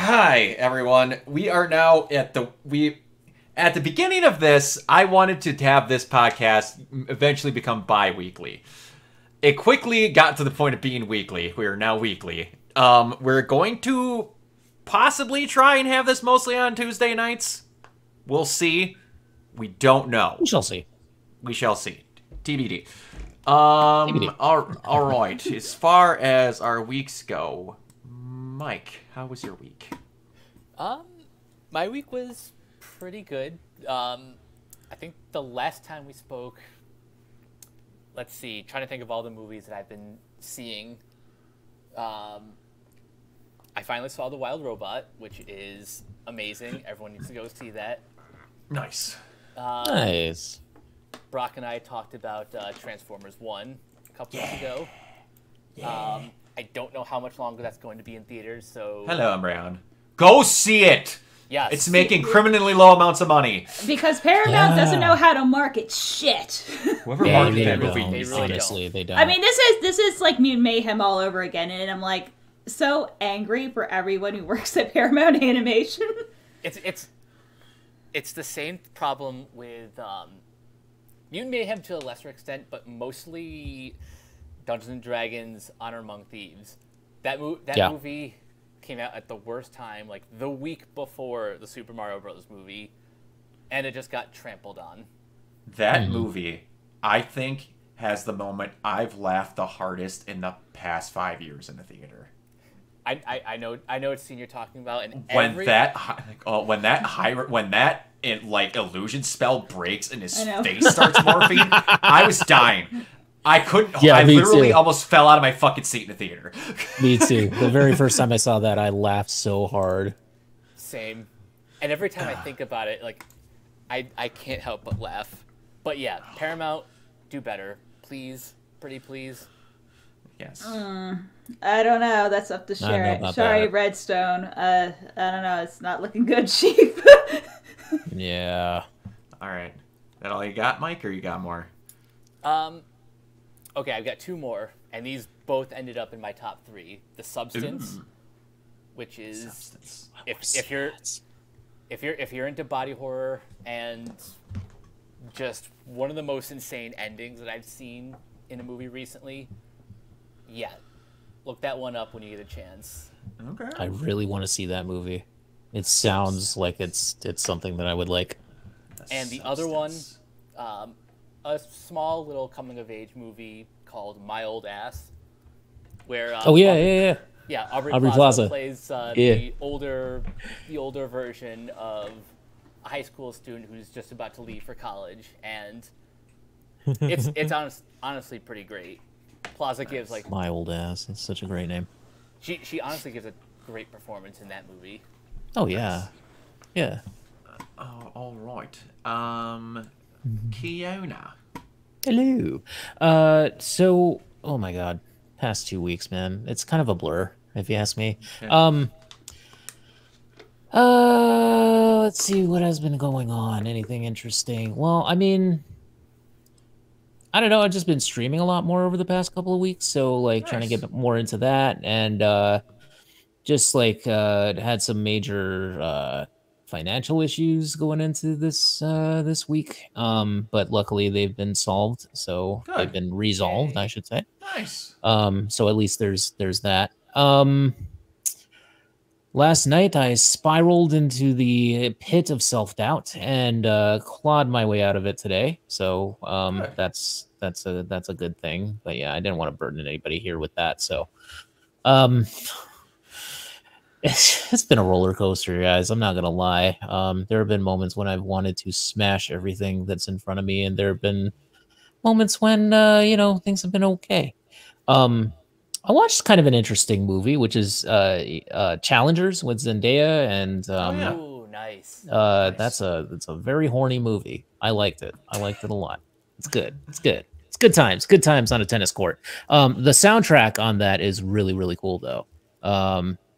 Hi everyone. We are now at the beginning of this. I wanted to have this podcast eventually become bi-weekly. It quickly got to the point of being weekly. We are now weekly. We're going to possibly try and have this mostly on Tuesday nights. We'll see. We don't know. We shall see. We shall see. TBD. TBD. All right. As far as our weeks go, Mike, how was your week? My week was pretty good. I think the last time we spoke, let's see, trying to think of all the movies that I've been seeing. I finally saw The Wild Robot, which is amazing. Everyone needs to go see that. Nice. Nice. Brock and I talked about Transformers 1 a couple weeks ago. Yeah. I don't know how much longer that's going to be in theaters, so... Hello, I'm Brown. Go see it! Yes. It's making criminally low amounts of money. Because Paramount doesn't know how to market shit. Whoever Yeah, marketed they that don't. movie They really Honestly, they don't. I mean, this is like Mutant Mayhem all over again, and I'm like so angry for everyone who works at Paramount Animation. It's the same problem with Mutant Mayhem to a lesser extent, but mostly Dungeons and Dragons: Honor Among Thieves. That movie came out at the worst time, like the week before the Super Mario Bros. Movie, and it just got trampled on. That movie, I think, has the moment I've laughed the hardest in the past 5 years in the theater. I know what scene you're talking about, and When that illusion spell breaks and his face starts morphing, I was dying. I couldn't. Yeah, I me literally too. almost fell out of my fucking seat in the theater. Me too. The very first time I saw that, I laughed so hard. Same, and every time I think about it, like I can't help but laugh. But yeah, Paramount, do better, please, pretty please. Yes. I don't know. That's up to I don't know Sherry. about Sorry, that. Redstone. I don't know. It's not looking good, Chief. Yeah. All right. That all you got, Mike, or you got more? Okay, I've got two more, and these both ended up in my top three. The Substance, which is Substance. if you're into body horror and just one of the most insane endings that I've seen in a movie recently, yeah, look that one up when you get a chance. Okay. I really want to see that movie. It sounds like it's something that I would like. And the other one, a small little coming-of-age movie called My Old Ass, where Yeah. Aubrey Plaza plays Yeah. the older version of a high school student who's just about to leave for college, and it's honestly pretty great. Plaza gives like My Old Ass. It's such a great name. she honestly gives a great performance in that movie. Oh yeah. Yeah. Oh, all right. Kiona. Hello. So, oh my God, past 2 weeks, man, it's kind of a blur, if you ask me. Yeah. Let's see what has been going on. Anything interesting? Well, I mean, I don't know. I've just been streaming a lot more over the past couple of weeks, so like trying to get more into that, and just like had some major financial issues going into this week, but luckily they've been solved, so Good. they've been resolved, I should say. Nice. So at least there's that. Last night I spiraled into the pit of self-doubt and clawed my way out of it today, so Good. that's a good thing. But yeah, I didn't want to burden anybody here with that, so it's been a roller coaster, guys. I'm not gonna lie. There have been moments when I've wanted to smash everything that's in front of me, and there have been moments when things have been okay. I watched kind of an interesting movie, which is Challengers with Zendaya, and Ooh, nice. that's a very horny movie. I liked it. I liked it a lot. It's good. It's good. It's good times. Good times on a tennis court. The soundtrack on that is really, really cool, though.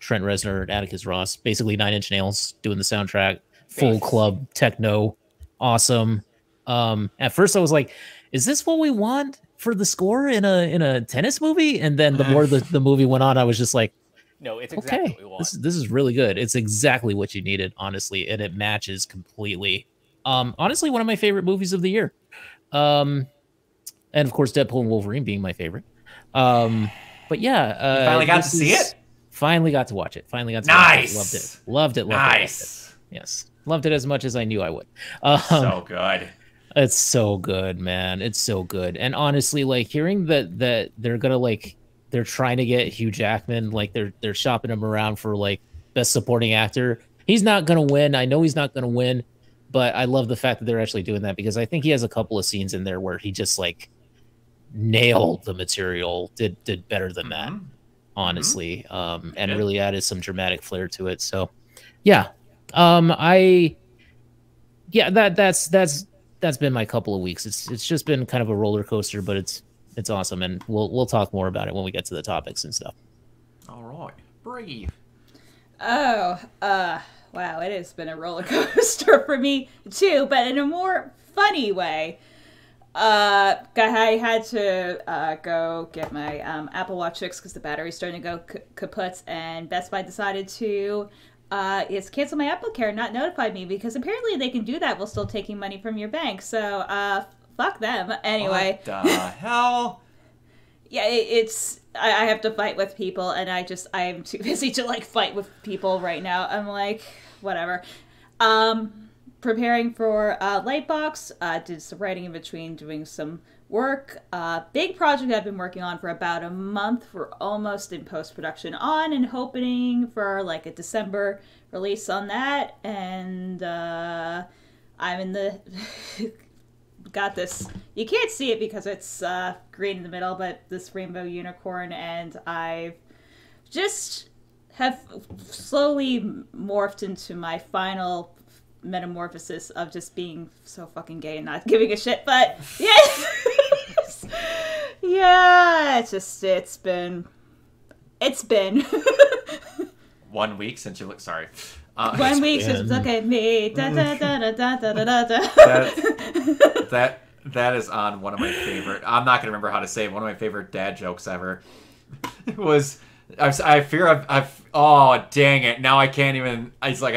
Trent Reznor, Atticus Ross, basically Nine Inch Nails doing the soundtrack. Full Nice. club techno, awesome. At first, I was like, "Is this what we want for the score in a tennis movie?" And then the more the movie went on, I was just like, No, it's exactly what we want. This is really good. It's exactly what you needed, honestly, and it matches completely. Honestly, one of my favorite movies of the year. And of course, Deadpool and Wolverine being my favorite. But yeah, you finally got to see it. Finally got to watch it. Finally got to nice. Watch it. Loved it. Nice. Yes, loved it as much as I knew I would. So good. It's so good, man. It's so good. And honestly, like hearing that they're gonna they're trying to get Hugh Jackman, like they're shopping him around for like best supporting actor. He's not gonna win. I know he's not gonna win, but I love the fact that they're actually doing that because I think he has a couple of scenes in there where he just like nailed the material, did better than that, honestly, and really added some dramatic flair to it. So, yeah, that's been my couple of weeks. It's just been kind of a roller coaster, but it's awesome, and we'll talk more about it when we get to the topics and stuff. All right, Bree. Oh, wow, it has been a roller coaster for me too, but in a more funny way. I had to go get my Apple Watch 6 because the battery's starting to go kaput, and Best Buy decided to cancel my Apple Care and not notify me because apparently they can do that while still taking money from your bank. So, fuck them. Anyway. What the hell? Yeah, I have to fight with people, and I'm too busy to, like, fight with people right now. I'm like, whatever. Preparing for Lightbox, did some writing in between doing some work. Big project I've been working on for about a month. We're almost in post-production on and hoping for like a December release on that. And I'm in the... got this... You can't see it because it's green in the middle, but this rainbow unicorn, and I've just have slowly morphed into my final metamorphosis of just being so fucking gay and not giving a shit. But yes, yeah, it's been 1 week since you look. Sorry, 1 week since look at me. Da, da, da, da, da, da, da. That is on one of my favorite. I'm not gonna remember how to say it, one of my favorite dad jokes ever. It was. I fear I've. Oh dang it! Now I can't even. He's like,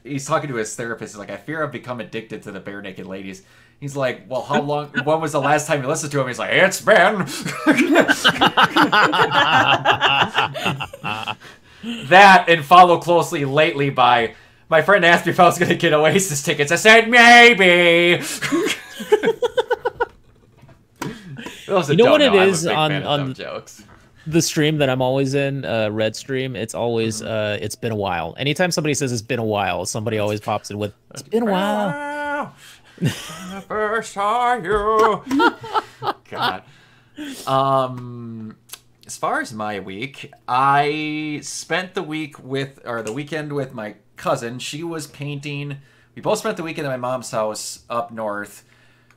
he's talking to his therapist. He's like, I fear I've become addicted to the bare naked ladies. He's like, well, how long? When was the last time you listened to him? He's like, it's been. That and follow closely lately by my friend asked me if I was going to get Oasis tickets. I said maybe. You know what it is on jokes. The stream that I'm always in, Red Stream, it's always it's been a while. Anytime somebody says it's been a while, somebody always pops in with it's been a while. I first saw you. God. As far as my week, I spent the weekend with my cousin. She was painting. We both spent the weekend at my mom's house up north.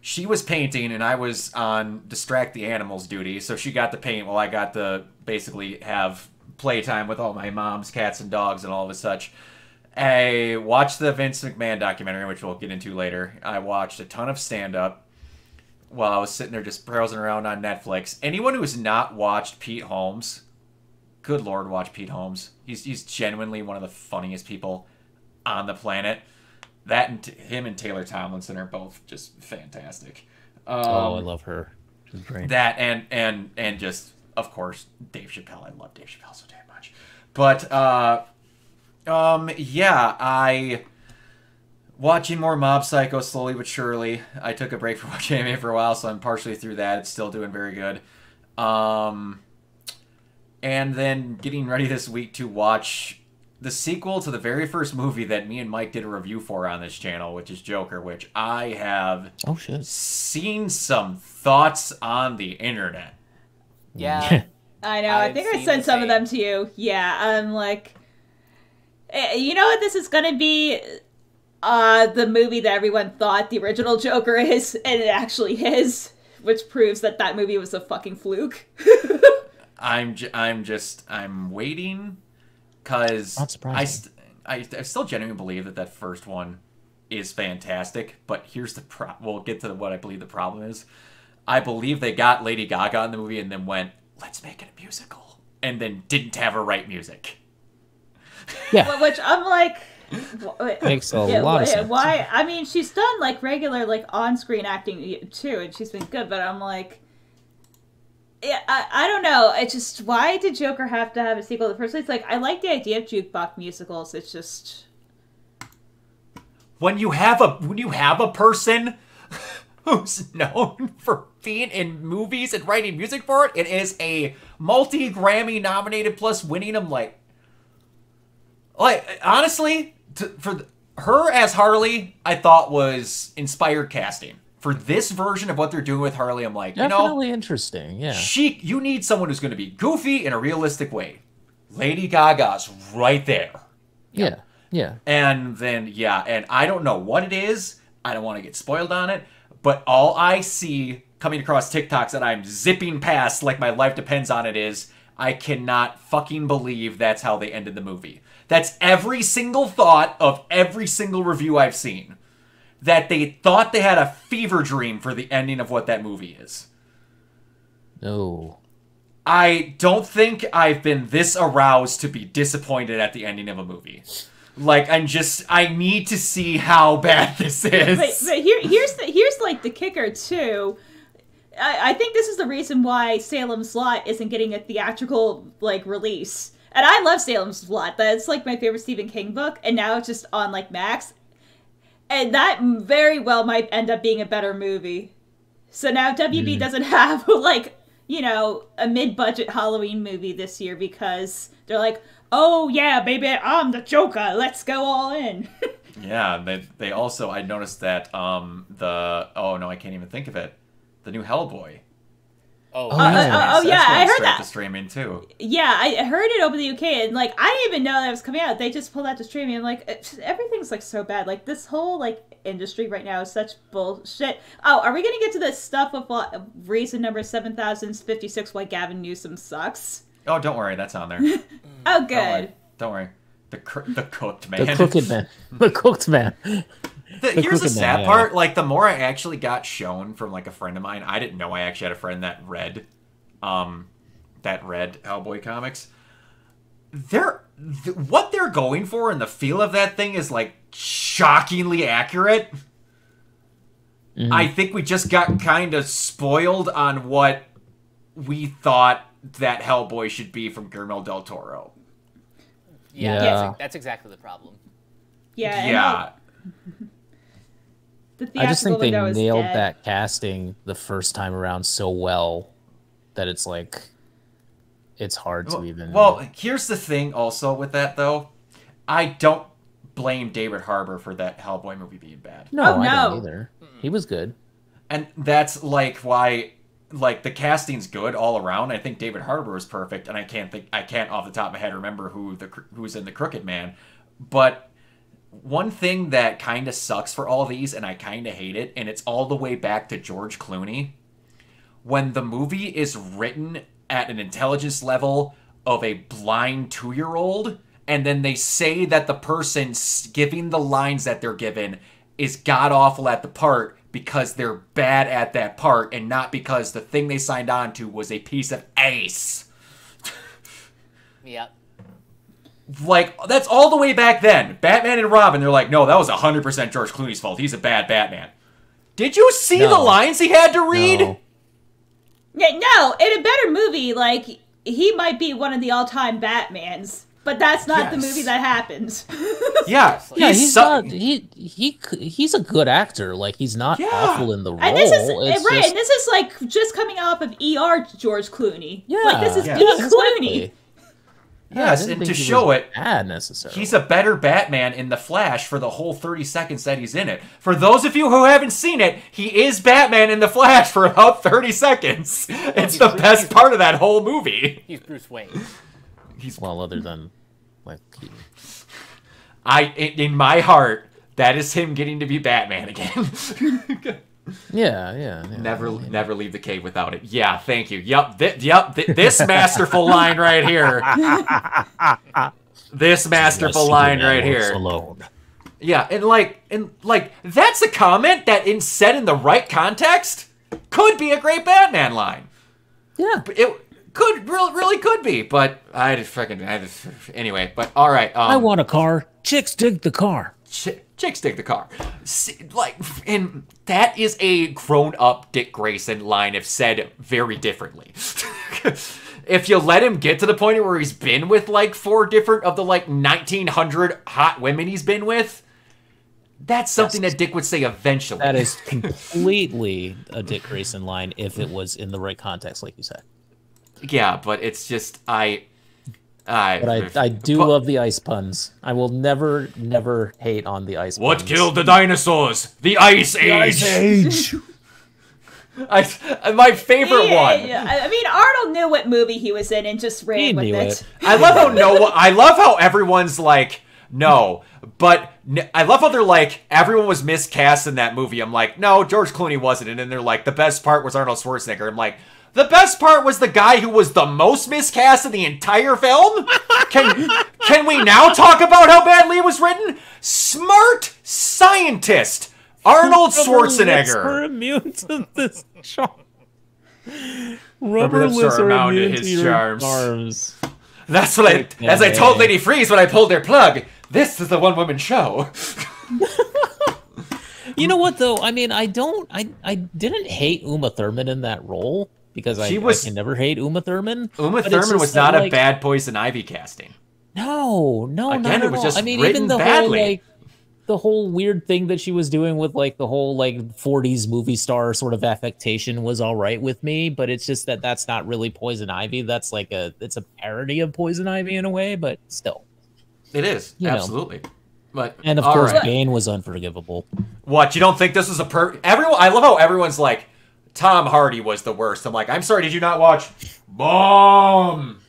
She was painting, and I was on distract the animals duty, so she got to paint while I got to basically have playtime with all my mom's cats and dogs and all of such. I watched the Vince McMahon documentary, which we'll get into later. I watched a ton of stand-up while I was sitting there just browsing around on Netflix. Anyone who's not watched Pete Holmes, good Lord, watch Pete Holmes. He's genuinely one of the funniest people on the planet. That and him and Taylor Tomlinson are both just fantastic. I love her. She's great. That and just, of course, Dave Chappelle. I love Dave Chappelle so damn much. But I watching more Mob Psycho slowly but surely. I took a break from watching anime for a while, so I'm partially through that. It's still doing very good. And then getting ready this week to watch the sequel to the very first movie that me and Mike did a review for on this channel, which is Joker, which I have seen some thoughts on the internet. Yeah. I know. I think I sent some of them to you. Yeah, I'm like, you know what this is going to be? The movie that everyone thought the original Joker is, and it actually is, which proves that movie was a fucking fluke. I'm waiting. Because I still genuinely believe that first one is fantastic, but here's the we'll get to what I believe the problem is. I believe they got Lady Gaga in the movie and then went, let's make it a musical. and then didn't have her write music. Yeah. Which I'm like, Makes a lot of sense. why? I mean, she's done like regular like on-screen acting too, and she's been good. But I'm like, yeah, I don't know. It's just, why did Joker have to have a sequel in the first place? Like, I like the idea of jukebox musicals. It's just when you have a person who's known for being in movies and writing music for it, it is a multi-Grammy nominated plus winning them like honestly, for her as Harley, I thought was inspired casting. For this version of what they're doing with Harley, I'm like, Definitely interesting, yeah. You need someone who's going to be goofy in a realistic way. Lady Gaga's right there. Yeah, yeah. And then, and I don't know what it is. I don't want to get spoiled on it. But all I see coming across TikToks that I'm zipping past like my life depends on it is, I cannot fucking believe that's how they ended the movie. That's every single thought of every single review I've seen. That they thought they had a fever dream for the ending of what that movie is. No. I don't think I've been this aroused to be disappointed at the ending of a movie. Like, I need to see how bad this is. But here's like the kicker too. I think this is the reason why Salem's Lot isn't getting a theatrical like release. And I love Salem's Lot. That's like my favorite Stephen King book, and now it's just on like Max. And that very well might end up being a better movie. So now WB doesn't have, like, you know, a mid-budget Halloween movie this year because they're like, oh, yeah, baby, I'm the Joker. Let's go all in. Yeah, they also, I noticed that I can't even think of it. The new Hellboy. Yeah, I heard that. To streaming too. Yeah, I heard it over the UK, and like I didn't even know that was coming out. They just pulled out to streaming, and like everything's like so bad. Like this whole like industry right now is such bullshit. Oh, are we gonna get to this stuff of reason number 7056 why Gavin Newsom sucks? Oh, don't worry, that's on there. Oh, good. Don't worry. The cooked man. The crooked man. The cooked man. Here's the sad part. Like, the more I actually got shown from like a friend of mine, I didn't know I actually had a friend that read Hellboy comics. What they're going for and the feel of that thing is like shockingly accurate. Mm-hmm. I think we just got kind of spoiled on what we thought that Hellboy should be from Guillermo del Toro. Yeah. That's exactly the problem. Yeah. I just think they nailed that casting the first time around so well that it's like, it's hard to even... Well, here's the thing also with that, though. I don't blame David Harbour for that Hellboy movie being bad. No, I don't either. He was good. And that's like why... Like, the casting's good all around. I think David Harbour is perfect, and I can't off the top of my head remember who's in The Crooked Man. But one thing that kind of sucks for all these, and I kind of hate it, and it's all the way back to George Clooney. When the movie is written at an intelligence level of a blind 2-year-old, and then they say that the person giving the lines that they're given is god-awful at the part because they're bad at that part, and not because the thing they signed on to was a piece of ace. Yep. Like, that's all the way back then. Batman and Robin, they're like, no, that was 100% George Clooney's fault. He's a bad Batman. Did you see the lines he had to read? No. Yeah, no, in a better movie, like, he might be one of the all-time Batmans, but that's not the movie that happens. Yeah, he's a good actor. Like, he's not awful in the role. And this is and this is like just coming off of ER George Clooney. Yeah, like this is Clooney. Yes, and to show it, bad necessarily. He's a better Batman in The Flash for the whole 30 seconds that he's in it. For those of you who haven't seen it, he is Batman in The Flash for about 30 seconds. It's the best part of that whole movie. He's Bruce Wayne. Well, other than like Keaton. In my heart, that is him getting to be Batman again. Yeah. Never leave the cave without it. Yeah, thank you. This masterful line right here. This masterful line right here. Alone. Yeah, and that's a comment that, said in the right context, could be a great Batman line. Yeah. Could really could be, but anyway. But all right. I want a car. Chicks dig the car. Chicks dig the car. See, like, and that is a grown-up Dick Grayson line if said very differently. If you let him get to the point where he's been with like 4 different of the like 1,900 hot women he's been with, that's something that Dick would say eventually. That is completely a Dick Grayson line if it was in the right context, like you said. Yeah, but it's just I do love the ice puns. I will never hate on the ice puns. What killed the dinosaurs? The Ice Age. My favorite one. Yeah, I mean, Arnold knew what movie he was in and just ran with it. I love how everyone's like, no, but I love how they're like, everyone was miscast in that movie. I'm like, no, George Clooney wasn't. And then they're like, the best part was Arnold Schwarzenegger. I'm like, the best part was the guy who was the most miscast in the entire film? Can we now talk about how badly it was written? Smart scientist Arnold Schwarzenegger. We're immune to this charm. Rubber lips are immune to his charms. That's what as I told Lady Freeze when I pulled her plug. This is the one-woman show. You know what though? I mean, I didn't hate Uma Thurman in that role because I can never hate Uma Thurman. Uma Thurman was not a bad Poison Ivy casting. No, Again, not at it was all. just I mean, written even the badly. whole the whole weird thing that she was doing with like the whole like 40s movie star sort of affectation was all right with me, but it's just that's not really Poison Ivy. That's like it's a parody of Poison Ivy in a way, but still. It is, absolutely. But and of course, Bane was unforgivable. What, you don't think this was everyone? I love how everyone's like, Tom Hardy was the worst. I'm like, I'm sorry, did you not watch Bomb?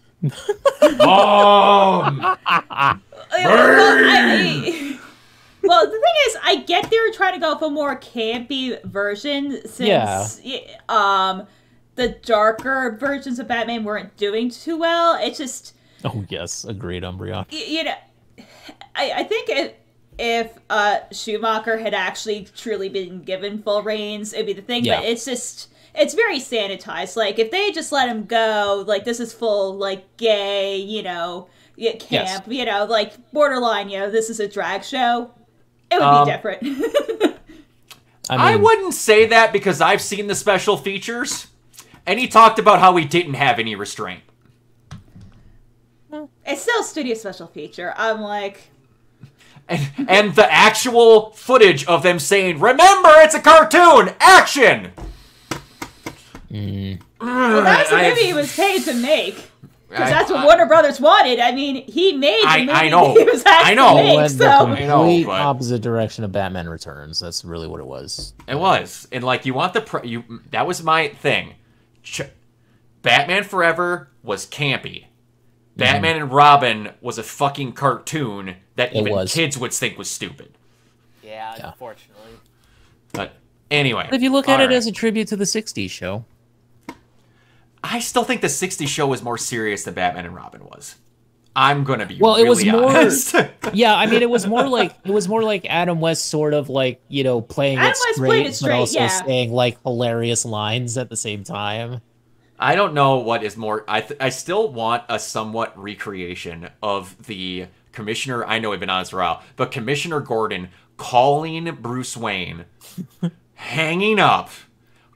Bomb! Well, the thing is, I get they were trying to go for a more campy version since the darker versions of Batman weren't doing too well. It's just... Oh, yes. Agreed, Umbreon. You know, I think if Schumacher had actually truly been given full reins, it'd be the thing, but it's just... It's very sanitized. Like, if they just let him go, like, this is full, like, gay, camp, like, borderline, this is a drag show, it would be different. I wouldn't say that because I've seen the special features, and he talked about how he didn't have any restraint. It's still a studio special feature. I'm like... And the actual footage of them saying, remember, it's a cartoon! Action! Well, that's the movie he was paid to make. Because that's what Warner Brothers wanted. I mean, he made the movie I know. he was asked to make, so... The complete opposite direction of Batman Returns. That's really what it was. It was. And, like, you want that was my thing. Batman Forever was campy. Batman and Robin was a fucking cartoon that even kids would think was stupid. Yeah, unfortunately. But, anyway. If you look at it as a tribute to the 60s show... I still think the 60s show was more serious than Batman and Robin was. I'm gonna be really honest. Yeah, I mean, it was more like Adam West sort of like playing it straight, but also saying like hilarious lines at the same time. I don't know what is more. I still want a somewhat recreation of the Commissioner. I know we've been on this for a while, but Commissioner Gordon calling Bruce Wayne, hanging up.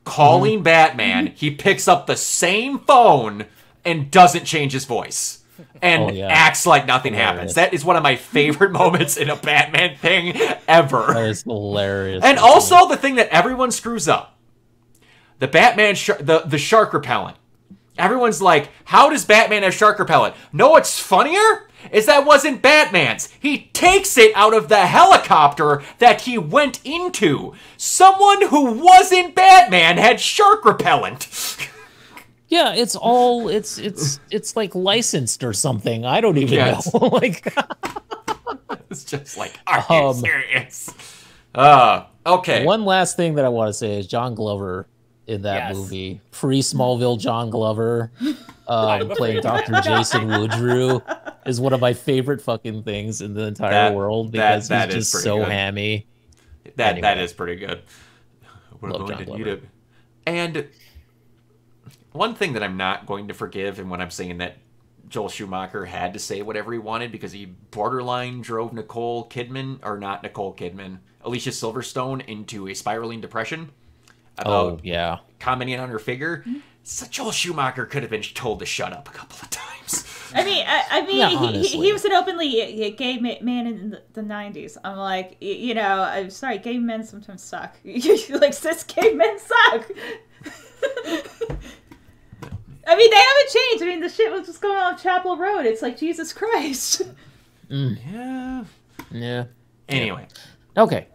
Calling Batman, he picks up the same phone and doesn't change his voice. And acts like nothing happens. That is one of my favorite moments in a Batman thing ever. That is hilarious. And also the thing that everyone screws up. The Batman, the shark repellent. Everyone's like, how does Batman have shark repellent? No, what's funnier is that wasn't Batman's. He takes it out of the helicopter that he went into. Someone who wasn't Batman had shark repellent. Yeah, it's like licensed or something. I don't even know. Like, it's just like, are you serious? Okay. One last thing that I want to say is John Glover in that movie, pre-Smallville John Glover, playing Dr. Jason Woodrue, is one of my favorite fucking things in the entire world because he's just so hammy. That is pretty good. We're Love going John to Glover. need it. And one thing that I'm not going to forgive, and when I'm saying that Joel Schumacher had to say whatever he wanted because he borderline drove Alicia Silverstone into a spiraling depression about commenting on her figure. So Joel Schumacher could have been told to shut up a couple of times. I mean, he was an openly gay man in the 90s. I'm like, I'm sorry, gay men sometimes suck. Like, cis gay men suck. I mean, they haven't changed. I mean, the shit was just going on Chapel Road. It's like, Jesus Christ. Yeah. Anyway. Okay.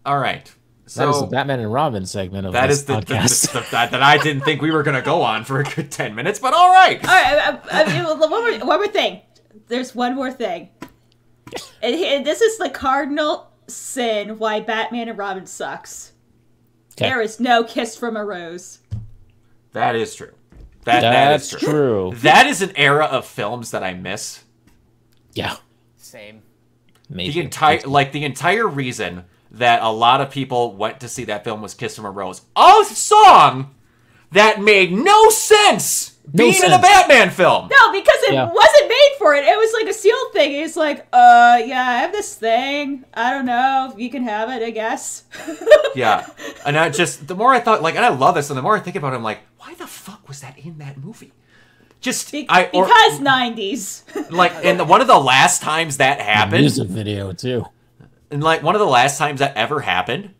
All right. So that is the Batman and Robin segment of that this is the podcast. that I didn't think we were going to go on for a good 10 minutes, but all right. All right. One more thing. There's one more thing. And this is the cardinal sin why Batman and Robin sucks. Okay. There is no kiss from a rose. That is true. That is true. That is an era of films that I miss. Yeah. Same. The entire reason that a lot of people went to see that film was Kiss from a Rose. A song that made no sense in a Batman film. No, because it wasn't made for it. It was like a Seal thing. It's like, I have this thing. I don't know. You can have it, I guess. Yeah. And the more I thought, and I love this, and the more I think about it, I'm like, why the fuck was that in that movie? Because 90s. And one of the last times that happened. The music video, too. And one of the last times that ever happened,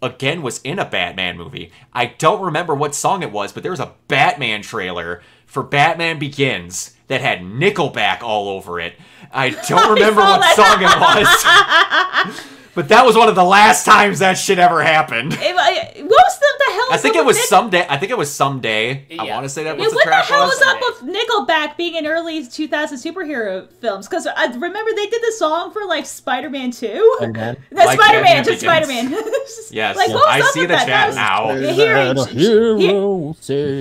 again, was in a Batman movie. I don't remember what song it was, but there was a Batman trailer for Batman Begins that had Nickelback all over it. I don't remember what song it was. But that was one of the last times that shit ever happened. What was the hell? I think it was Someday. I want to say that was the track. What the hell was up with Nickelback being in early 2000 superhero films? Because I remember they did the song for Spider-Man 2. Spider-Man. Yes, what I see the chat now.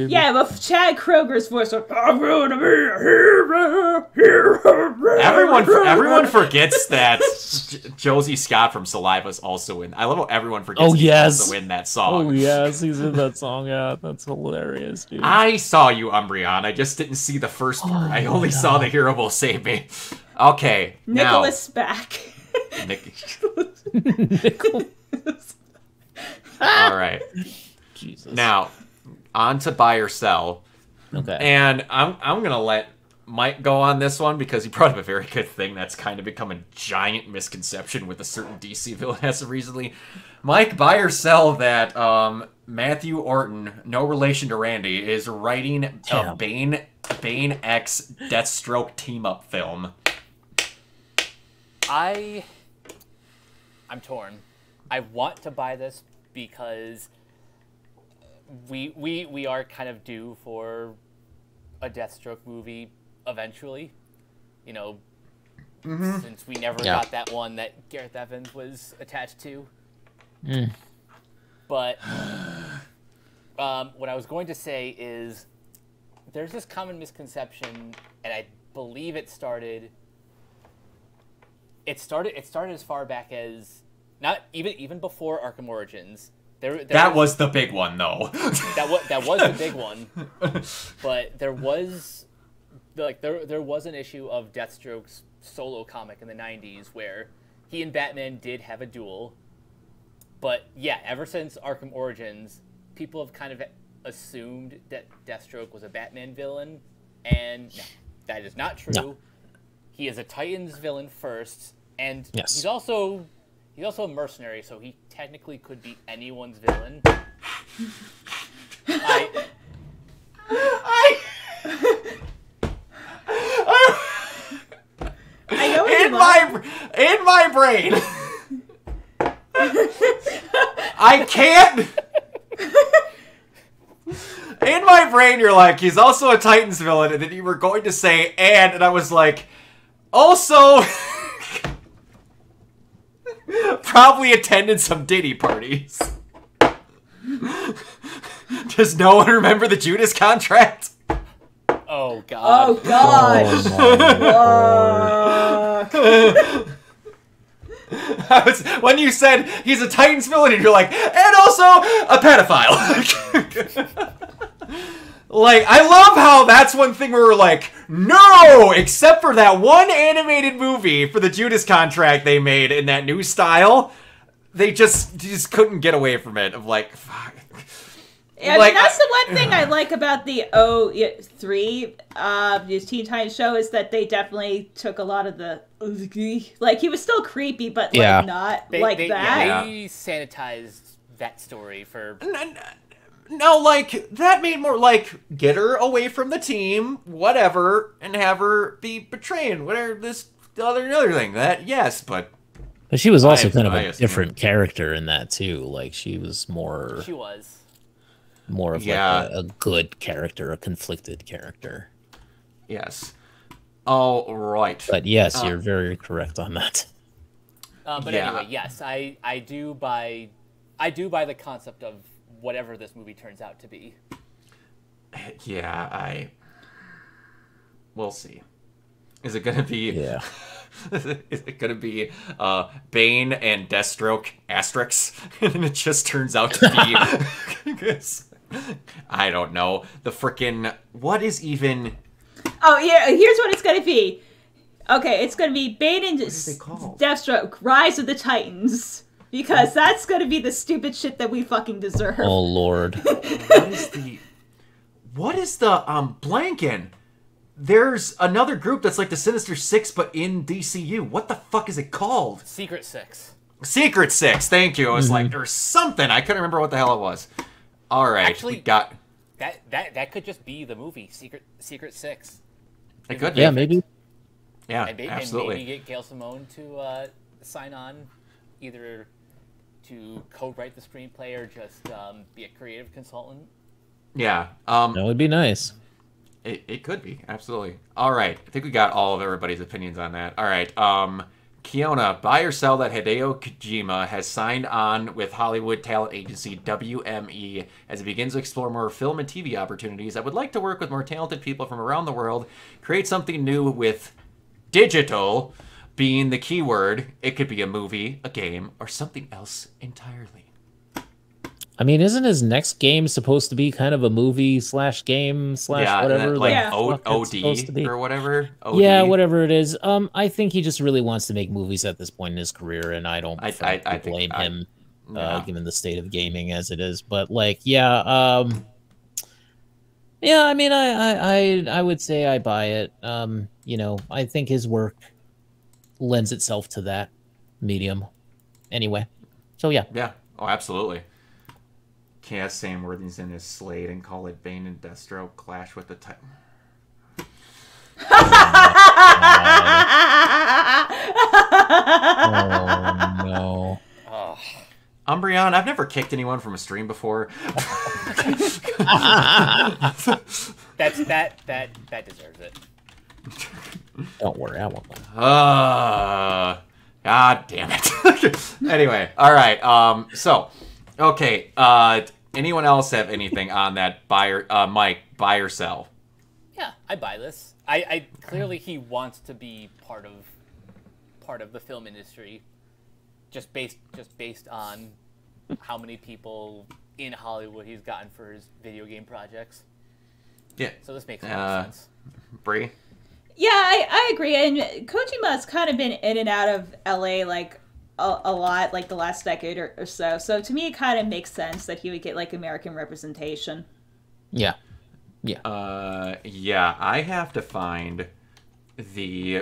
Yeah, with Chad Kroger's voice. I'm going to be a hero. Everyone forgets that Josie Scott from Saliva's also in. I love how everyone forgets he's also in that song. Oh, yes, he's in that song. Yeah, that's hilarious, dude. I saw you, Umbreon. I just didn't see the first part. I only saw The Hero Will Save Me. Okay, Nicholas back. Nicholas. All right. Jesus. Now, on to buy or sell. Okay. And I'm going to let Mike go on this one because he brought up a very good thing that's kind of become a giant misconception with a certain DC villain as of recently. Mike, buy or sell that Matthew Orton, no relation to Randy, is writing a Bane X Deathstroke team-up film. I'm torn. I want to buy this because we are kind of due for a Deathstroke movie eventually, since we never got that one that Gareth Evans was attached to. But what I was going to say is there's this common misconception, and I believe it started as far back as not even before Arkham Origins. That was the big one, though. that was the big one, but there was an issue of Deathstroke's solo comic in the 90s where he and Batman did have a duel. But yeah, ever since Arkham Origins, people have kind of assumed that Deathstroke was a Batman villain, and no, that is not true. No. He is a Titans villain first, and he's also a mercenary, so he technically could be anyone's villain. In my brain, I can't. In my brain, you're like, he's also a Titans villain, and then you were going to say and I was like, also. Probably attended some Diddy parties. Does no one remember the Judas Contract? Oh, God. Oh, gosh. Oh, when you said he's a Titans villain, and you're like, and also a pedophile. Like, I love how that's one thing where we're like, no! Except for that one animated movie for the Judas Contract they made in that new style. They just couldn't get away from it. Of like, fuck. Yeah, like, that's the one thing I like about the 03 Teen Titans show is that they definitely took a lot of the like he was still creepy, but like not that. Yeah, they sanitized that story for. No, like that made more like get her away from the team, whatever, and have her be betraying whatever this other thing. That yes, but she was also kind of a different character in that too. Like she was more. She was. More of like a good character, a conflicted character. Yes. All right. But yes, you're very correct on that. But anyway, yes, I do buy the concept of whatever this movie turns out to be. Yeah, we'll see. Is it gonna be? Yeah. Is it gonna be Bane and Deathstroke asterisks, and it just turns out to be? I don't know. The frickin' what is even? Oh yeah, here's what it's gonna be. Okay, it's gonna be Bane and Deathstroke, Rise of the Titans, because that's gonna be the stupid shit that we fucking deserve. Oh Lord. What is the blanking? There's another group that's like the Sinister Six, but in DCU. What the fuck is it called? Secret Six. Secret Six. Thank you. I was like, there's something. I couldn't remember what the hell it was. All right, actually, we got that could just be the movie Secret Six. It could be. Yeah, maybe. Yeah, And absolutely. maybe get Gail Simone to sign on, either to co-write the screenplay or just be a creative consultant. Yeah, that would be nice. It could be, absolutely. All right, I think we got all of everybody's opinions on that. All right, Kiona, buy or sell that Hideo Kojima has signed on with Hollywood talent agency WME as it begins to explore more film and TV opportunities. I would like to work with more talented people from around the world, create something new with digital being the key word. It could be a movie, a game, or something else entirely. I mean, isn't his next game supposed to be kind of a movie / game / whatever? Like yeah. OD or whatever? OD. Yeah, whatever it is. I think he just really wants to make movies at this point in his career, and I don't blame him, given the state of gaming as it is. But, like, yeah, I mean, I would say I buy it. You know, I think his work lends itself to that medium anyway. So, yeah. Yeah. Oh, absolutely. Cast Sam Worthington as Slade and call it Bane and Deathstroke clash with the Titan. Oh no. Oh. Umbreon, I've never kicked anyone from a stream before. that deserves it. Don't worry, I won't. God damn it. Anyway, all right. So, okay. Anyone else have anything on that Mike, buy or sell? Yeah, I buy this. I clearly he wants to be part of the film industry, just based on how many people in Hollywood he's gotten for his video game projects. Yeah. So this makes a lot of sense. Bree? Yeah, I agree. And Kojima's kind of been in and out of LA like a lot, like the last decade or so. So to me, it kind of makes sense that he would get like American representation. Yeah. Yeah, I have to find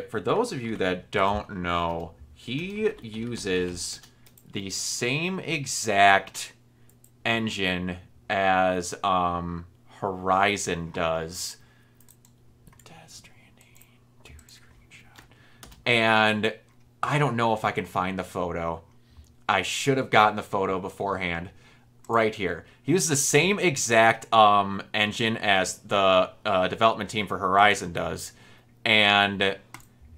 for those of you that don't know, he uses the same exact engine as Horizon does. Death Stranding 2 screenshot. And I don't know if I can find the photo. I should have gotten the photo beforehand. Right here. He uses the same exact engine as the development team for Horizon does. And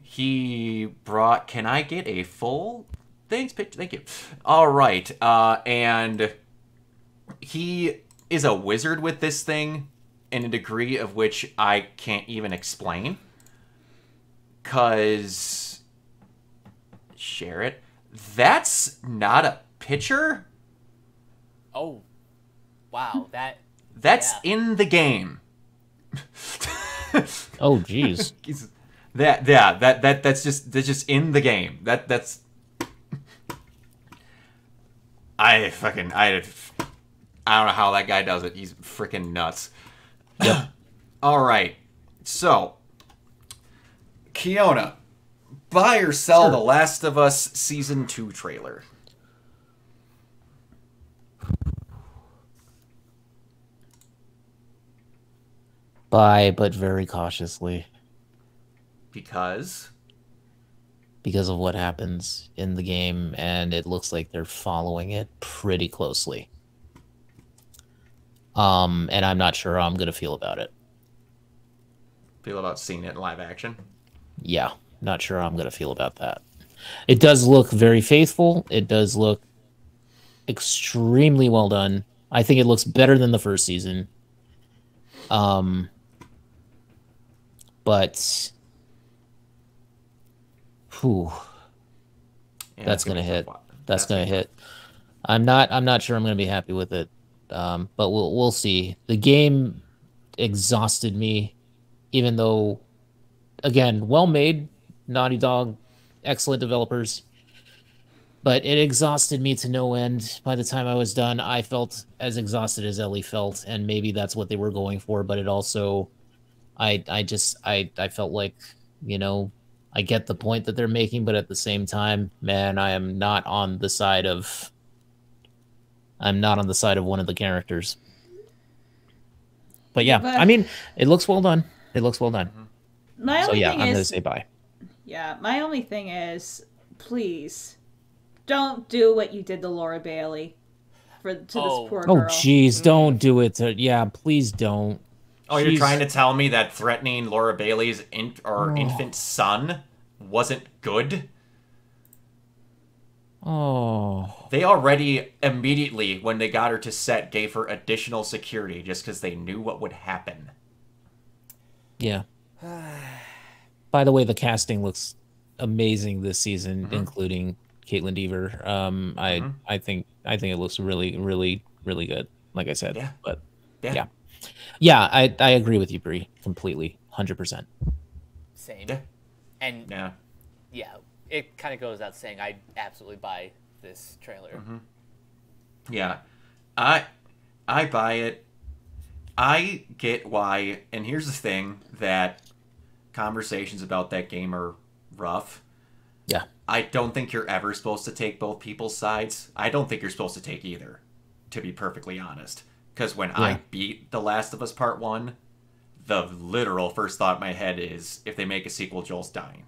he brought... Can I get a full... Thank you. All right. And he is a wizard with this thing in a degree of which I can't even explain. 'Cause... Share it. That's not a picture... Oh, wow! That's in the game. Oh, jeez. That's just in the game. That's I don't know how that guy does it. He's freaking nuts. Yep. All right. So, Kiona, buy or sell Sure. The Last of Us Season 2 trailer? Buy, but very cautiously. Because Of what happens in the game, and it looks like they're following it pretty closely. And I'm not sure how I'm gonna feel about it. feel about seeing it in live action. Yeah, not sure how I'm gonna feel about that. It does look very faithful. It does look extremely well done. I think it looks better than the first season. But whew, Yeah, that's it's gonna gonna be hit. tough. That's gonna hit. I'm not sure I'm gonna be happy with it. But we'll see. The game exhausted me, even though, again, well made, Naughty Dog, excellent developers. But it exhausted me to no end. By the time I was done, I felt as exhausted as Ellie felt, and maybe that's what they were going for. But it also, I felt like, I get the point that they're making, but at the same time, man, I'm not on the side of one of the characters. But yeah, But- I mean, it looks well done. It looks well done. My So only yeah, thing I'm is, gonna say bye. yeah, my only thing is, please, don't do what you did to Laura Bailey to this poor Oh, girl. jeez, don't do it. Yeah, please don't. Oh, you're She's- trying to tell me that threatening Laura Bailey's infant son wasn't good? Oh, They already immediately, when they got her to set, gave her additional security just because they knew what would happen. yeah. By the way, the casting looks amazing this season, including Caitlin Dever. I think it looks really, really, really good. Like I said, Yeah. but Yeah. yeah, I agree with you, Bree, completely, 100%. Same. Yeah. And Yeah. yeah, it kind of goes without saying I absolutely buy this trailer. Yeah. I buy it. I get why, and here's the thing, that conversations about that game are rough. Yeah. I don't think you're ever supposed to take both people's sides. I don't think you're supposed to take either, to be perfectly honest. Because when I beat The Last of Us Part 1, the literal first thought in my head is, if they make a sequel, Joel's dying.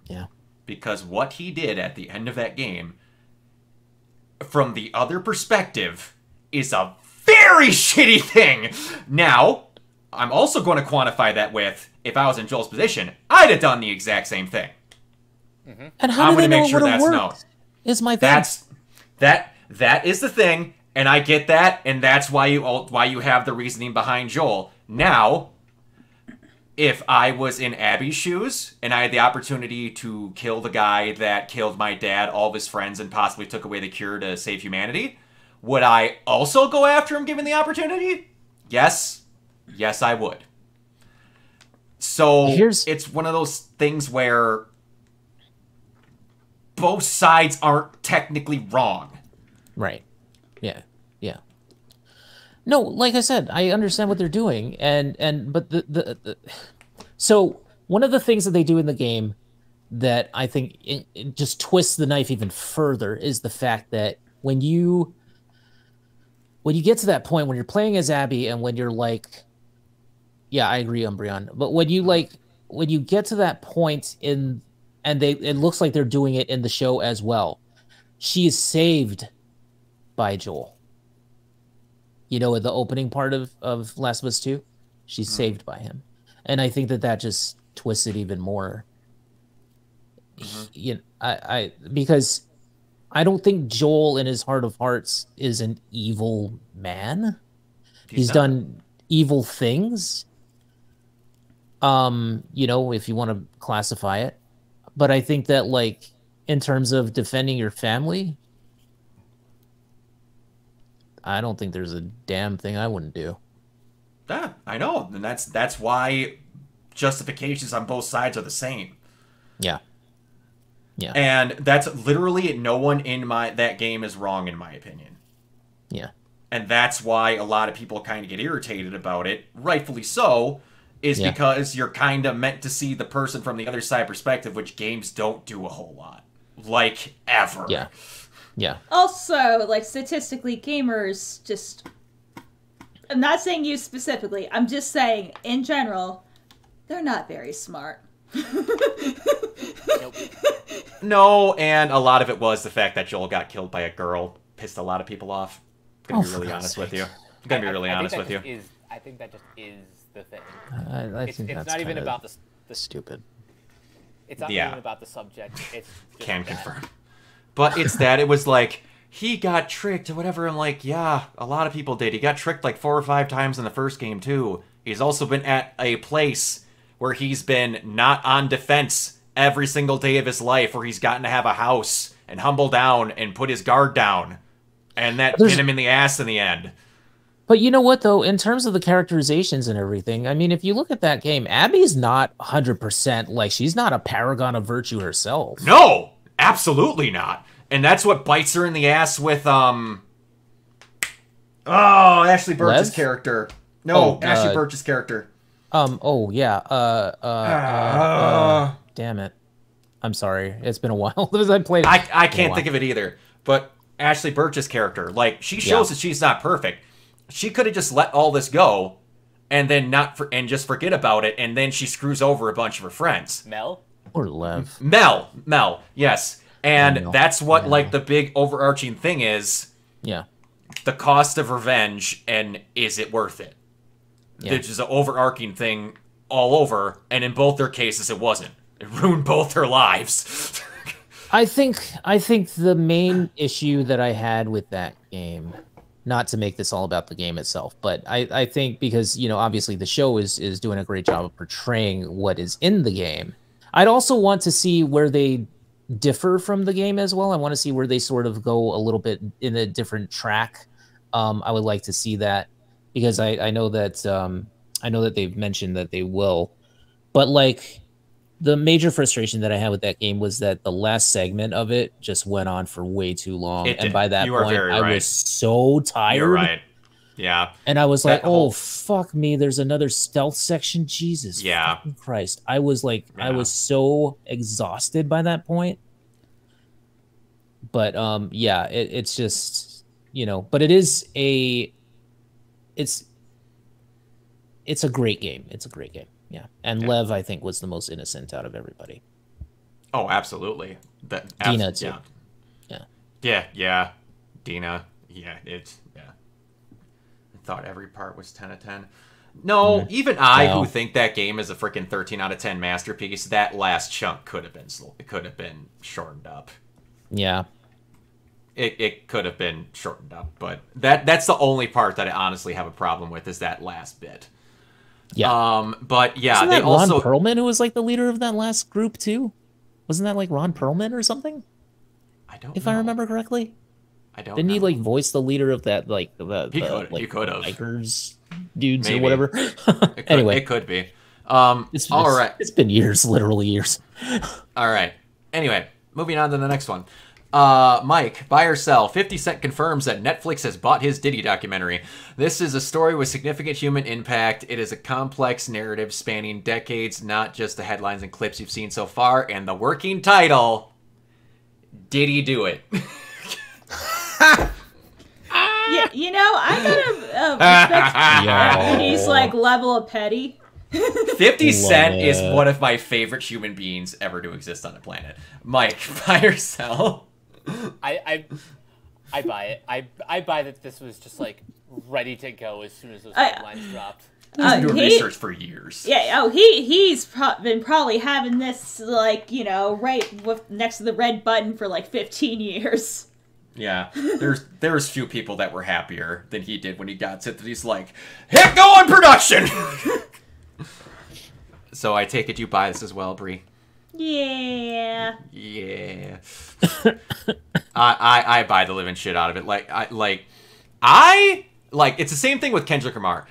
Yeah. Because what he did at the end of that game, from the other perspective, is a very shitty thing. Now, I'm also going to quantify that with, if I was in Joel's position, I'd have done the exact same thing. And how I'm do they gonna know make it sure would have that's worked? known. Is my thing. That is the thing, and I get that, and that's why you have the reasoning behind Joel. Now, if I was in Abby's shoes and I had the opportunity to kill the guy that killed my dad, all of his friends, and possibly took away the cure to save humanity, would I also go after him given the opportunity? Yes. Yes, I would. So it's one of those things where both sides aren't technically wrong. Right. Yeah. Yeah. No, like I said, I understand what they're doing, but so one of the things that they do in the game that I think it just twists the knife even further is the fact that when you get to that point when you're playing as Abby and when you're like, yeah, I agree, Umbreon, but when you get to that point it looks like they're doing it in the show as well. She is saved by Joel. In the opening part of Last of Us 2, she's saved by him. And I think that just twists it even more. Because I don't think Joel in his heart of hearts is an evil man. He's done evil things. If you want to classify it. But I think that, like, in terms of defending your family, I don't think there's a damn thing I wouldn't do. Yeah, I know, and that's why justifications on both sides are the same. Yeah. Yeah. And that's literally no one in that game is wrong, in my opinion. Yeah. And that's why a lot of people kind of get irritated about it, rightfully so, is because you're kind of meant to see the person from the other side perspective, which games don't do a whole lot. Like, ever. Yeah. Yeah. Also, like, statistically, gamers just... I'm not saying you specifically. I'm just saying, in general, they're not very smart. Nope. No, and a lot of it was the fact that Joel got killed by a girl. Pissed a lot of people off. I'm gonna be really honest with you. I'm gonna be really honest with you. I think that just is the thing. I think It's that's not even kinda about the stupid. It's not even about the subject. It's just Can that. confirm. But it's that it was like, he got tricked or whatever. I'm like, yeah, a lot of people did. He got tricked like 4 or 5 times in the first game, too. He's also been at a place where he's been not on defense every single day of his life, where he's gotten to have a house and humble down and put his guard down. And that bit him in the ass in the end. But you know what, though? In terms of the characterizations and everything, I mean, if you look at that game, Abby's not 100%, like, she's not a paragon of virtue herself. No! Absolutely not. And that's what bites her in the ass with, Ashley Birch's character. No, Ashley Birch's character. Damn it. I'm sorry. It's been a while since I played it. I can't think of it either. But Ashley Birch's character, like, she shows that she's not perfect. She could have just let all this go and then and just forget about it, and then she screws over a bunch of her friends. Mel? Or Lev. Mel, yes. And Mel. that's what, like, the big overarching thing is. Yeah. The cost of revenge, and is it worth it? Yeah. Which is an overarching thing all over, and in both their cases, it wasn't. It ruined both their lives. I think the main issue that I had with that game, not to make this all about the game itself, but I think because, you know, obviously the show is doing a great job of portraying what is in the game. I'd also want to see where they differ from the game as well. I want to see where they sort of go a little bit in a different track. I would like to see that, because I know that they've mentioned that they will, but like, the major frustration that I had with that game was that the last segment of it just went on for way too long. And by that point, I was so tired. You're right. Yeah. And I was like, oh, fuck me. There's another stealth section. Jesus fucking Christ. I was like, I was so exhausted by that point. But it's just, you know, but it's a great game. It's a great game. Yeah, and Lev, I think, was the most innocent out of everybody. Oh, absolutely. Dina too. Yeah. Dina. Yeah, I thought every part was 10 out of 10. No, even who think that game is a freaking 13 out of 10 masterpiece, that last chunk could have been shortened up. Yeah. It could have been shortened up, but that's the only part that I honestly have a problem with, is that last bit. Yeah. But yeah, Wasn't they that also Ron Perlman who was like the leader of that last group too? Wasn't that like Ron Perlman or something? I don't know. If I remember correctly. Didn't he like voice the leader of that he could have bikers dudes Maybe. or whatever? Anyway, it could be. All right. It's been years, literally years. All right. Anyway, moving on to the next one. Mike, buy or sell. 50 Cent confirms that Netflix has bought his Diddy documentary. This is a story with significant human impact. It is a complex narrative spanning decades, not just the headlines and clips you've seen so far. And the working title, Did He Do It? Yeah, you know, I gotta respect Diddy's like level of petty. 50 Cent is one of my favorite human beings ever to exist on the planet. Mike, buy or sell? I buy it. I buy that this was just like ready to go as soon as those headlines dropped. He's been doing research for years. Yeah. He's been probably having this, like, you know, right next to the red button for like 15 years. Yeah, there's few people that were happier than he did when he got it. That he's like, hit go on production. So I take it you buy this as well, Bree. Yeah. Yeah. I buy the living shit out of it. It's the same thing with Kendrick Lamar.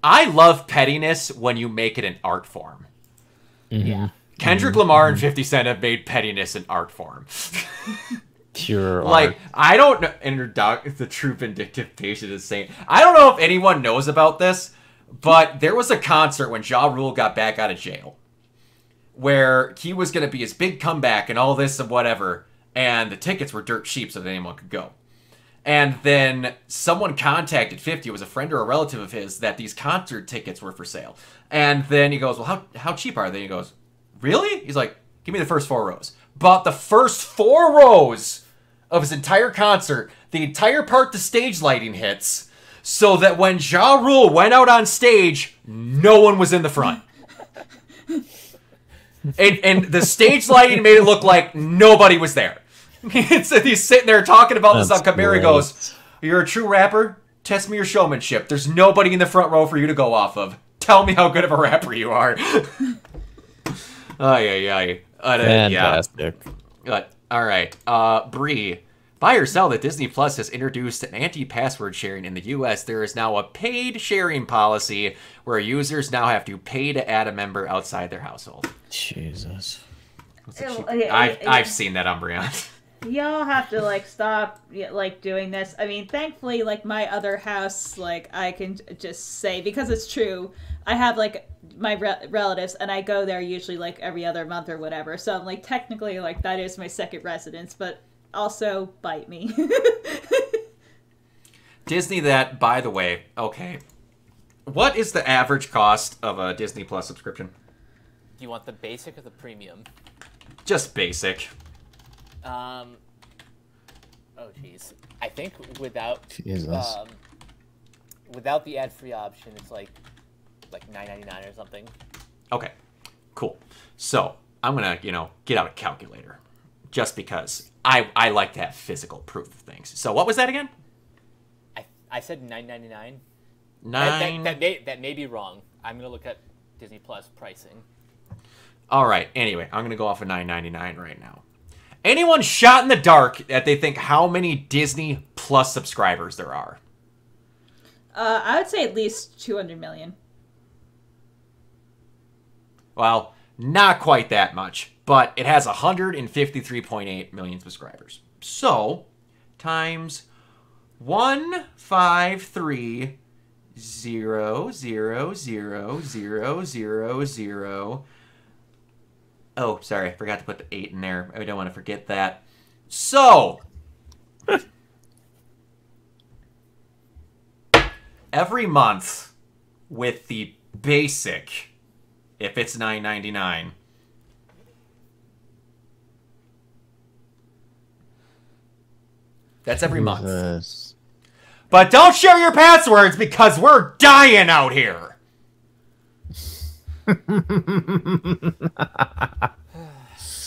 I love pettiness when you make it an art form. Yeah. Kendrick Lamar and 50 Cent have made pettiness an art form. Pure Like, art. I don't know. The true vindictive patient is saying, I don't know if anyone knows about this, but there was a concert when Ja Rule got back out of jail where he was going to be his big comeback and all this and whatever, and the tickets were dirt cheap so that anyone could go. And then someone contacted 50, it was a friend or a relative of his, that these concert tickets were for sale. And then he goes, well, how cheap are they? And he goes, really? He's like, give me the first 4 rows. Bought the first 4 rows of his entire concert, the entire part the stage lighting hits, so that when Ja Rule went out on stage, no one was in the front. and the stage lighting made it look like nobody was there. He's sitting there talking about this on camera. He goes, you're a true rapper? Test me your showmanship. There's nobody in the front row for you to go off of. Tell me how good of a rapper you are. Fantastic. All right. Bree. Buy or sell that Disney Plus has introduced anti-password sharing in the U.S. There is now a paid sharing policy where users now have to pay to add a member outside their household. Jesus. I've seen that, Umbreon. Y'all have to like stop like doing this. I mean, thankfully, like my other house, like I can just say, because it's true, I have like my relatives and I go there usually like every other month or whatever. So I'm like technically like that is my second residence, but also bite me. Disney, that, by the way, okay. What is the average cost of a Disney Plus subscription? Do you want the basic or the premium? Just basic. Oh jeez. I think without Jesus. without the ad-free option, it's like $9.99 or something. Okay, cool. So I'm gonna, get out a calculator, just because I like to have physical proof of things. So what was that again? I said $9.99. That may be wrong. I'm gonna look at Disney Plus pricing. All right. Anyway, I'm gonna go off of $9.99 right now. Anyone shot in the dark that they think how many Disney Plus subscribers there are? I would say at least 200 million. Well, not quite that much, but it has 153.8 million subscribers. So, times 153,000,000,000. Oh, sorry, I forgot to put the 8 in there. I don't want to forget that. So, every month with the basic, if it's $9.99, that's every month. But don't share your passwords because we're dying out here.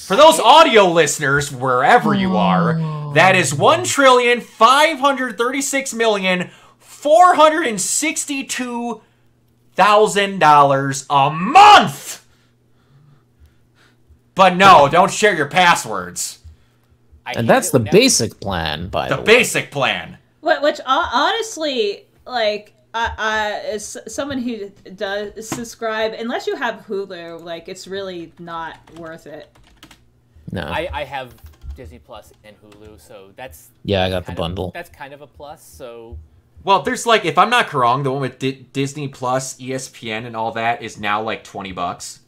For those audio listeners, wherever you are, that is $1,536,462,000 a month. But no, don't share your passwords. And that's the basic plan, by the way. The basic plan. Which honestly, like, as someone who does subscribe, unless you have Hulu, like, it's really not worth it. No. I have Disney Plus and Hulu, so that's... Yeah, I got the bundle. That's kind of a plus, so... Well, there's, like, if I'm not wrong, the one with Disney Plus, ESPN, and all that is now, like, $20.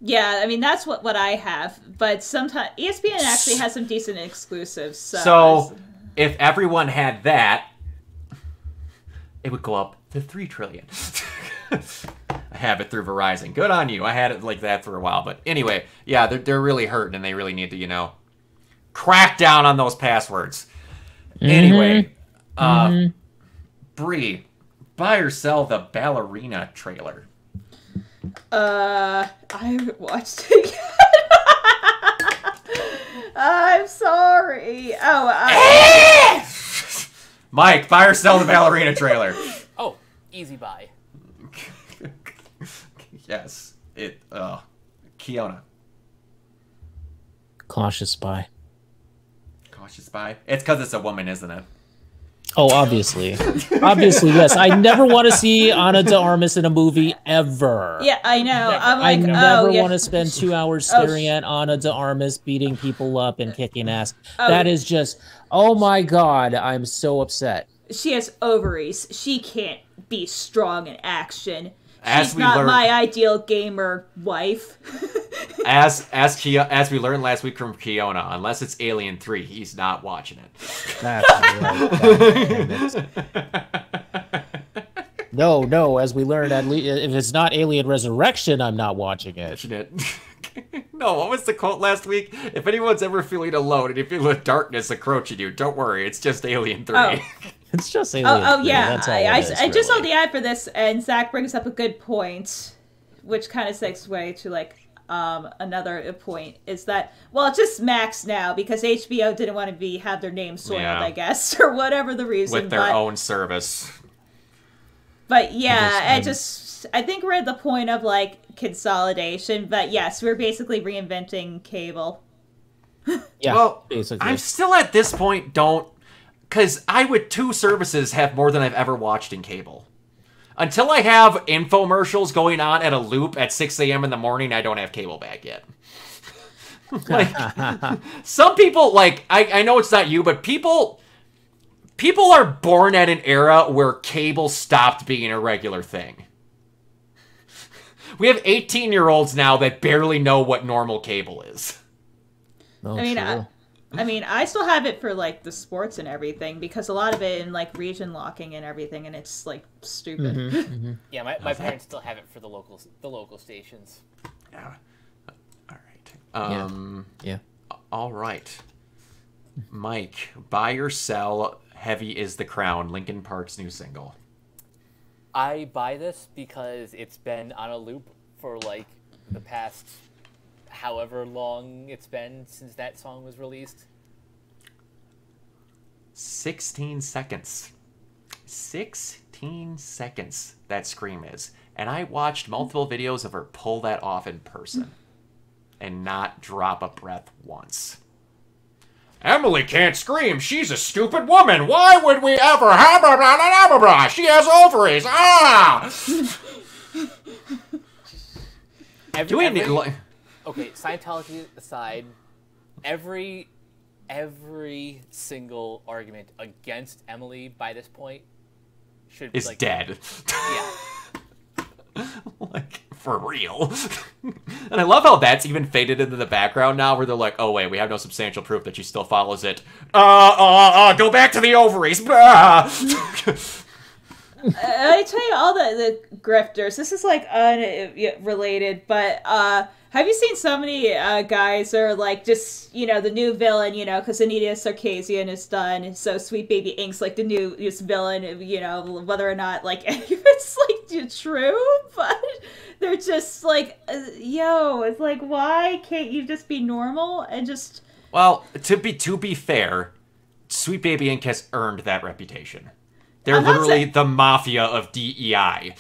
Yeah, I mean, that's what I have. But sometimes... ESPN actually has some decent exclusives, So, if everyone had that, it would go up to $3 trillion. I have it through Verizon. Good on you. I had it like that for a while. But anyway, yeah, they're really hurting, and they really need to, crack down on those passwords. Anyway, Bree, buy or sell the ballerina trailer? I haven't watched it yet. I'm sorry. Mike, buy or sell the ballerina trailer? Oh, easy buy. Yes. Kiona. Cautious buy. Cautious buy? It's because it's a woman, isn't it? Oh, obviously. Obviously, yes. I never want to see Ana de Armas in a movie ever. Yeah, I know. Never. I'm like, I never yeah. want to spend 2 hours staring at Ana de Armas beating people up and kicking ass. Oh. That is just, oh my God, I'm so upset. She has ovaries. She can't be strong in action. As She's we not learned- my ideal gamer wife. As we learned last week from Kiona, unless it's Alien 3, he's not watching it. That's right. No, as we learned, if it's not Alien Resurrection, I'm not watching it. No, what was the quote last week? If anyone's ever feeling alone and you feel the darkness approaching you, don't worry, it's just Alien 3. Oh. It's just Alien 3. Yeah. That's all I it is, just saw really. the ad for this, and Zach brings up a good point, which kind of segues to like another point is that, well, it's just Max now because HBO didn't want to have their name soiled, Yeah. I guess, or whatever the reason. With their own service. But yeah, I think we're at the point of like consolidation. But yes, we're basically reinventing cable. Yeah, Well, basically. I'm still at this point, because I with 2 services have more than I've ever watched in cable. Until I have infomercials going on at a loop at 6 a.m. in the morning, I don't have cable back yet. Like, some people, like, I know it's not you, but people are born at an era where cable stopped being a regular thing. We have 18-year-olds now that barely know what normal cable is. Oh, I mean, true. I still have it for like the sports and everything because a lot of it in like region locking and everything, and it's like stupid. Yeah, my parents still have it for the local stations. Yeah. All right. Yeah. All right. Mike, buy or sell Heavy is the Crown, Linkin Park's new single. I buy this because it's been on a loop for like the past however long it's been since that song was released. 16 seconds. 16 seconds that scream is. And I watched multiple videos of her pull that off in person and not drop a breath once. Emily can't scream. She's a stupid woman. Why would we ever have blah, blah, blah, blah, blah. She has ovaries. Ah! Okay, Scientology aside, every single argument against Emily by this point should be is like, dead. Yeah. Like, for real. And I love how that's even faded into the background now, where they're like, oh wait, we have no substantial proof that she still follows it. Go back to the ovaries. I tell you, all the grifters, this is like unrelated, but have you seen so many guys are like just, the new villain, because Anita Sarkeesian is done, so Sweet Baby Ink's like the newest villain, whether or not like it's like true, but they're just like, it's like, why can't you just be normal and just... Well, to be fair, Sweet Baby Ink has earned that reputation. They're literally the mafia of DEI.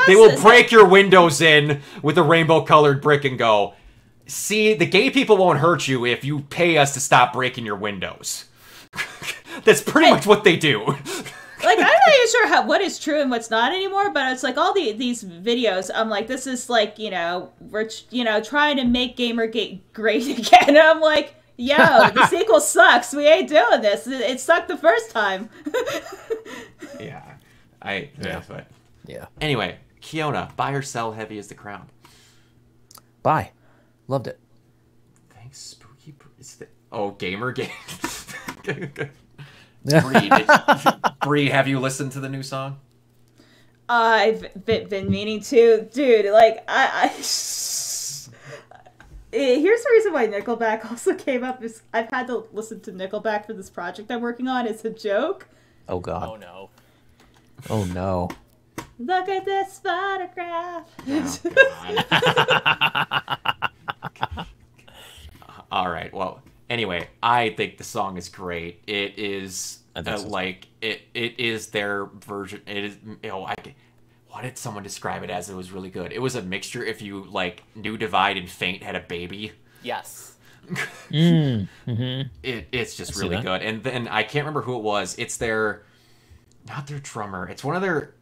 They will break your windows in with a rainbow-colored brick and go, see, the gay people won't hurt you if you pay us to stop breaking your windows. That's pretty much what they do. Like, I'm not even sure what is true and what's not anymore, but it's like all these videos, I'm like, this is like, we're, trying to make Gamergate great again. And I'm like, yo, the sequel sucks. We ain't doing this. It sucked the first time. Yeah. But Yeah. anyway, Kiona, buy or sell Heavy is the Crown. Bye. Loved it. Thanks, Spooky. Gamergate. Bree, have you listened to the new song? I've been meaning to, dude. Like, here's the reason why Nickelback also came up. Is I've had to listen to Nickelback for this project I'm working on. It's a joke. Oh God. Oh no. Oh no. Look at this photograph. Oh, all right. Well, anyway, I think the song is great. It is it is their version. It is. What did someone describe it as? It was really good. It was a mixture. If you like, New Divide and Faint had a baby. Yes. It's just really good. And then I can't remember who it was. It's their, not their drummer. It's one of their.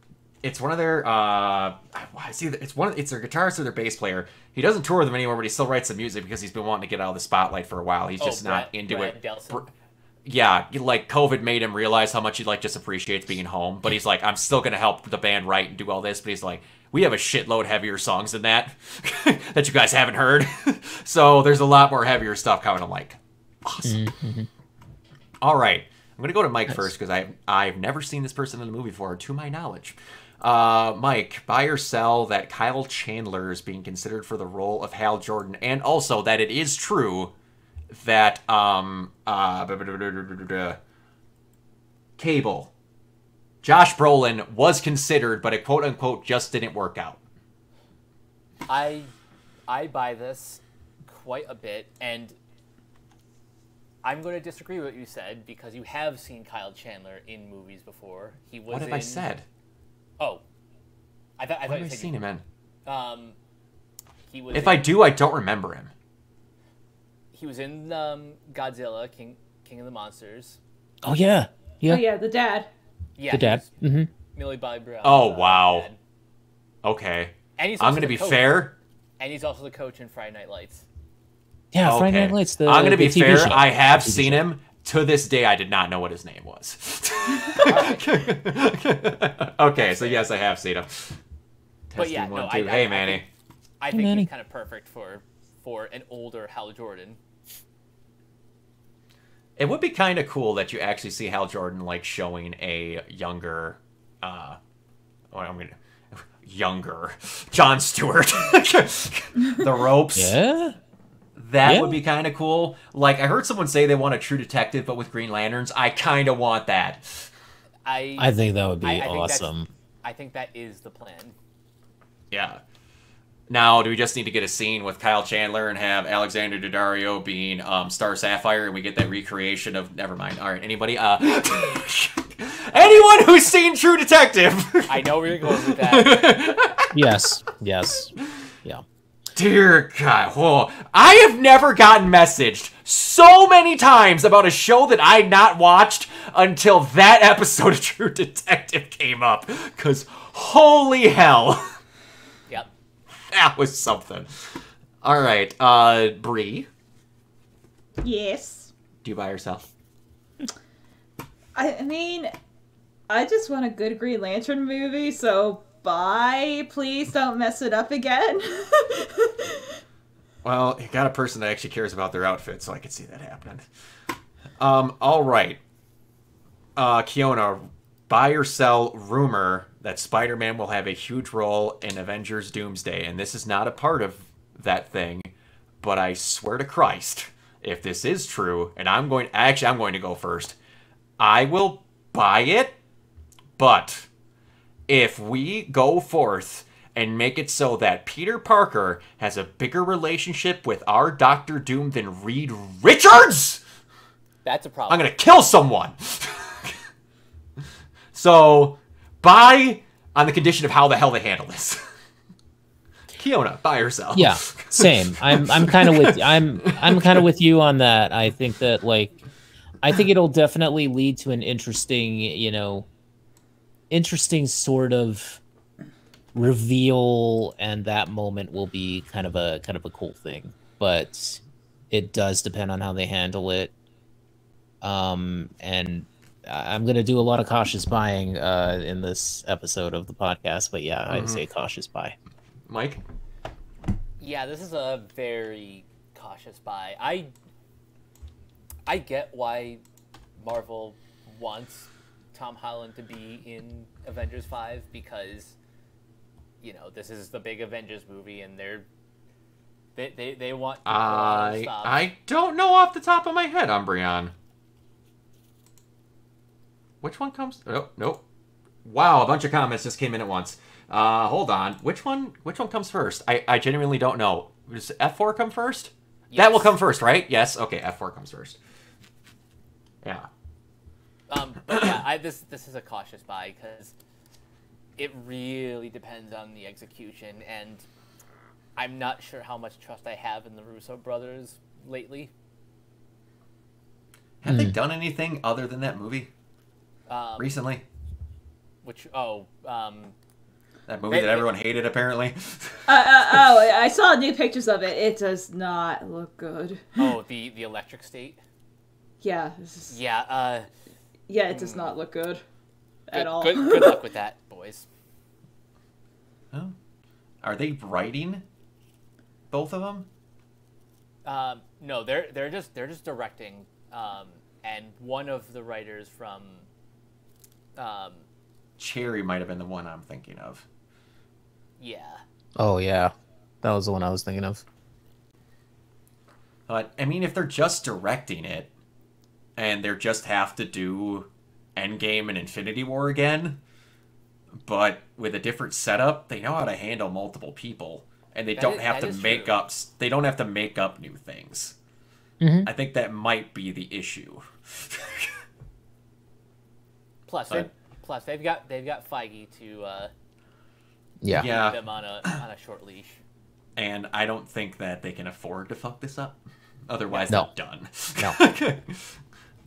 It's their guitarist or their bass player. He doesn't tour with them anymore, but he still writes the music because he's been wanting to get out of the spotlight for a while. He's just not into it. Yeah, like COVID made him realize how much he like just appreciates being home. But he's like, I'm still gonna help the band write and do all this. But he's like, we have a shitload heavier songs than that that you guys haven't heard. So there's a lot more heavier stuff coming. I'm like, awesome. All right, I'm gonna go to Mike first because I've never seen this person in the movie before, to my knowledge. Mike, buy or sell that Kyle Chandler is being considered for the role of Hal Jordan, and also that it is true that Cable, Josh Brolin was considered, but it quote unquote just didn't work out. I buy this quite a bit, and I'm going to disagree with what you said because you have seen Kyle Chandler in movies before. He was. What have I said? Oh, I thought what have I seen him in? He was. If I do, I don't remember him. He was in Godzilla, King of the Monsters. Oh yeah, yeah. Oh yeah, the dad. Yeah, the dad. Millie Bobby Brown. Oh wow. Dad. Okay. And he's I'm gonna be fair. And he's also the coach in Friday Night Lights. Yeah, okay. Friday Night Lights. I'm gonna be TV fair. show. I have seen him. To this day, I did not know what his name was. Okay, so yes, I have seen him. But yeah, no, hey, Manny. I think he's kind of perfect for an older Hal Jordan. It would be kind of cool that you actually see Hal Jordan like showing a younger, younger Jon Stewart the ropes. Yeah. That would be kind of cool. Like, I heard someone say they want a True Detective, but with Green Lanterns. I kind of want that. I think that would be awesome. I think that is the plan. Yeah. Now, do we just need to get a scene with Kyle Chandler and have Alexander Daddario being Star Sapphire, and we get that recreation of... Never mind. All right, anybody? Anyone who's seen True Detective! I know where you're going with that. Yes. Yeah. Dear God, whoa. I have never gotten messaged so many times about a show that I not watched until that episode of True Detective came up. Because holy hell. Yep. That was something. All right, Bree. Yes. Do you buy yourself? I mean, I just want a good Green Lantern movie, so... Bye. Please don't mess it up again. Well, you got a person that actually cares about their outfit, so I could see that happening. All right. Kiona, buy or sell rumor that Spider-Man will have a huge role in Avengers Doomsday, and this is not a part of that thing, but I swear to Christ, if this is true, and I'm going to go first, I will buy it, but... if we go forth and make it so that Peter Parker has a bigger relationship with our Doctor Doom than Reed Richards, that's a problem. I'm going to kill someone. So, buy on the condition of how the hell they handle this. Kiona, buy or sell. Yeah, same. I'm kind of with I'm kind of with you on that. I think that I think it'll definitely lead to an interesting sort of reveal, and that moment will be kind of a cool thing, but it does depend on how they handle it. And I'm gonna do a lot of cautious buying in this episode of the podcast, but yeah, I'd say cautious buy. Mike? Yeah, this is a very cautious buy. I get why Marvel wants Tom Holland to be in Avengers 5 because, this is the big Avengers movie and they want to pull out of stuff. I don't know off the top of my head, Umbreon. Which one comes? Oh, nope. Wow, a bunch of comments just came in at once. Hold on. Which one comes first? I genuinely don't know. Does F4 come first? Yes. That will come first, right? Yes. Okay, F4 comes first. Yeah. But yeah, this is a cautious buy because it really depends on the execution, and I'm not sure how much trust I have in the Russo brothers lately. Have they done anything other than that movie recently? Which That movie that everyone hated, apparently. I saw new pictures of it. It does not look good. Oh, the Electric State. Yeah. Yeah. Yeah, it does not look good at all. Good luck with that, boys. Oh. Are they writing both of them? No, they're just directing. And one of the writers from Cherry might have been the one I'm thinking of. Yeah. Oh yeah, that was the one I was thinking of. But I mean, if they're just directing it, and they just have to do Endgame and Infinity War again, but with a different setup, they know how to handle multiple people, and they don't have to make up. They don't have to make up new things. I think that might be the issue. Plus they've got Feige to Yeah. Yeah. keep them on a short leash. And I don't think that they can afford to fuck this up. Otherwise, No. they're done. No.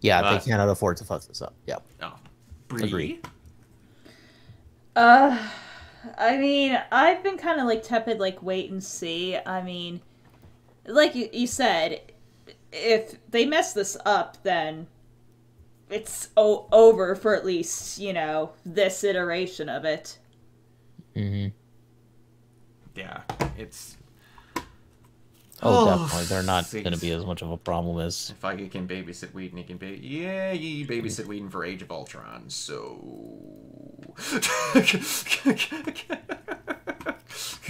Yeah, they cannot afford to fuck this up. Yep. Oh. Bree? Agree. I mean, I've been kind of like tepid, like wait and see. I mean, like you said, if they mess this up, then it's over for at least, you know, this iteration of it. Yeah, it's... Definitely. They're not Jeez. going to be as much of a problem as... If Feige can babysit Whedon, he can Yeah, he babysit Whedon for Age of Ultron, so...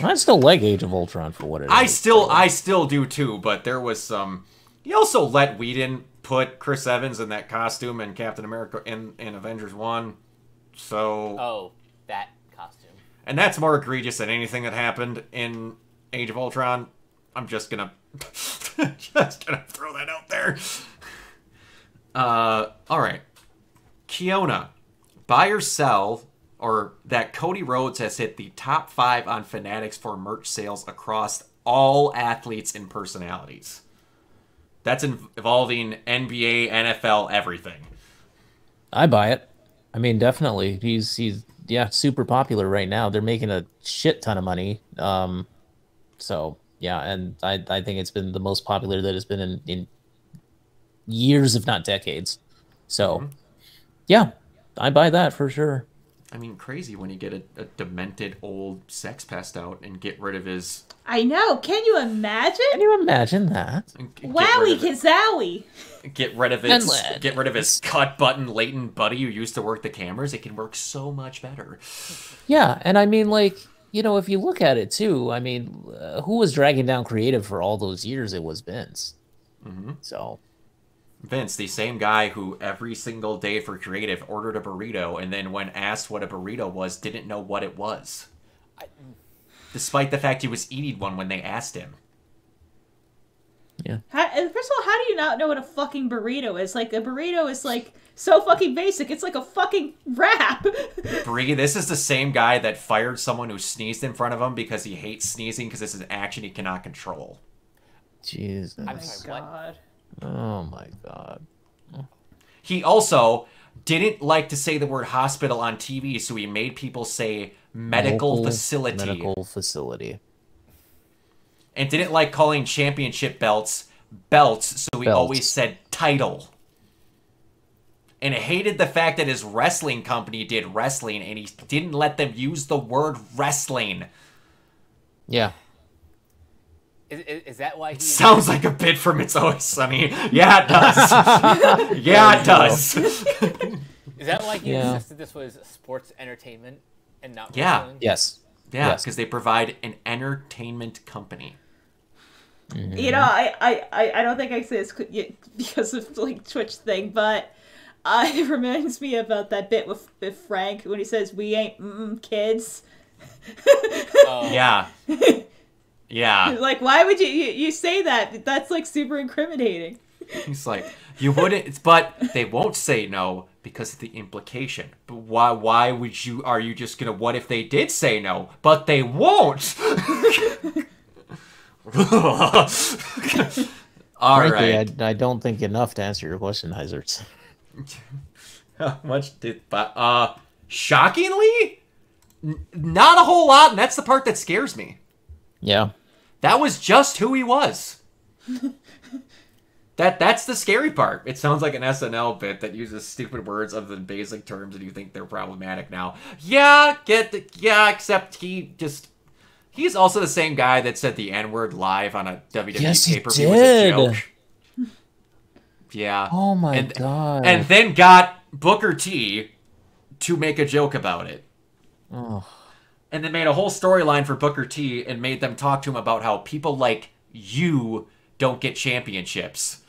I still like Age of Ultron for what it is. I still do too, but there was some... He also let Whedon put Chris Evans in that costume in Captain America in Avengers 1, so... Oh, that costume. And that's more egregious than anything that happened in Age of Ultron. I'm just gonna throw that out there. Alright. Kiona. Buy or sell, or that Cody Rhodes has hit the top 5 on Fanatics for merch sales across all athletes and personalities. That's involving NBA, NFL, everything. I buy it. I mean, definitely. He's super popular right now. They're making a shit ton of money. So yeah, and I think it's been the most popular that it's been in years, if not decades. So yeah, I buy that for sure. I mean, crazy when you get a demented old sex pest out and get rid of his... I know. Can you imagine? Can you imagine that? Wowie kazowie. Get rid of his cut button Leighton buddy who used to work the cameras. It can work so much better. Yeah, and I mean, like, you know, if you look at it too, I mean, who was dragging down creative for all those years? It was Vince. So Vince, the same guy who every single day for creative ordered a burrito and then when asked what a burrito was, didn't know what it was. Despite the fact he was eating one when they asked him. yeah. First of all, how do you not know what a fucking burrito is? Like, a burrito is, like, so fucking basic. It's like a fucking wrap. Bree, this is the same guy that fired someone who sneezed in front of him because he hates sneezing because this is an action he cannot control. Jesus. I'm sorry, what? Oh my god. He also didn't like to say the word hospital on TV, so he made people say medical facility. Medical facility. And didn't like calling championship belts, so he always said title. And hated the fact that his wrestling company did wrestling, and he didn't let them use the word wrestling. Yeah. Is that why he... Sounds like a bit from It's Always Sunny. Yeah, it does. Yeah, it does. Is that why he insisted this was sports entertainment and not Yeah. wrestling? Yes. Yeah, because they provide an entertainment company. You know, I don't think I say this because of, like, Twitch thing, but it reminds me about that bit with Frank when he says, "We ain't kids." Yeah. Yeah. Like, why would you say that? That's, like, super incriminating. He's like, you wouldn't, but they won't say no because of the implication. But why would you, are you just gonna, what if they did say no, but they won't? All Frankly, right. I don't think enough to answer your question, Heiserts. How much did... shockingly? Not a whole lot, and that's the part that scares me. Yeah. That was just who he was. That's the scary part. It sounds like an SNL bit that uses stupid words other than basic terms, and you think they're problematic now. Yeah, except he's also the same guy that said the N-word live on a WWE Yes, he pay-per-view was a joke. Yeah. Oh my god. And then got Booker T to make a joke about it. Oh. And then made a whole storyline for Booker T and made them talk to him about how people like you don't get championships.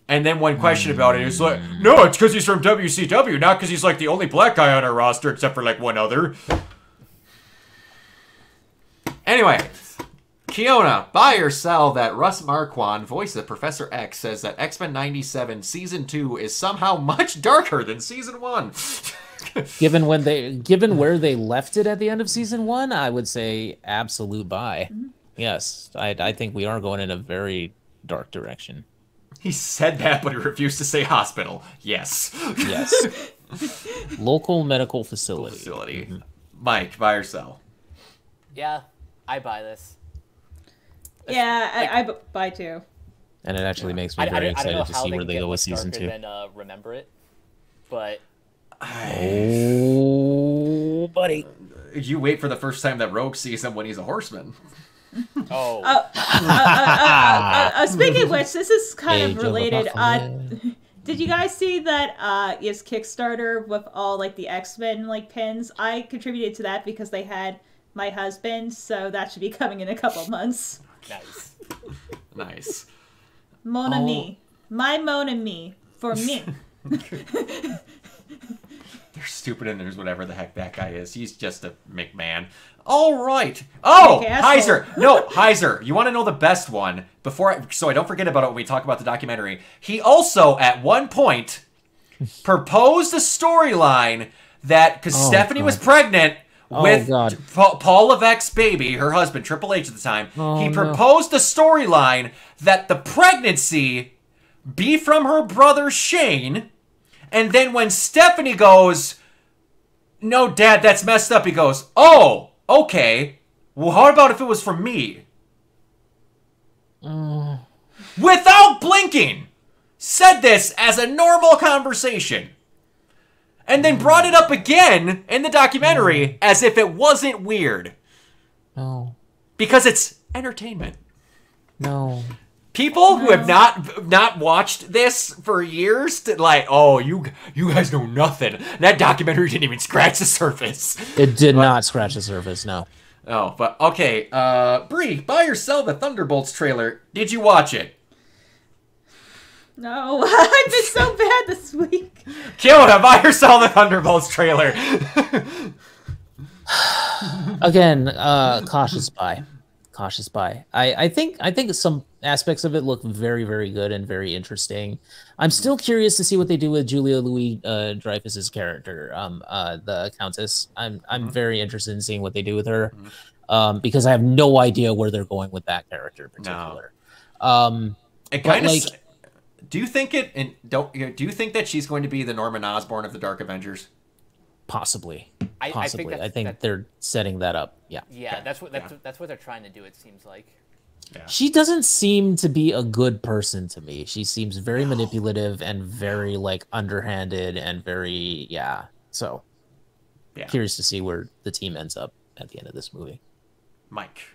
And then one question about it is like, no, it's because he's from WCW, not because he's like the only black guy on our roster except for like one other. Anyway, Kiona, buy or sell that Russ Marquand, voice of Professor X, says that X-Men 97 Season 2 is somehow much darker than Season 1. Given where they left it at the end of Season 1, I would say absolute buy. Yes, I think we are going in a very dark direction. He said that, but he refused to say hospital. Yes. Yes. Local medical facility. Mike, buy or sell? Yeah, I buy this. Yeah, I buy too. And it actually makes me very excited to see where they go with Season 2. Than, remember it, but... Oh, buddy. You wait for the first time that Rogue sees him when he's a horseman. Oh. Speaking of which, this is kind Age of of related. Apocalypse. Did you guys see that his Kickstarter with all like the X-Men like pins? I contributed to that because they had my husband, so that should be coming in a couple months. Nice. Nice. Mon ami. My mon ami. For me. They're stupid and there's whatever the heck that guy is. He's just a McMahon. All right. Oh, Okay, Heiser. No, Heiser. You want to know the best one so I don't forget about it when we talk about the documentary. He also, at one point, proposed a storyline that, because Stephanie was pregnant with Paul Levesque's baby, her husband, Triple H at the time, he proposed a storyline that the pregnancy be from her brother Shane, and then when Stephanie goes, no, Dad, that's messed up, he goes, oh, okay, well, how about if it was from me? Without blinking, said this as a normal conversation. And then brought it up again in the documentary as if it wasn't weird. No. Because it's entertainment. No. People who have not watched this for years, like, oh, you guys know nothing. That documentary didn't even scratch the surface. It did not scratch the surface, no. Oh, but okay. Bree, buy or sell the Thunderbolts trailer. Did you watch it? No, I've been so bad this week. Kiona, buy or sell the Thunderbolts trailer. Again, cautious buy. Cautious buy. I think some aspects of it look very, very good and very interesting. I'm still curious to see what they do with Julia Louis Dreyfus's character, the Countess. I'm very interested in seeing what they do with her, because I have no idea where they're going with that character in particular. It kind of. Do you think do you think that she's going to be the Norman Osborn of the Dark Avengers? Possibly. I think they're setting that up. Yeah. Yeah, that's what they're trying to do. It seems like. Yeah. She doesn't seem to be a good person to me. She seems very manipulative and very like underhanded and very So, curious to see where the team ends up at the end of this movie. Mike.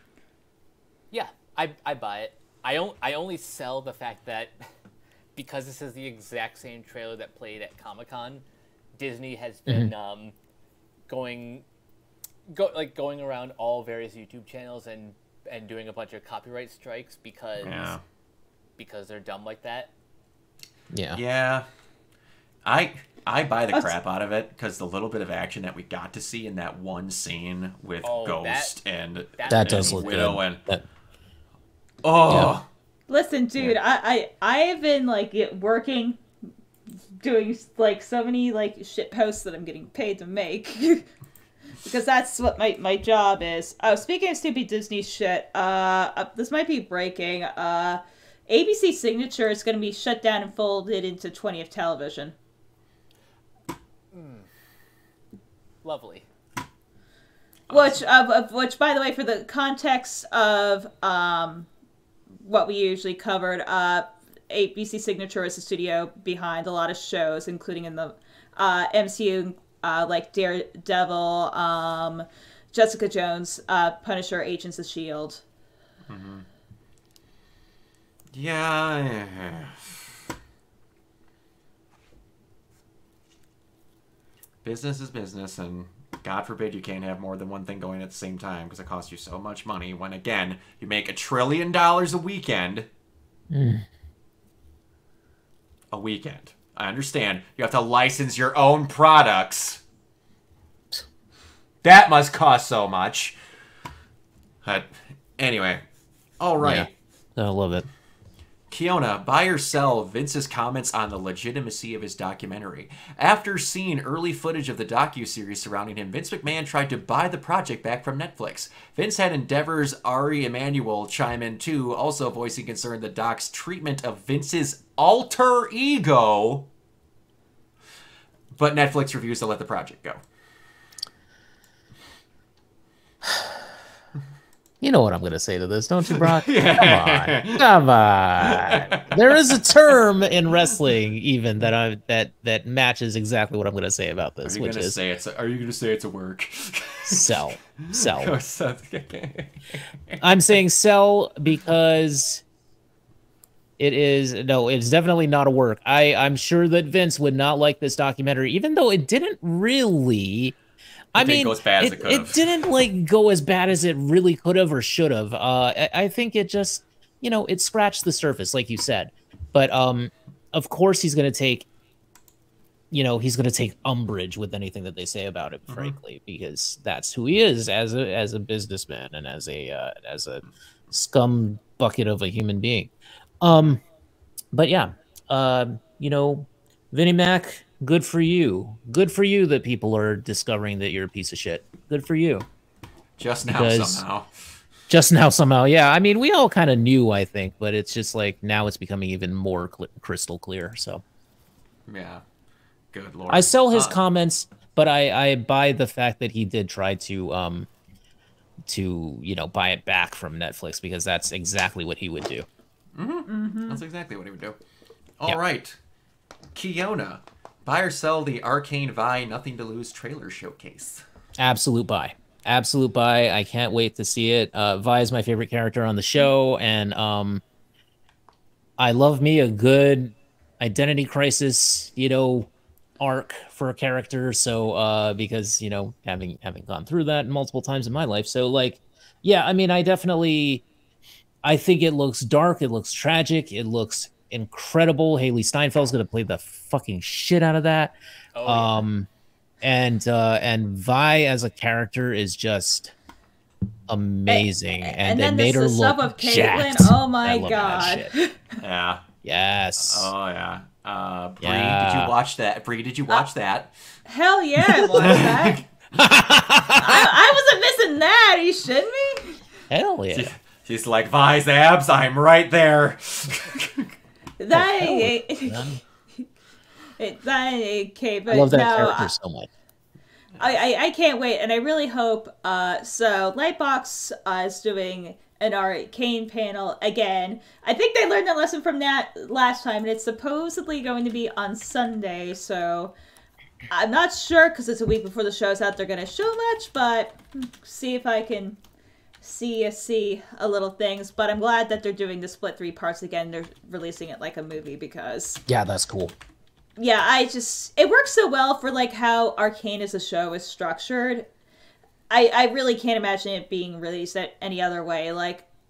Yeah, I buy it. I only sell the fact that because this is the exact same trailer that played at Comic-Con, Disney has been going around all various YouTube channels and doing a bunch of copyright strikes because they're dumb like that. Yeah. Yeah. I buy the crap out of it because the little bit of action that we got to see in that one scene with Ghost and does look Widow good. Listen, dude, I've been like working, doing like so many like shit posts that I'm getting paid to make. Because that's what my job is. Oh, speaking of stupid Disney shit, this might be breaking. ABC Signature is going to be shut down and folded into 20th Television. Lovely. Which, by the way, for the context of what we usually covered, ABC Signature is the studio behind a lot of shows, including in the MCU, like Daredevil, Jessica Jones, Punisher, Agents of S.H.I.E.L.D. Mm-hmm. Yeah. Business is business, and God forbid you can't have more than one thing going at the same time because it costs you so much money when, again, you make $1 trillion a weekend. A weekend. I understand. You have to license your own products. That must cost so much. But anyway. All right. Yeah, I love it. Kiona, buy or sell Vince's comments on the legitimacy of his documentary. After seeing early footage of the docuseries surrounding him, Vince McMahon tried to buy the project back from Netflix. Vince had Endeavor's Ari Emanuel chime in too, also voicing concern the doc's treatment of Vince's alter ego. But Netflix refused to let the project go. You know what I'm going to say to this, don't you, Brock? Come on. There is a term in wrestling even that matches exactly what I'm going to say about this, Are you going to say it's a work? Sell. I'm saying sell because it's definitely not a work. I'm sure that Vince would not like this documentary, even though it didn't really. I mean, it didn't go as bad as it really could have or should have. I think it just, it scratched the surface, like you said. But of course, he's going to take umbrage with anything that they say about it, frankly, because that's who he is as a businessman and as a scum bucket of a human being. But yeah, Vinnie Mac. Good for you. Good for you that people are discovering that you're a piece of shit. Good for you. Just now, somehow. Yeah, I mean, we all kind of knew, I think, but it's just like now it's becoming even more crystal clear. So, yeah. Good Lord. I sell his comments, but I buy the fact that he did try to buy it back from Netflix because that's exactly what he would do. That's exactly what he would do. All right. Kiona. Buy or sell the Arcane Vi Nothing to Lose trailer showcase? Absolute buy. Absolute buy. I can't wait to see it. Vi is my favorite character on the show, and I love me a good identity crisis, arc for a character. So because having gone through that multiple times in my life, so yeah, I mean, I think it looks dark, it looks tragic, it looks incredible. Haley Steinfeld's gonna play the fucking shit out of that. And Vi as a character is just amazing, and they made her look of jacked. Oh my god! Yeah. Yes. Oh yeah. Bree, did you watch that? Bree, did you watch that? Hell yeah, I watched that. I wasn't missing that. Are you shitting me? Hell yeah. She's like, Vi's abs. I'm right there. Okay, but I love that character so much. I can't wait, and I really hope. So Lightbox is doing an Arcane panel again. I think they learned a lesson from that last time, and it's supposedly going to be on Sunday. So I'm not sure because it's a week before the show's out. They're going to show much, but see if I can see a little things. But I'm glad that they're doing the split 3 parts again. They're releasing it like a movie because that's cool. Yeah, it works so well for how Arcane as a show is structured. I really can't imagine it being released any other way.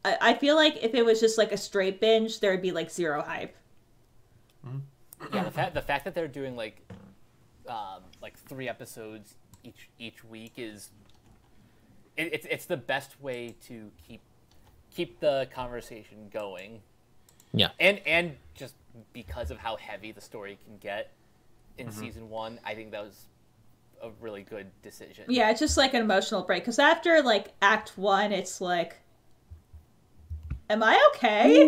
I feel like if it was just a straight binge, there would be zero hype. Yeah, the fact that they're doing 3 episodes each week is it's the best way to keep the conversation going. Yeah, and just because of how heavy the story can get in season 1, I think that was a really good decision. Yeah, it's just an emotional break because after Act 1, it's am I okay?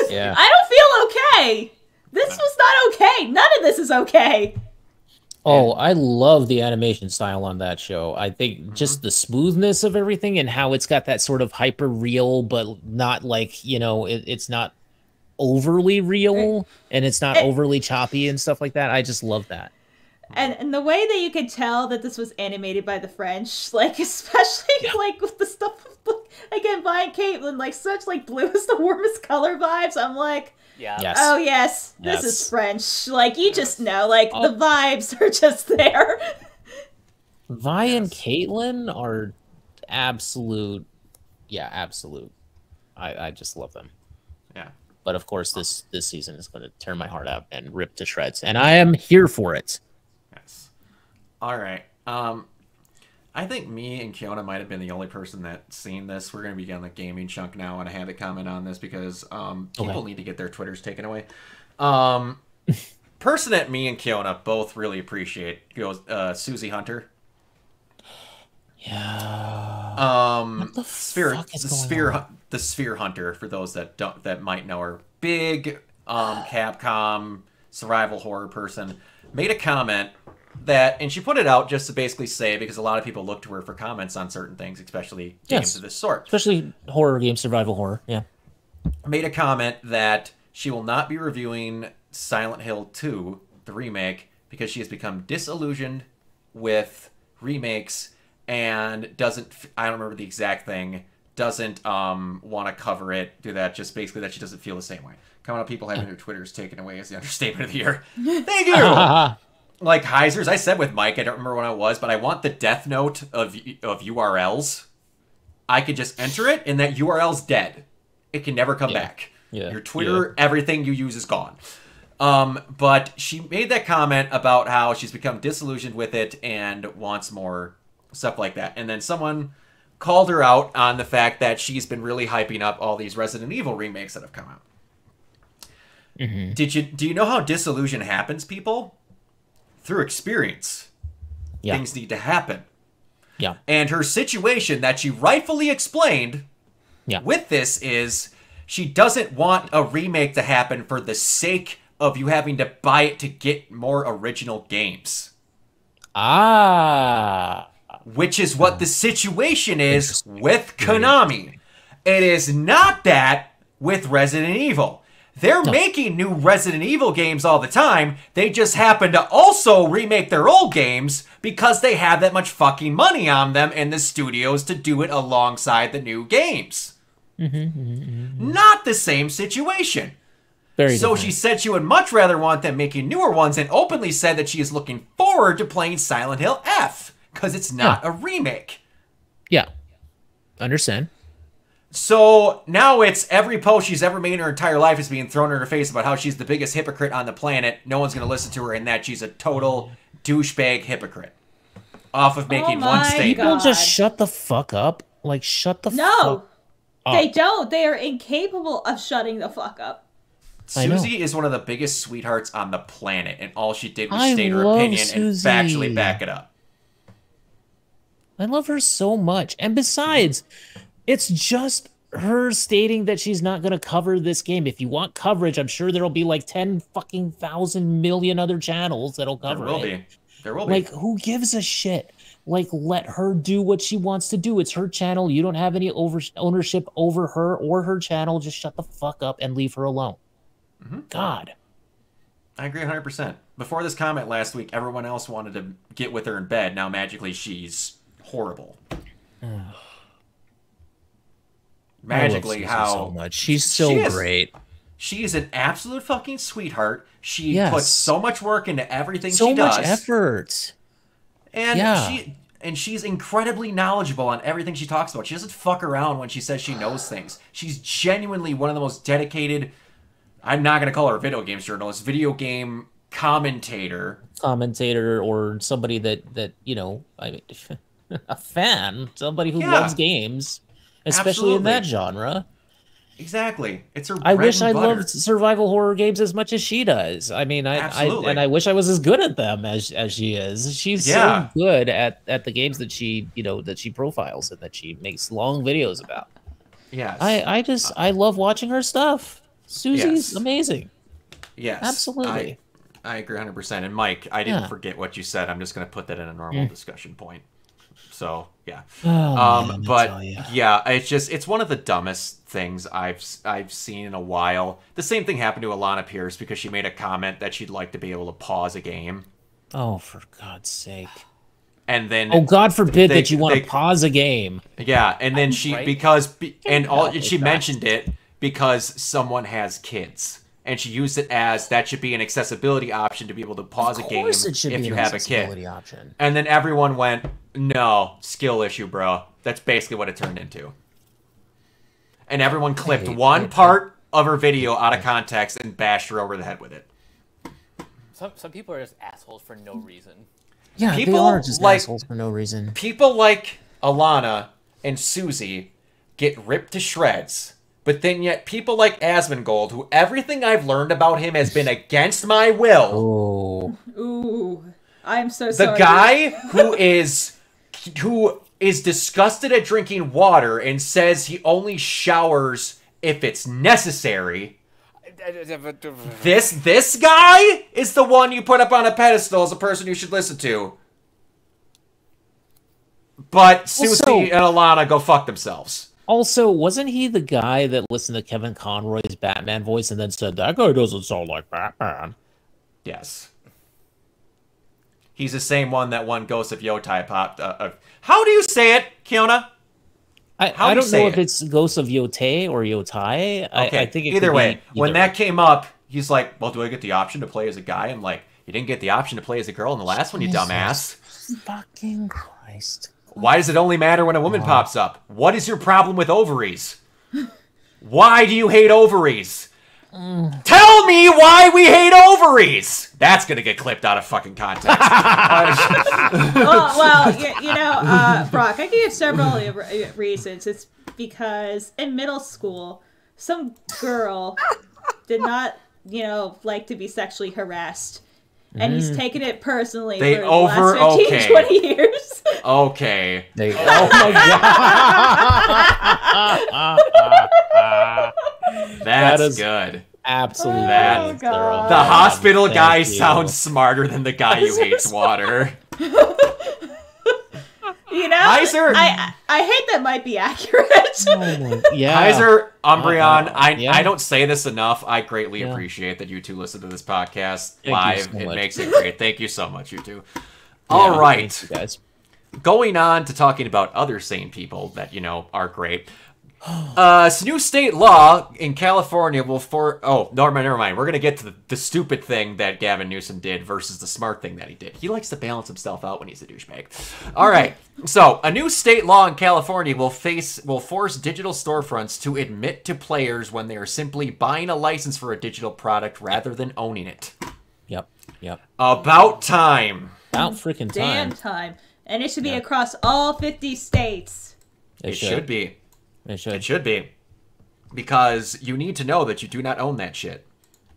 Yeah. I don't feel okay. This was not okay. None of this is okay. Oh, I love the animation style on that show. I think just the smoothness of everything and how it's got that sort of hyper real, but not like, it's not overly real and it's not overly choppy and stuff like that. I just love that. And the way that you could tell that this was animated by the French, like especially like with the stuff again by Caitlin, like such like blue is the warmest color vibes. I'm like, Yes. oh yes, this is French. Like you just know, like the vibes are just there. Vi and Caitlin are absolute. I just love them. Yeah. But of course, this season is going to tear my heart out and rip to shreds, and I am here for it. Yes. All right. I think me and Kiona might have been the only person that's seen this. We're going to be getting the gaming chunk now, and I had to comment on this because people need to get their Twitters taken away. Person that me and Kiona both really appreciate goes Susie Hunter. Yeah. What the fuck is going on? The Sphere Hunter, for those that might know her, big Capcom survival horror person, made a comment and she put it out just to basically say, because a lot of people look to her for comments on certain things, especially games of this sort, especially horror games, survival horror. Yeah, made a comment that she will not be reviewing Silent Hill 2, the remake, because she has become disillusioned with remakes and doesn't, I don't remember the exact thing, doesn't want to cover it, do that, just basically that she doesn't feel the same way. Coming up, people having their Twitters taken away is the understatement of the year. Thank you! Like Heisers, I said with Mike, I don't remember when I was, but I want the death note of URLs. I could just enter it, and that URL's dead. It can never come back. Yeah. Your Twitter, everything you use is gone. But she made that comment about how she's become disillusioned with it and wants more stuff like that. And then someone called her out on the fact that she's been really hyping up all these Resident Evil remakes that have come out. Mm-hmm. Do you know how disillusion happens, people? Through experience. Yeah. Things need to happen. Yeah. And her situation that she rightfully explained with this is she doesn't want a remake to happen for the sake of you having to buy it to get more original games. Which is what the situation is with Konami. It is not that with Resident Evil. They're making new Resident Evil games all the time. They just happen to also remake their old games because they have that much fucking money on them in the studios to do it alongside the new games. Not the same situation. Very so different. she said she would much rather want them making newer ones, and openly said that she is looking forward to playing Silent Hill F because it's not a remake. Yeah. Understand. So now it's every post she's ever made in her entire life is being thrown in her face about how she's the biggest hypocrite on the planet. No one's going to listen to her, and that she's a total douchebag hypocrite. Off of making one statement. People just shut the fuck up. Like, shut the fuck up. They don't. They are incapable of shutting the fuck up. Susie is one of the biggest sweethearts on the planet, and all she did was state her opinion and factually back it up. I love her so much. And besides, it's just her stating that she's not going to cover this game. If you want coverage, I'm sure there'll be like 10 fucking thousand million other channels that'll cover it. There will be. Like, who gives a shit? Like, let her do what she wants to do. It's her channel. You don't have any ownership over her or her channel. Just shut the fuck up and leave her alone. God. I agree 100%. Before this comment last week, everyone else wanted to get with her in bed. Now, magically, she's horrible. Magically, so much. She's so great. She is an absolute fucking sweetheart. She puts so much work into everything she does. So much effort. And she's incredibly knowledgeable on everything she talks about. She doesn't fuck around when she says she knows things. She's genuinely one of the most dedicated, I'm not going to call her a video games journalist, video game commentator. Or somebody that you know, I mean, a fan, somebody who loves games, especially in that genre. Exactly. It's her I wish I loved survival horror games as much as she does. I mean, I wish I was as good at them as she is. She's so good at the games that she profiles and that she makes long videos about. Yes. I love watching her stuff. Susie's Yes. amazing. Yes. Absolutely. I agree 100%. And Mike, I didn't forget what you said. I'm just going to put that in a normal discussion point. So, yeah. Oh, man, I but tell ya. yeah, it's one of the dumbest things I've seen in a while. The same thing happened to Alana Pierce because she made a comment that she'd like to be able to pause a game. Oh, for God's sake. And then Oh, God forbid that you want to pause a game. Yeah, and then she Right? she mentioned it because someone has kids. And she used it as that should be an accessibility option to be able to pause a game if you have a kid. Option. And then everyone went, no, skill issue, bro. That's basically what it turned into. And everyone clipped one part of her video out of context and bashed her over the head with it. Some people are just assholes for no reason. Yeah, People they are just like- assholes for no reason. People like Alana and Susie get ripped to shreds. But then yet people like Asmongold, who everything I've learned about him has been against my will. Oh. Ooh, I'm so The sorry. guy who is disgusted at drinking water and says he only showers if it's necessary. This guy is the one you put up on a pedestal as a person you should listen to. But Susie and Alana go fuck themselves. Also, wasn't he the guy that listened to Kevin Conroy's Batman voice and then said, that guy doesn't sound like Batman? Yes. He's the same one that one Ghost of Yotai popped. How do you say it, Kiona? I don't know if it's Ghost of Yote or Yotai. Okay, I think it either could way, be when either. that came up, he's like, well, do I get the option to play as a guy? I'm like, you didn't get the option to play as a girl in the last one, you dumbass. Fucking Christ. Why does it only matter when a woman pops up? What is your problem with ovaries? Why do you hate ovaries? Tell me why we hate ovaries! That's gonna get clipped out of fucking context. Brock, I can give several reasons. It's because in middle school, some girl did not, like to be sexually harassed. And he's taken it personally for the last 15, 20 years. Okay. Oh my God. That's good. Absolutely. That- God. The hospital Thank guy you. sounds smarter than the guy who hates water. Heiser- I hate that might be accurate. Yeah. Heiser, Umbreon, Yeah. I don't say this enough. I greatly Yeah. appreciate that you two listen to this podcast you live. so It much. makes it great. Thank you so much, you two. All right. Thank you guys. Going on to talking about other sane people that, are great. New state law in California will never mind. We're going to get to the stupid thing that Gavin Newsom did versus the smart thing that he did. He likes to balance himself out when he's a douchebag. All right. So, a new state law in California will force digital storefronts to admit to players when they are simply buying a license for a digital product rather than owning it. Yep. About time. About freaking Damn time. time. And it should be across all 50 states. It should be. It should. It should be. Because you need to know that you do not own that shit.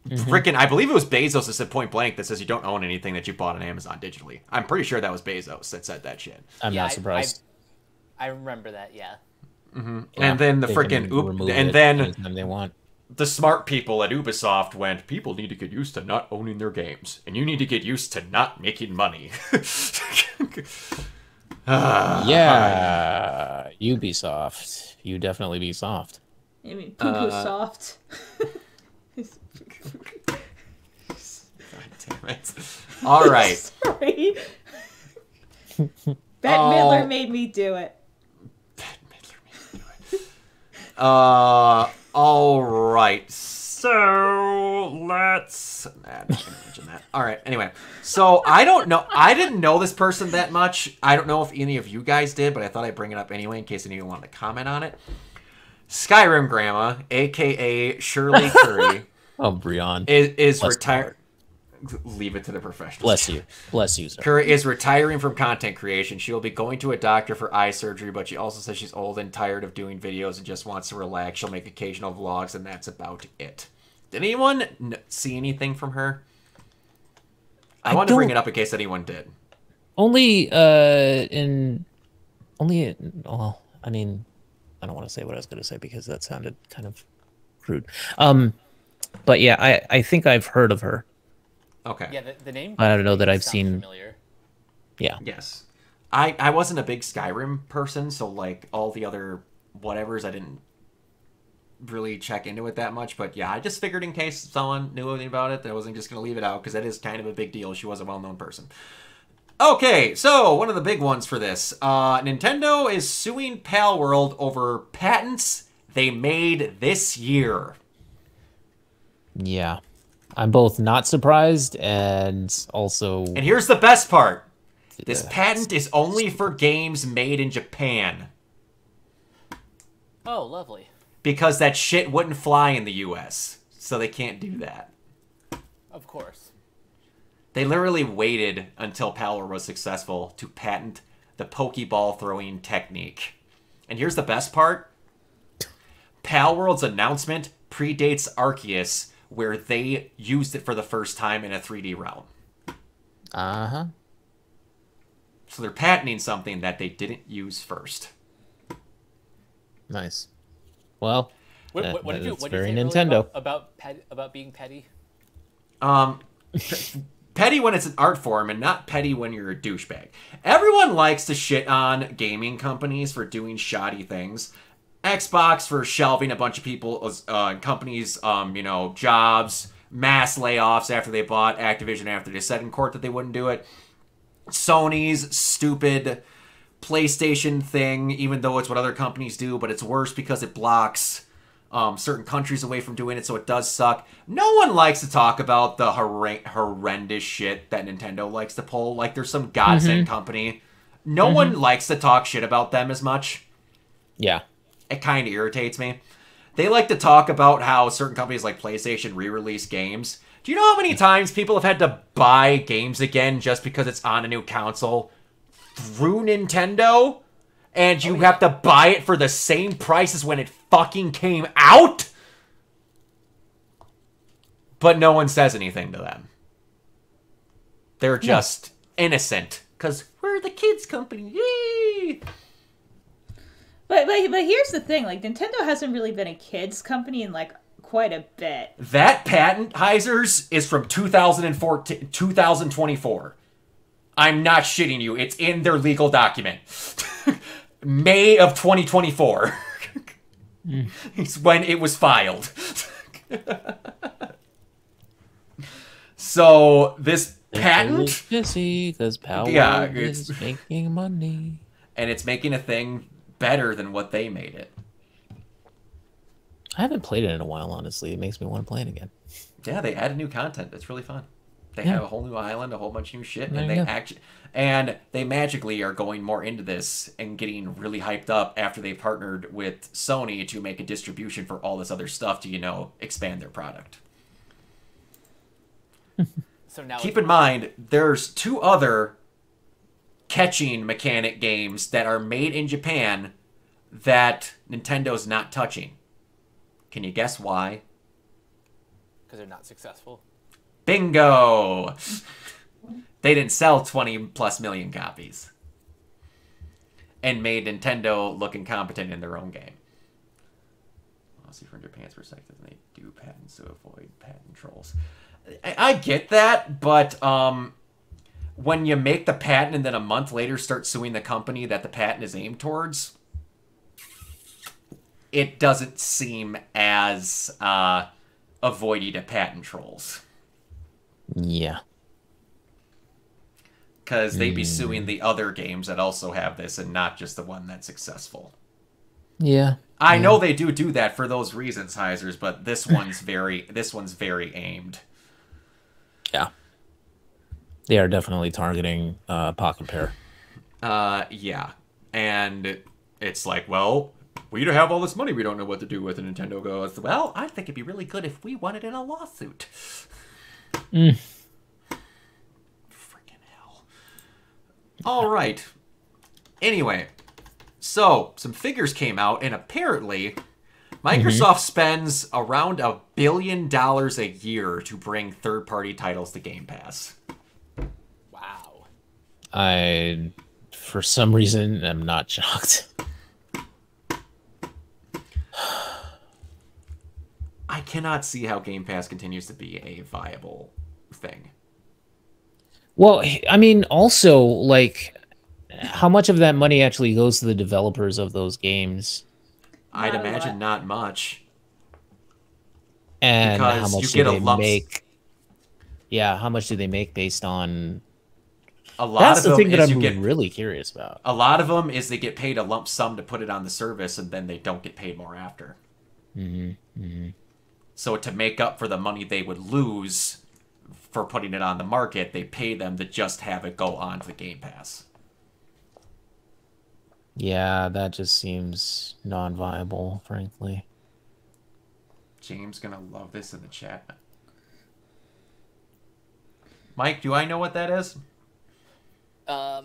Frickin', I believe it was Bezos that said point blank that says you don't own anything that you bought on Amazon digitally. I'm pretty sure that was Bezos that said that shit. I'm not surprised. I remember that, yeah. And then the They frickin' can remove and it then anytime they want. the smart people at Ubisoft went, people need to get used to not owning their games. And you need to get used to not making money. Yeah. Ubisoft. You definitely be soft. I mean, poo-poo soft. God damn it. All right. Sorry. Bette Midler made me do it. All right. So let's. I'm not gonna mention that. All right. Anyway, so I don't know. I didn't know this person that much. I don't know if any of you guys did, but I thought I'd bring it up anyway in case anyone wanted to comment on it. Skyrim Grandma, aka Shirley Curry, Brian. is Bless retired. Leave it to the professionals. Bless you, sir. Curry is retiring from content creation. She will be going to a doctor for eye surgery, but she also says she's old and tired of doing videos and just wants to relax. She'll make occasional vlogs, and that's about it. Did anyone see anything from her? I wanted to bring it up in case anyone did. I don't want to say what I was going to say because that sounded kind of crude. But yeah, I think I've heard of her. Okay. Yeah, the name. I don't know that I've sounds seen. Familiar. Yeah. Yes. I wasn't a big Skyrim person, so like all the other whatevers, I didn't really check into it that much. But yeah, I just figured in case someone knew anything about it, that I wasn't just going to leave it out because that is kind of a big deal. She was a well-known person. Okay, so one of the big ones for this. Nintendo is suing Palworld over patents they made this year. Yeah. I'm both not surprised and also... And here's the best part. This patent is only for games made in Japan. Oh, lovely. Because that shit wouldn't fly in the US. So they can't do that. Of course. They literally waited until Palworld was successful to patent the Pokeball throwing technique. And here's the best part. Palworld's announcement predates Arceus, where they used it for the first time in a 3D realm. Uh-huh. So they're patenting something that they didn't use first. Nice. Well, What did you that's what very did you say Nintendo. about being petty? Petty when it's an art form and not petty when you're a douchebag. Everyone likes to shit on gaming companies for doing shoddy things. Xbox for shelving a bunch of people, companies, jobs, mass layoffs after they bought Activision after they said in court that they wouldn't do it. Sony's stupid PlayStation thing, even though it's what other companies do, but it's worse because it blocks certain countries away from doing it, so it does suck. No one likes to talk about the horrendous shit that Nintendo likes to pull. Like, there's some godsend company. No one likes to talk shit about them as much. Yeah. It kind of irritates me. They like to talk about how certain companies like PlayStation re-release games. Do you know how many times people have had to buy games again just because it's on a new console through Nintendo? And you have to buy it for the same price as when it fucking came out? But no one says anything to them. They're just innocent. Because we're the kids company. Yay! But here's the thing, like, Nintendo hasn't really been a kids company in, like, quite a bit. That patent, Heisers, is from 2024. I'm not shitting you. It's in their legal document. May of 2024. It's when it was filed. So, this patent... busy because Power is making money. And it's making a thing better than what they made it. I haven't played it in a while, honestly. It makes me want to play it again. Yeah, they added new content. It's really fun. They have a whole new island, a whole bunch of new shit, There and you they magically are going more into this and getting really hyped up after they partnered with Sony to make a distribution for all this other stuff to, expand their product. So now Keep in mind, there's 2 other catching mechanic games that are made in Japan that Nintendo's not touching. Can you guess why? because they're not successful. Bingo! They didn't sell 20 plus million copies. And made Nintendo look incompetent in their own game. I'll see from Japan's perspective, they do patents to avoid patent trolls. I get that, but when you make the patent and then a month later start suing the company that the patent is aimed towards, it doesn't seem as avoidy to patent trolls. Yeah. Because they'd be suing the other games that also have this and not just the one that's successful. Yeah. I know they do that for those reasons, Heisers, but this one's very aimed. Yeah. They are definitely targeting Pocket Pair. Yeah. And it's like, well, we don't have all this money. We don't know what to do with it. Nintendo goes, well, I think it'd be really good if we won it in a lawsuit. Freaking hell. All right. Anyway, so some figures came out, and apparently Microsoft spends around $1 billion a year to bring third-party titles to Game Pass. Wow. I, for some reason, am not shocked. cannot see how Game Pass continues to be a viable thing. Well, I mean, also, like, how much of that money actually goes to the developers of those games? I'd Not a imagine lot. not much. And how Because you much get do a they lump. make? Yeah, how much do they make based on? A lot That's of the them thing that is I'm you get. really curious about. A lot of them is they get paid a lump sum to put it on the service, and then they don't get paid more after. So to make up for the money they would lose for putting it on the market, they pay them to just have it go on to the Game Pass. Yeah, that just seems non-viable, frankly. James gonna love this in the chat. Mike, do I know what that is? I'll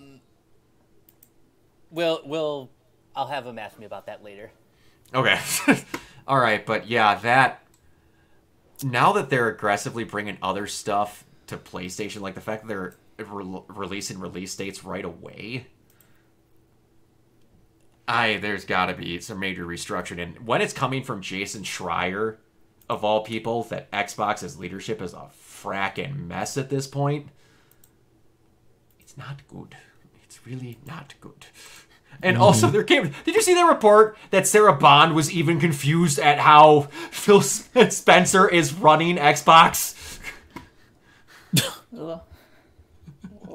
have him ask me about that later. Okay. All right, but yeah, that now that they're aggressively bringing other stuff to PlayStation, like the fact that they're releasing release dates right away, there's got to be some major restructuring. And when it's coming from Jason Schreier, of all people, that Xbox's leadership is a fracking mess at this point, it's not good. It's really not good. And also, there came. Did you see the report that Sarah Bond was even confused at how Phil Spencer is running Xbox? Ugh.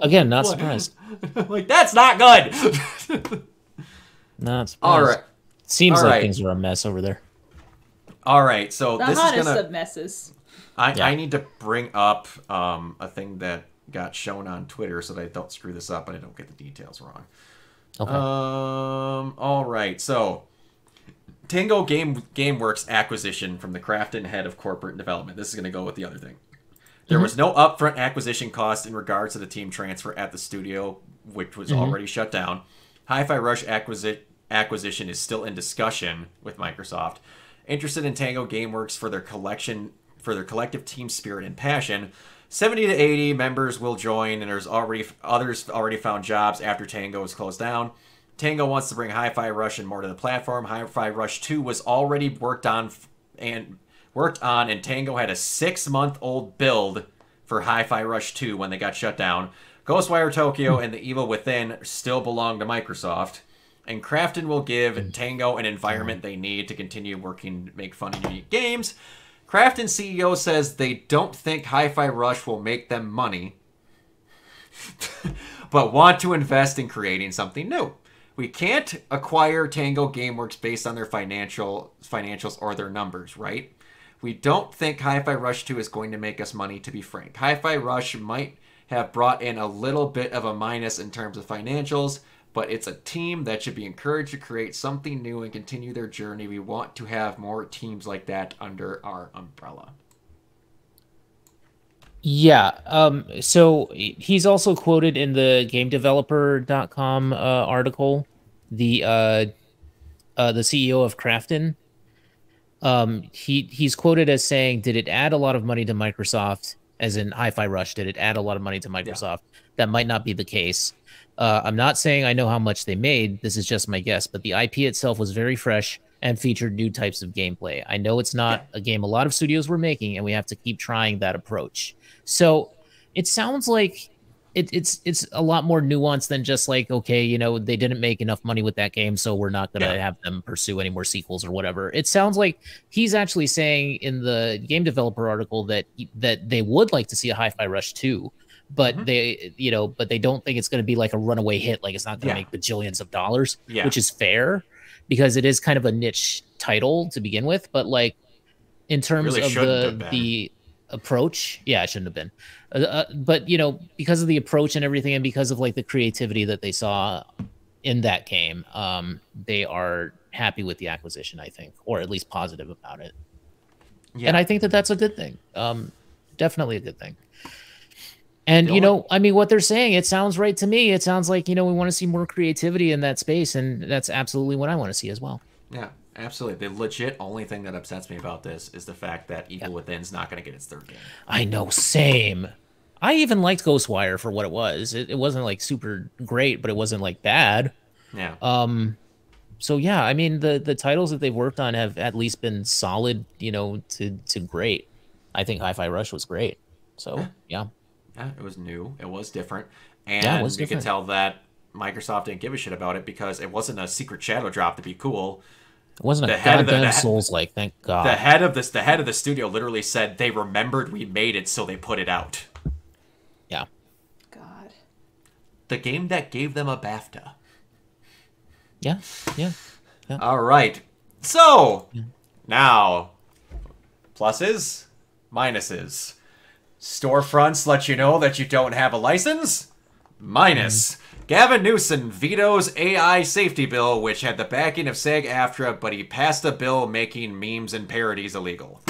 Again, not surprised. Like, that's not good. Not surprised. All right. Seems All like right. things are a mess over there. All right. So The this is hottest gonna. of messes. I need to bring up a thing that got shown on Twitter so that I don't screw this up and I don't get the details wrong. Okay. All right. So, Tango GameWorks acquisition from the Krafton head of corporate development. This is going to go with the other thing. There was no upfront acquisition cost in regards to the team transfer at the studio, which was already shut down. Hi-Fi Rush acquisition is still in discussion with Microsoft. Interested in Tango GameWorks for their collective team spirit and passion. 70 to 80 members will join, and there's others already found jobs after Tango was closed down. Tango wants to bring Hi-Fi Rush and more to the platform. Hi-Fi Rush 2 was already worked on, and Tango had a 6-month-old build for Hi-Fi Rush 2 when they got shut down. Ghostwire Tokyo and The Evil Within still belong to Microsoft. And Krafton will give Tango an environment they need to continue working to make fun and unique games. Krafton CEO says they don't think Hi-Fi Rush will make them money, but want to invest in creating something new. We can't acquire Tango GameWorks based on their financials or their numbers, right? We don't think Hi-Fi Rush 2 is going to make us money, to be frank. Hi-Fi Rush might have brought in a little bit of a minus in terms of financials, but it's a team that should be encouraged to create something new and continue their journey. We want to have more teams like that under our umbrella. Yeah. So he's also quoted in the GameDeveloper.com article, the CEO of Krafton. He's quoted as saying, "Did it add a lot of money to Microsoft?" As in Hi-Fi Rush, did it add a lot of money to Microsoft? Yeah. That might not be the case. I'm not saying I know how much they made. This is just my guess. But the IP itself was very fresh and featured new types of gameplay. I know it's not a game a lot of studios were making, and we have to keep trying that approach. So it sounds like it's a lot more nuanced than just like, okay, you know, they didn't make enough money with that game, so we're not going to have them pursue any more sequels or whatever. It sounds like he's actually saying in the game developer article that they would like to see a Hi-Fi Rush 2, but they don't think it's going to be like a runaway hit. Like, it's not going to make bajillions of dollars, which is fair because it is kind of a niche title to begin with. But like, in terms of the approach, it shouldn't have been. But you know, because of the approach and everything, and because of like the creativity that they saw in that game, they are happy with the acquisition, I think, or at least positive about it. Yeah. And I think that that's a good thing. Definitely a good thing. And, you know, I mean, what they're saying, it sounds right to me. It sounds like, you know, we want to see more creativity in that space. And that's absolutely what I want to see as well. Yeah, absolutely. The legit only thing that upsets me about this is the fact that Evil Within's not going to get its third game. I know, same. I even liked Ghostwire for what it was. It wasn't like super great, but it wasn't like bad. Yeah. So yeah, I mean the titles that they've worked on have at least been solid, to great. I think Hi-Fi Rush was great. So yeah. Yeah, it was new. It was different. Yeah, it And was you could different. tell that Microsoft didn't give a shit about it because it wasn't a secret shadow drop to be cool. It wasn't a The head of the- goddamn the he- Souls-like, thank The God. head of the studio literally said they remembered we made it, so they put it out. Yeah. God. The game that gave them a BAFTA. Yeah. Yeah. All right. So, now, pluses, minuses. Storefronts let you know that you don't have a license? Minus. Gavin Newsom vetoes AI safety bill, which had the backing of SAG-AFTRA, but he passed a bill making memes and parodies illegal.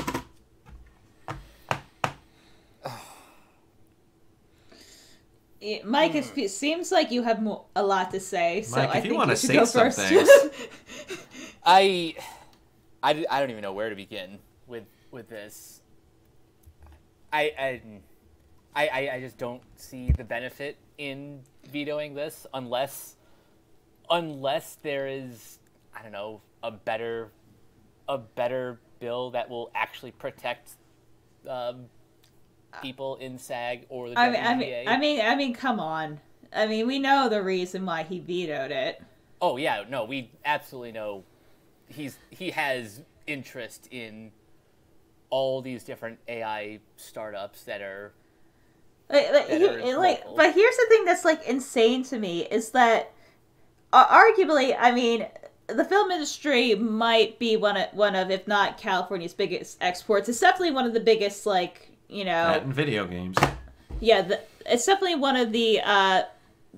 Mike, it seems like you have a lot to say, so Mike, I if you think want you to should say go some first. things. I don't even know where to begin with this. I just don't see the benefit in vetoing this unless there is, I don't know, a better bill that will actually protect people in SAG or the WGA. I mean, come on. I mean, we know the reason why he vetoed it. Oh yeah, no, we absolutely know he has interest in all these different AI startups that are But here's the thing that's like insane to me is that arguably, I mean, the film industry might be one of if not California's biggest exports. It's definitely one of the biggest, like, That and video games. Yeah, it's definitely one of the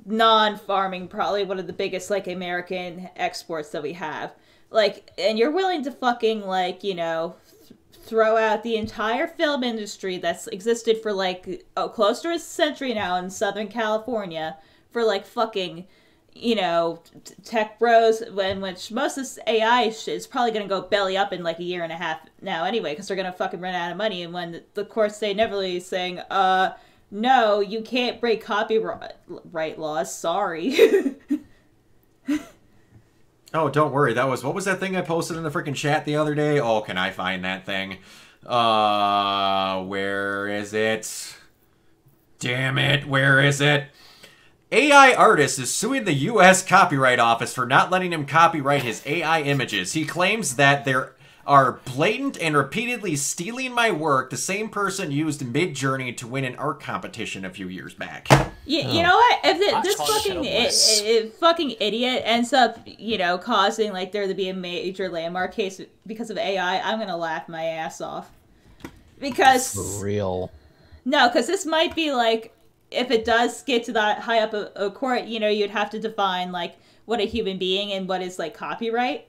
non-farming, probably one of the biggest, like, American exports that we have. Like, and you're willing to fucking, like, throw out the entire film industry that's existed for, like, close to a century now in Southern California for, like, fucking, tech bros, in which most of this AI shit is probably going to go belly up in, like, a year and a half now anyway, because they're going to fucking run out of money, and when the courts say Neverly is saying, no, you can't break copyright laws, sorry. Oh, don't worry. What was that thing I posted in the freaking chat the other day? Oh, can I find that thing? Where is it? Damn it, where is it? AI artist is suing the U.S. Copyright Office for not letting him copyright his AI images. He claims that there are blatant and repeatedly stealing my work. The same person used Midjourney to win an art competition a few years back. You know what? If this fucking idiot ends up, causing, like, there to be a major landmark case because of AI, I'm gonna laugh my ass off. Because... For real. No, because this might be, like, if it does get to that high up a court, you'd have to define, like, what a human being and what is, like, copyright.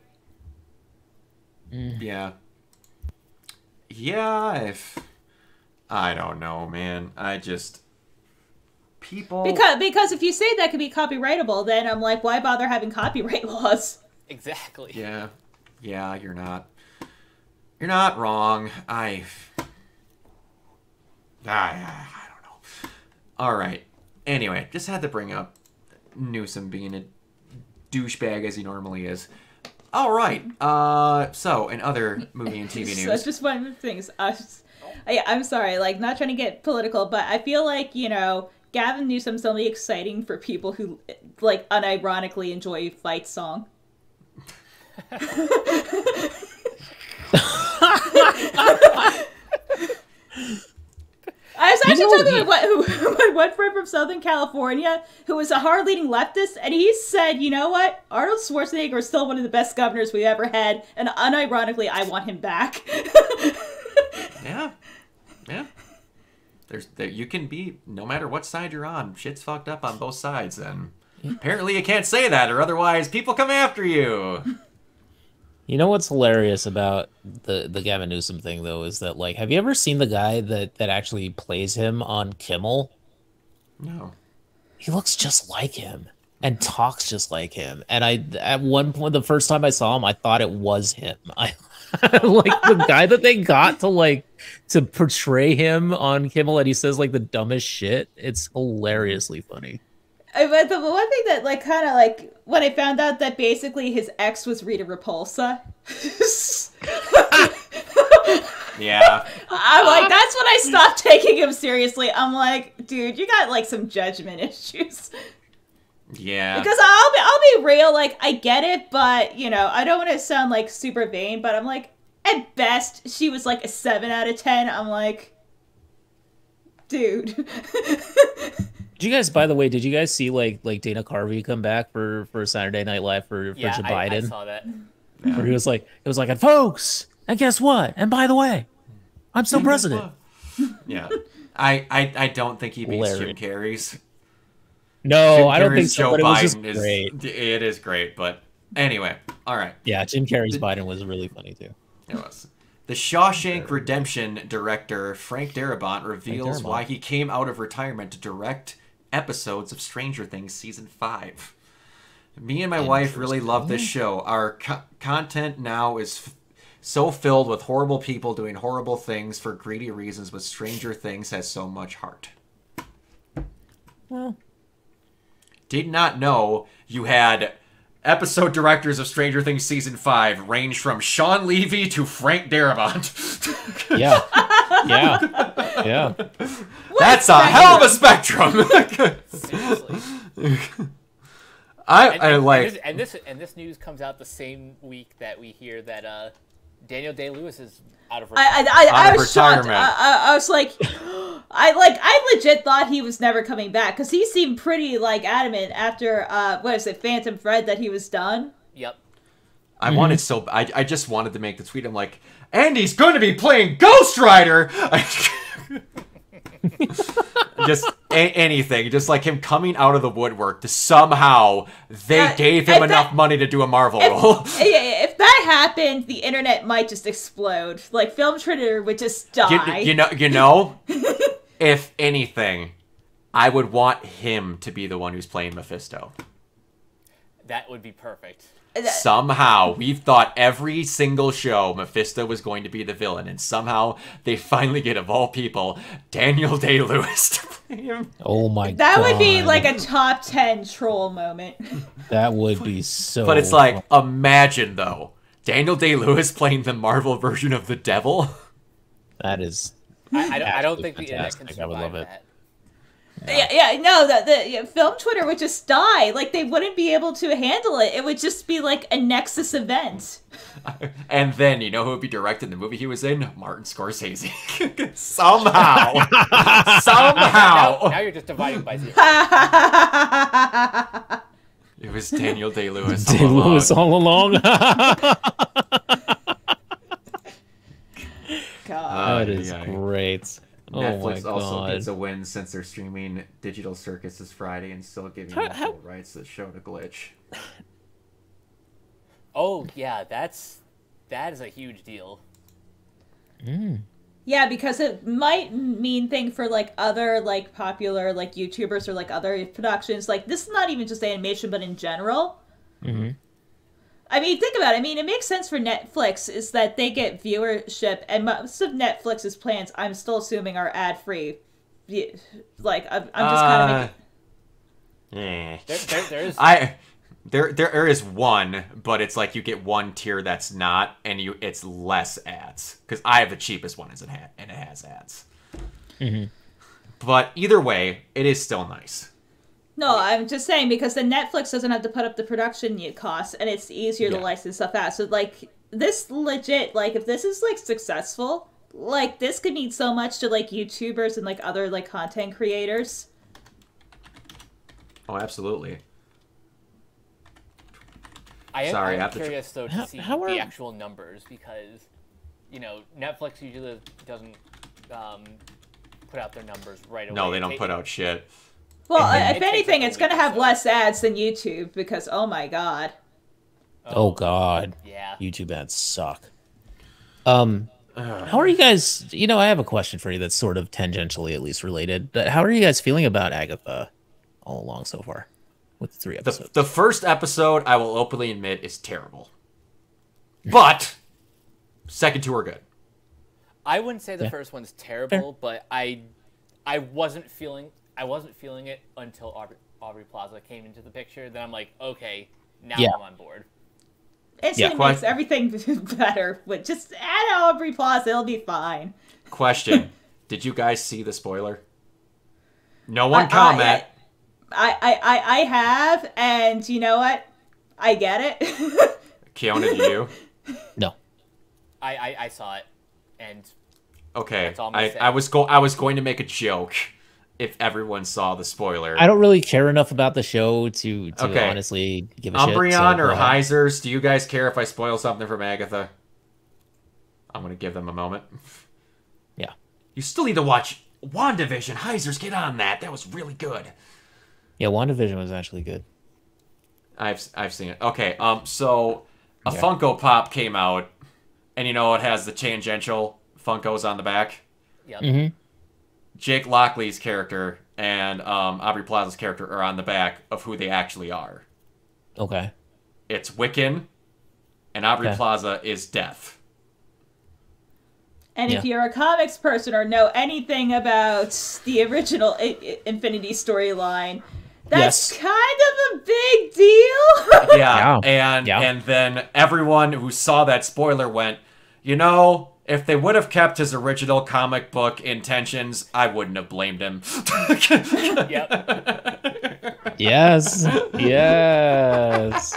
Yeah. I don't know, man. People... Because if you say that could be copyrightable, then I'm like, why bother having copyright laws? Exactly. Yeah, you're not wrong. I don't know. All right. Anyway, just had to bring up Newsom being a douchebag as he normally is. All right. So, in other movie and TV news. That's just one of the things. I'm sorry, like, not trying to get political, but I feel like, Gavin Newsom's only exciting for people who, like, unironically enjoy Fight Song. I was actually talking about one friend from Southern California who was a hard-leaning leftist, and he said, you know what? Arnold Schwarzenegger is still one of the best governors we've ever had, and unironically, I want him back. Yeah. You can be, no matter what side you're on, shit's fucked up on both sides, and apparently you can't say that, or otherwise people come after you. You know what's hilarious about the Gavin Newsom thing, though, is that, like, have you ever seen the guy that actually plays him on Kimmel? No. He looks just like him and talks just like him. And at one point, the first time I saw him, I thought it was him. I like the guy that they got to portray him on Kimmel, and he says, like, the dumbest shit. It's hilariously funny. But the one thing that, like, kind of, like, when I found out that basically his ex was Rita Repulsa. Yeah. I'm like, that's when I stopped taking him seriously. I'm like, dude, you got, like, some judgment issues. Yeah. Because I'll be real, like, I get it, but, you know, I don't want to sound, like, super vain, but I'm like, at best, she was, like, a 7 out of 10. I'm like, dude. Did you guys, by the way, see like Dana Carvey come back for Saturday Night Live for Joe Biden? I saw that. Yeah. Where he was like, and folks, and guess what? And by the way, I'm still president. Yeah. I don't think he beats Jim Hilarious. Carrey's. No, Jim I don't think Carrey's so. Joe But it was Biden just is great. it is great, but anyway, all right. Yeah, Jim Carrey's Biden was really funny too. It was. The Shawshank Redemption director Frank Darabont reveals why he came out of retirement to direct episodes of Stranger Things season 5. Me and my wife really love this show. Our content now is so filled with horrible people doing horrible things for greedy reasons, but Stranger Things has so much heart. Well, did not know you had episode directors of Stranger Things season 5 range from Sean Levy to Frank Darabont. Yeah. That's a hell of a spectrum. Seriously. And this news comes out the same week that we hear that Daniel Day-Lewis is out of I was shocked. I was like, I legit thought he was never coming back because he seemed pretty like adamant after Phantom Thread that he was done. Yep. I just wanted to make the tweet. I'm like, and he's going to be playing Ghost Rider. Just anything, just like him coming out of the woodwork to somehow they gave him enough money to do a Marvel role. If that happened, the internet might just explode. Like Film Twitter would just die. You know, if anything, I would want him to be the one who's playing Mephisto. That would be perfect. Somehow, we've thought every single show Mephisto was going to be the villain, and somehow they finally get, of all people, Daniel Day-Lewis to play him. Oh my god. That would be like a top 10 troll moment. That would be so But it's like, imagine, though, Daniel Day-Lewis playing the Marvel version of the Devil. That is... I don't think the internet can survive I would love it. that. No, the Film Twitter would just die. Like, they wouldn't be able to handle it. It would just be like a Nexus event. And then, you know who would be directing the movie he was in? Martin Scorsese. Somehow. Now you're just dividing by 0. It was Daniel Day-Lewis all along. God. That is great. Netflix oh my also God. gets a win since they're streaming Digital Circus this Friday and still giving full rights to the show to Glitch. Oh yeah, that is a huge deal. Yeah, because it might mean thing for like other like popular like YouTubers or like other productions. Like this is not even just animation, but in general. Mm-hmm. I mean, think about it. I mean, it makes sense for Netflix is that they get viewership, and most of Netflix's plans, I'm still assuming, are ad free. Like, I'm just kind of making. There is one, but it's like you get one tier that's not, and it's less ads because I have the cheapest one, and it has ads. Mm-hmm. But either way, it is still nice. No, I'm just saying because then Netflix doesn't have to put up the production costs, and it's easier to license stuff out. So, like, this legit, like, if this is, like, successful, like, this could mean so much to, like, YouTubers and, like, other, like, content creators. Oh, I'm Sorry, curious, though, to see the actual numbers, because, you know, Netflix usually doesn't put out their numbers right away. No, they don't put out shit. Well, if anything, it's going to have less ads than YouTube because, oh my god. Oh god. Yeah. YouTube ads suck. How are you guys... You know, I have a question for you that's sort of tangentially at least related. But how are you guys feeling about Agatha all along so far? With the 3 episodes. The first episode, I will openly admit, is terrible. But second 2 are good. I wouldn't say the first one's terrible, but I wasn't feeling... I wasn't feeling it until Aubrey Plaza came into the picture. Then I'm like, okay, now Yeah. I'm on board. Instantly makes everything better. But just add Aubrey Plaza, it'll be fine. Question: did you guys see the spoiler? No one comment. I have, and you know what? I get it. Keona, do you? No. I saw it, and Okay. that's all I'm gonna say. I was going to make a joke if everyone saw the spoiler. I don't really care enough about the show to Okay. honestly give a shit. Umbreon so or go ahead. Heisers, do you guys care if I spoil something from Agatha? I'm going to give them a moment. Yeah. You still need to watch WandaVision. Heisers, get on that. That was really good. Yeah, WandaVision was actually good. I've seen it. Okay, so a Yeah. Funko Pop came out, and it has the tangential Funkos on the back. Yep. Mm-hmm. Jake Lockley's character and Aubrey Plaza's character are on the back of who they actually are. Okay. It's Wiccan, and Aubrey Okay. Plaza is Death. And if Yeah. you're a comics person or know anything about the original Infinity storyline, that's Yes. kind of a big deal. Yeah, Yeah. and then everyone who saw that spoiler went, if they would have kept his original comic book intentions, I wouldn't have blamed him. Yep. Yes. Yes.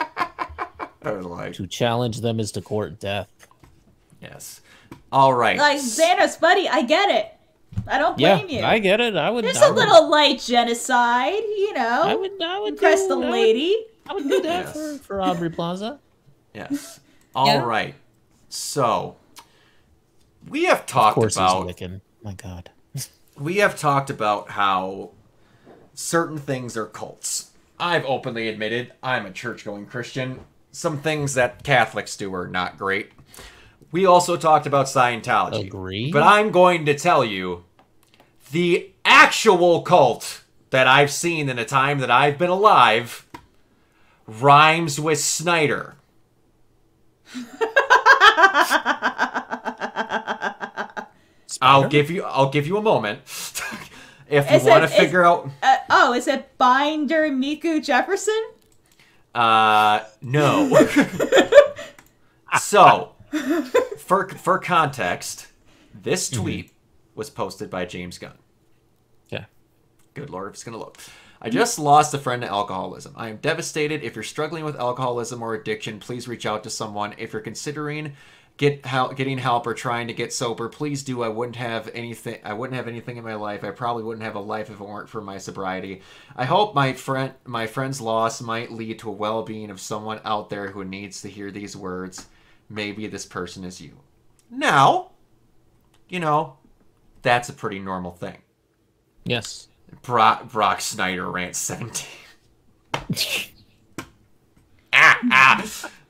Or like, To challenge them is to court death. yes. All right. Like, Xanos, buddy, I get it. I don't Yeah, blame you. I get it. I would. There's I a would- little light genocide, I would impress do- the lady. I would do that Yes. for Aubrey Plaza. Yes. All right. So, we have Of talked course, about he's Wiccan. My God. how certain things are cults. I've openly admitted I'm a church-going Christian. Some things that Catholics do are not great. We also talked about Scientology. Agree. But I'm going to tell you, the actual cult that I've seen in the time that I've been alive rhymes with Snyder. I'll give you a moment if you want to figure out. Is it Binder Miku Jefferson? No. So, for context, this tweet was posted by James Gunn. Yeah. Good Lord, if it's gonna load. I just lost a friend to alcoholism. I am devastated. If you're struggling with alcoholism or addiction, please reach out to someone. If you're considering getting help or trying to get sober, please do. I wouldn't have anything in my life. I probably wouldn't have a life if it weren't for my sobriety. I hope my friend's loss might lead to a well-being of someone out there who needs to hear these words. Maybe this person is you. Now, that's a pretty normal thing. Yes. Brock Snyder rant 17.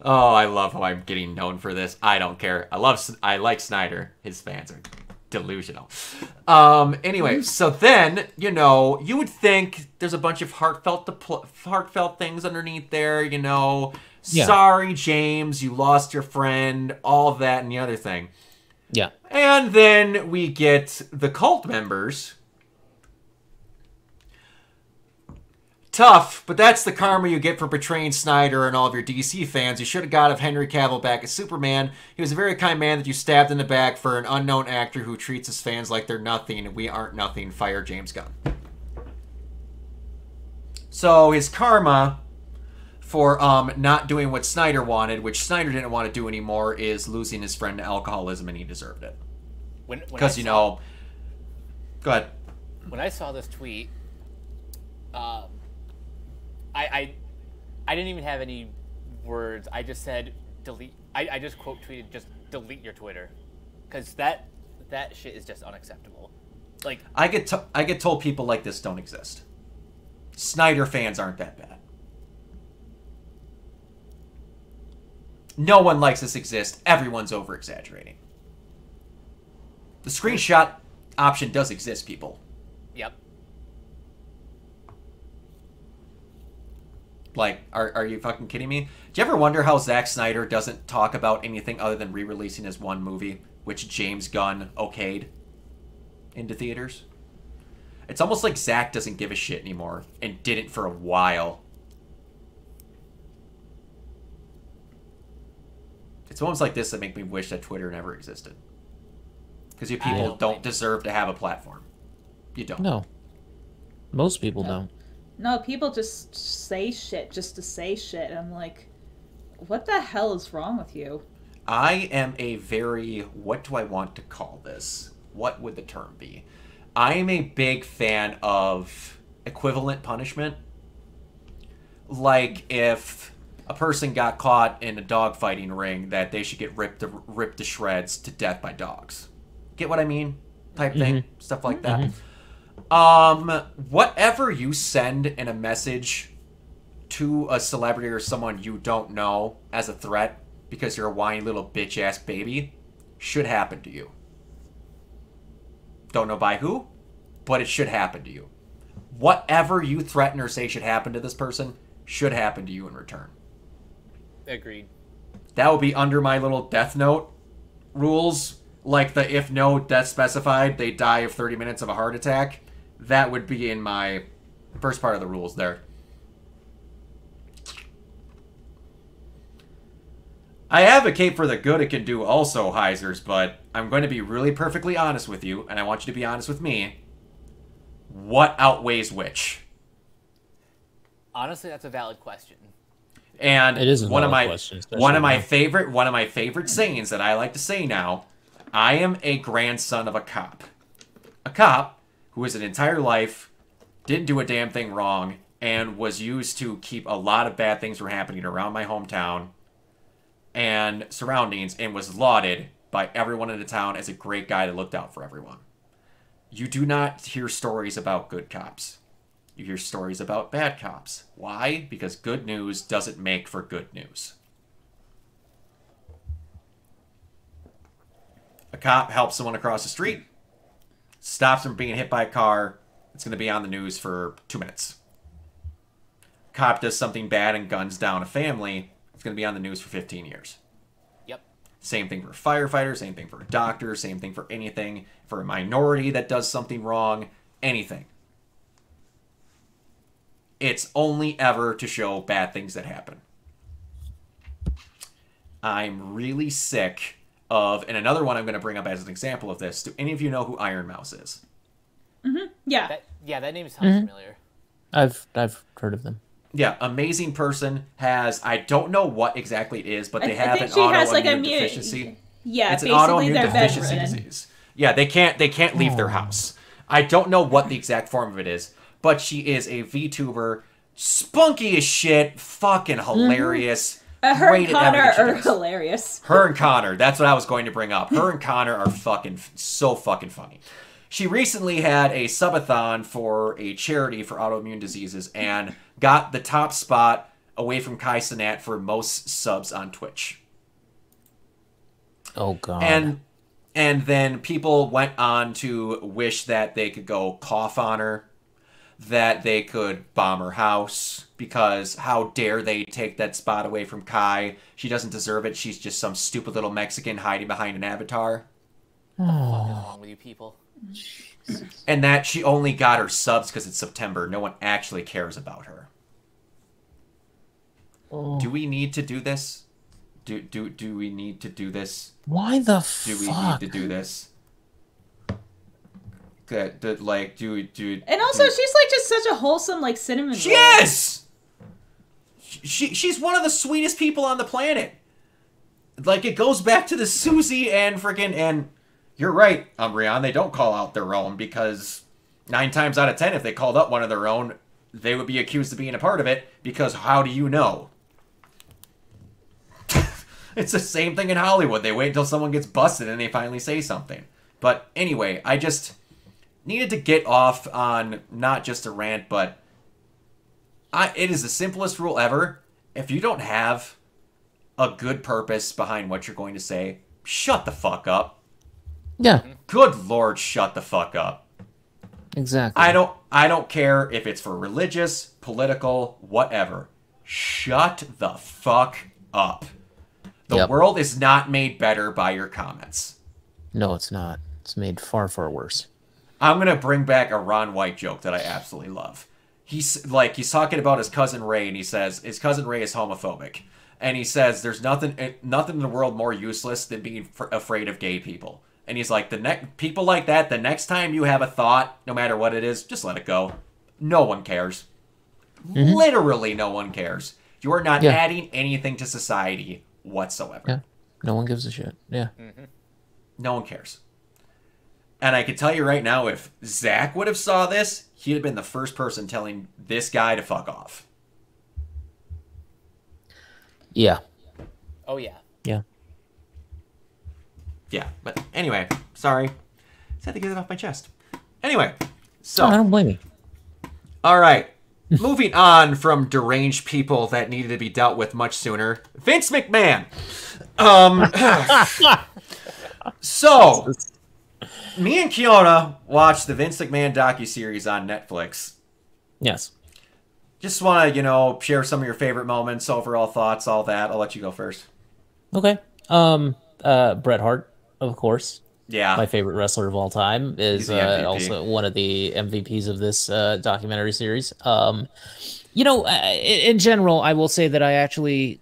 Oh, I love how I'm getting known for this. I don't care. I like Snyder. His fans are delusional. Anyway, so then, you would think there's a bunch of heartfelt things underneath there, Yeah. Sorry, James, you lost your friend, all of that and the other thing. Yeah. And then we get the cult members. Tough, but that's the karma you get for betraying Snyder and all of your DC fans. You should have got Henry Cavill back as Superman. He was a very kind man that you stabbed in the back for an unknown actor who treats his fans like they're nothing, and we aren't nothing. Fire James Gunn. So his karma for not doing what Snyder wanted, which Snyder didn't want to do anymore, is losing his friend to alcoholism, and he deserved it. Because, go ahead. When I saw this tweet, I didn't even have any words. I just said delete. I just quote tweeted, just delete your Twitter, because that shit is just unacceptable. Like, I get told people like this don't exist. Snyder fans aren't that bad. No one likes this exist. Everyone's over exaggerating. The screenshot option does exist, people. yep. Like, are you fucking kidding me? Do you ever wonder how Zack Snyder doesn't talk about anything other than re-releasing his one movie, which James Gunn okayed into theaters? It's almost like Zach doesn't give a shit anymore and didn't for a while. It's moments like this that make me wish that Twitter never existed. Because you people don't deserve to have a platform. You don't. No. Most people don't. No, people just say shit just to say shit. I'm like, what the hell is wrong with you? I am a very, what do I want to call this? What would the term be? I am a big fan of equivalent punishment. Like if a person got caught in a dogfighting ring, that they should get ripped to shreds to death by dogs. Get what I mean? Type thing. Stuff like that. Whatever you send in a message to a celebrity or someone you don't know as a threat because you're a whiny little bitch-ass baby should happen to you. Don't know by who, but it should happen to you. Whatever you threaten or say should happen to this person should happen to you in return. Agreed. That would be under my little Death Note rules. Like the if no death specified, they die of 30 minutes of a heart attack. That would be in my first part of the rules there. I advocate for the good it can do also, Heisers, but I'm going to be really perfectly honest with you, and I want you to be honest with me. What outweighs which? Honestly, that's a valid question. And it is one of my favorite sayings that I like to say now. I am a grandson of a cop. A cop who his entire life didn't do a damn thing wrong and was used to keep a lot of bad things from happening around my hometown and surroundings, and was lauded by everyone in the town as a great guy that looked out for everyone. You do not hear stories about good cops. You hear stories about bad cops. Why? Because good news doesn't make for good news. A cop helps someone across the street, stops them from being hit by a car. It's going to be on the news for 2 minutes. Cop does something bad and guns down a family. It's going to be on the news for 15 years. Yep. Same thing for a firefighter, same thing for a doctor, same thing for anything. For a minority that does something wrong, anything. It's only ever to show bad things that happen. I'm really sick of, and another one I'm going to bring up as an example of this. Do any of you know who Iron Mouse is? Yeah. That name sounds familiar. I've heard of them. Yeah, amazing person has, I don't know what exactly it is, but they have think an she has, like, autoimmune deficiency. Yeah, it's an basically autoimmune they're deficiency bedridden. disease. Yeah, they can't leave their house. I don't know what the exact form of it is, but she is a VTuber, spunky as shit, fucking hilarious. Her and great at Connor everything she are does. hilarious. Her and Connor, that's what I was going to bring up. Her and Connor are so fucking funny. She recently had a subathon for a charity for autoimmune diseases and got the top spot away from Kai Cenat for most subs on Twitch. Oh, God. And then people went on to wish that they could go cough on her, that they could bomb her house, because how dare they take that spot away from Kai? She doesn't deserve it. She's just some stupid little Mexican hiding behind an avatar. What the fuck is wrong with you people? And that she only got her subs because it's September. No one actually cares about her. Oh. Do we need to do this? Do we need to do this? Why the Do we fuck? need to do this? Good. Like, do. And also, she's like just such a wholesome, like cinnamon roll. Yes! She's one of the sweetest people on the planet. Like, it goes back to the Susie and freaking, and you're right, Umbreon, they don't call out their own, because 9 times out of 10, if they called up one of their own, they would be accused of being a part of it, because how do you know? It's the same thing in Hollywood. They wait until someone gets busted and they finally say something. But anyway, I just needed to get off on not just a rant, but it is the simplest rule ever. If you don't have a good purpose behind what you're going to say, shut the fuck up. Yeah, Good Lord, shut the fuck up. exactly. I don't care if it's for religious, political, whatever. Shut the fuck up. The world is not made better by your comments. No, it's not. It's made far, far worse. I'm gonna bring back a Ron White joke that I absolutely love. He's talking about his cousin Ray, and he says his cousin Ray is homophobic, and he says there's nothing in the world more useless than being afraid of gay people. And he's like, people like that, the next time you have a thought, no matter what it is, just let it go. No one cares. Mm-hmm. Literally no one cares. You are not adding anything to society whatsoever. Yeah. No one gives a shit. Yeah. Mm-hmm. No one cares. And I can tell you right now, if Zach would have saw this, he'd have been the first person telling this guy to fuck off. Yeah. Oh, yeah. Yeah. Yeah, but anyway, sorry. Just had to get it off my chest. Anyway, so... I don't blame you. All right. Moving on from deranged people that needed to be dealt with much sooner. Vince McMahon. So... Me and Kiona watched the Vince McMahon docuseries on Netflix. Yes. Just want to, share some of your favorite moments, overall thoughts, all that. I'll let you go first. Okay. Bret Hart, of course. Yeah. My favorite wrestler of all time is also one of the MVPs of this documentary series. In general, I will say that I actually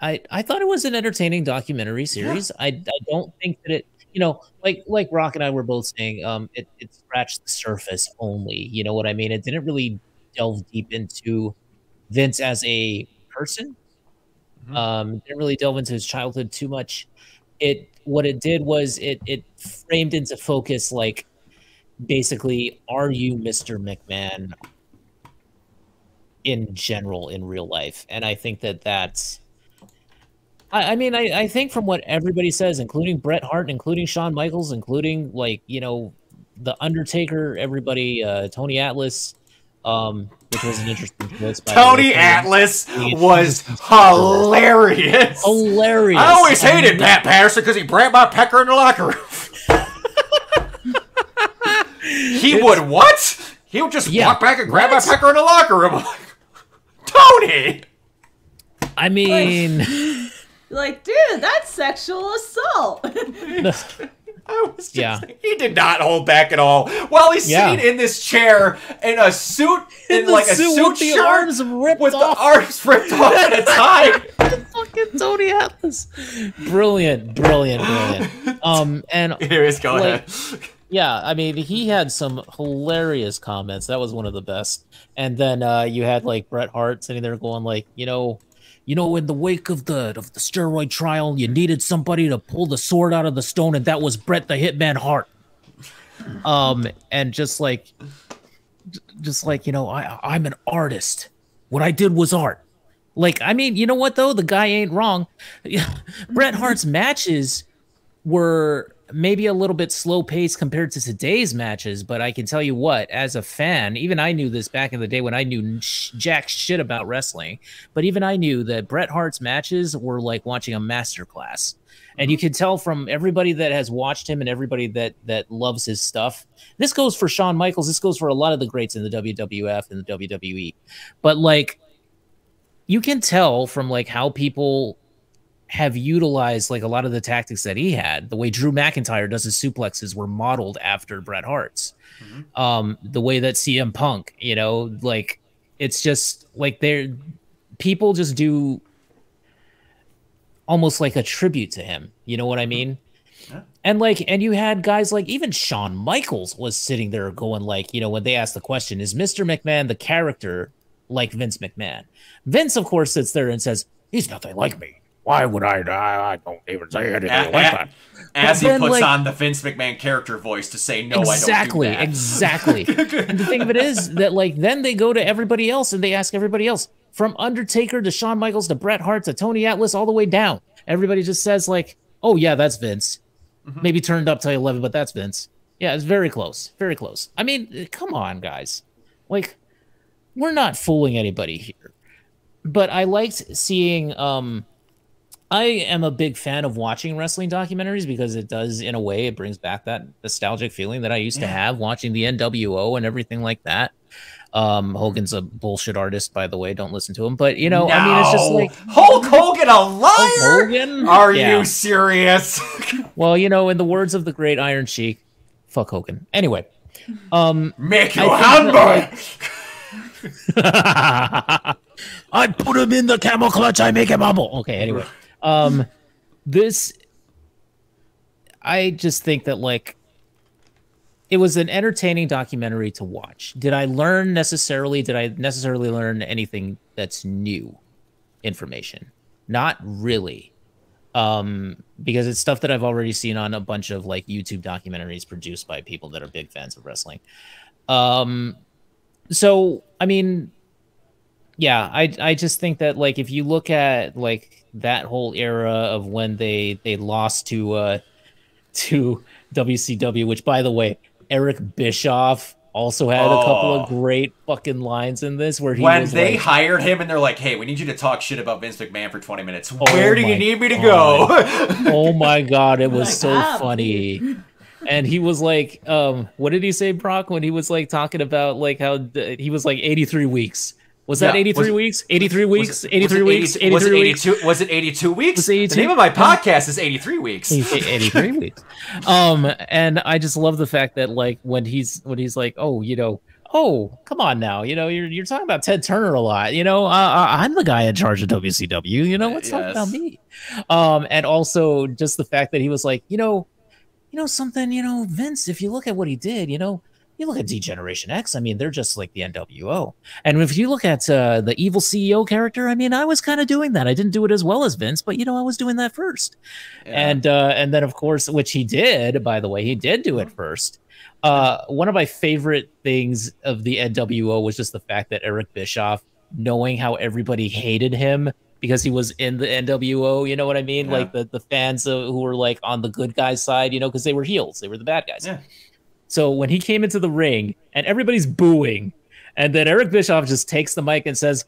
I thought it was an entertaining documentary series. Yeah. I don't think that it, like Rock and I were both saying, it scratched the surface only. You know what I mean? It didn't really delve deep into Vince as a person. Mm-hmm. Didn't really delve into his childhood too much. What it did was it framed into focus, like, basically, are you Mr. McMahon in general in real life? And I think that's... I think from what everybody says, including Bret Hart, including Shawn Michaels, including, The Undertaker, everybody, Tony Atlas, which was an interesting choice. Tony Atlas was hilarious. Hilarious. I always hated Pat Patterson because he grabbed my pecker in the locker room. He would what? He would just walk back and grab my pecker in the locker room. Tony! I mean... Like, dude, that's sexual assault. He did not hold back at all. While he's sitting in this chair in a suit, in like a suit with the shirt, arms ripped with off. the arms ripped off at a time. Fucking Tony Atlas. Brilliant. And anyways, go ahead. Yeah, I mean, he had some hilarious comments. That was one of the best. And then you had like Bret Hart sitting there going like, in the wake of the steroid trial, you needed somebody to pull the sword out of the stone, and that was Bret the Hitman Hart. And just like, I'm an artist. What I did was art. Like, I mean, you know what though? The guy ain't wrong. Bret Hart's matches were maybe a little bit slow paced compared to today's matches, but I can tell you what, as a fan, even I knew this back in the day when I knew jack shit about wrestling, but even I knew that Bret Hart's matches were like watching a masterclass. And you can tell from everybody that has watched him and everybody that loves his stuff. This goes for Shawn Michaels. This goes for a lot of the greats in the WWF and the WWE. But like, you can tell from like how people have utilized like a lot of the tactics that he had. The way Drew McIntyre does his suplexes were modeled after Bret Hart's. Mm-hmm. The way that CM Punk, like, it's just like people just do almost like a tribute to him. You know what I mean? Yeah. And you had guys like even Shawn Michaels was sitting there going like, when they asked the question, is Mr. McMahon the character like Vince McMahon? Vince, of course, sits there and says, he's nothing like me. Why would I don't even say anything like that. As he puts on the Vince McMahon character voice to say, no, I don't do that. Exactly. And the thing of it is that, like, then they go to everybody else and they ask everybody else, from Undertaker to Shawn Michaels to Bret Hart to Tony Atlas all the way down. Everybody just says, like, oh, yeah, that's Vince. Mm-hmm. Maybe turned up to 11, but that's Vince. Yeah, it's very close. Very close. I mean, come on, guys. Like, we're not fooling anybody here. But I liked seeing... I am a big fan of watching wrestling documentaries because it does, in a way, it brings back that nostalgic feeling that I used to have watching the NWO and everything like that. Hogan's a bullshit artist, by the way. Don't listen to him. But, I mean, it's just like... Hulk Hogan, a liar? Hulk Hogan? Are you serious? Well, in the words of the great Iron Sheik, fuck Hogan. Anyway, Make you humble. I put him in the camel clutch. I make him humble. Okay. Anyway, I just think that like it was an entertaining documentary to watch. Did I necessarily learn anything that's new information? Not really. Because it's stuff that I've already seen on a bunch of like YouTube documentaries produced by people that are big fans of wrestling. So I mean, yeah, I just think that like if you look at like that whole era of when they lost to WCW, which by the way, Eric Bischoff also had a couple of great fucking lines in this where when they hired him and they're like, hey, we need you to talk shit about Vince McMahon for 20 minutes. Where do you need me to go? Oh my God. It was so funny. And he was like, what did he say, Brock, when he was like talking about like how he was like 83 weeks. Was that 83 weeks? 83 weeks? 83 weeks? 83 weeks? Was it 82 weeks? 82? The name of my podcast is 83 weeks. 83 weeks. And I just love the fact that like when he's like, oh, you know, oh, come on now, you know, you're talking about Ted Turner a lot, you know, I'm the guy in charge of WCW, you know, let's talk about me. And also just the fact that he was like, you know something, you know, Vince, if you look at what he did, you know, you look at D-Generation X, I mean, they're just like the NWO. And if you look at the evil CEO character, I mean, I was kind of doing that. I didn't do it as well as Vince, but, you know, I was doing that first. Yeah. And then, of course, which he did, by the way, he did do it first. One of my favorite things of the NWO was just the fact that Eric Bischoff, knowing how everybody hated him because he was in the NWO, you know what I mean? Yeah. Like the fans who were like on the good guys side, you know, because they were heels. They were the bad guys. Yeah. So when he came into the ring and everybody's booing, and then Eric Bischoff just takes the mic and says,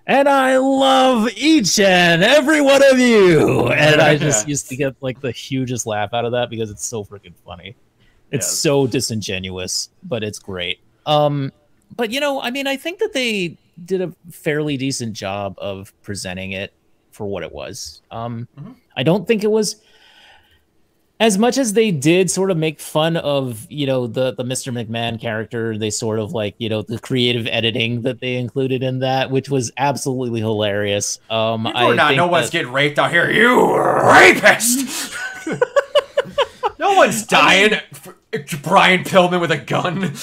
and I love each and every one of you. And I just used to get like the hugest laugh out of that because it's so freaking funny. It's so disingenuous, but it's great. But, you know, I mean, I think that they did a fairly decent job of presenting it for what it was. I don't think it was as much as they did sort of make fun of, you know, the Mr. McMahon character. They sort of like, you know, the creative editing that they included in that, which was absolutely hilarious. No one's getting raped out here. You rapist! No one's dying. Brian Pillman with a gun.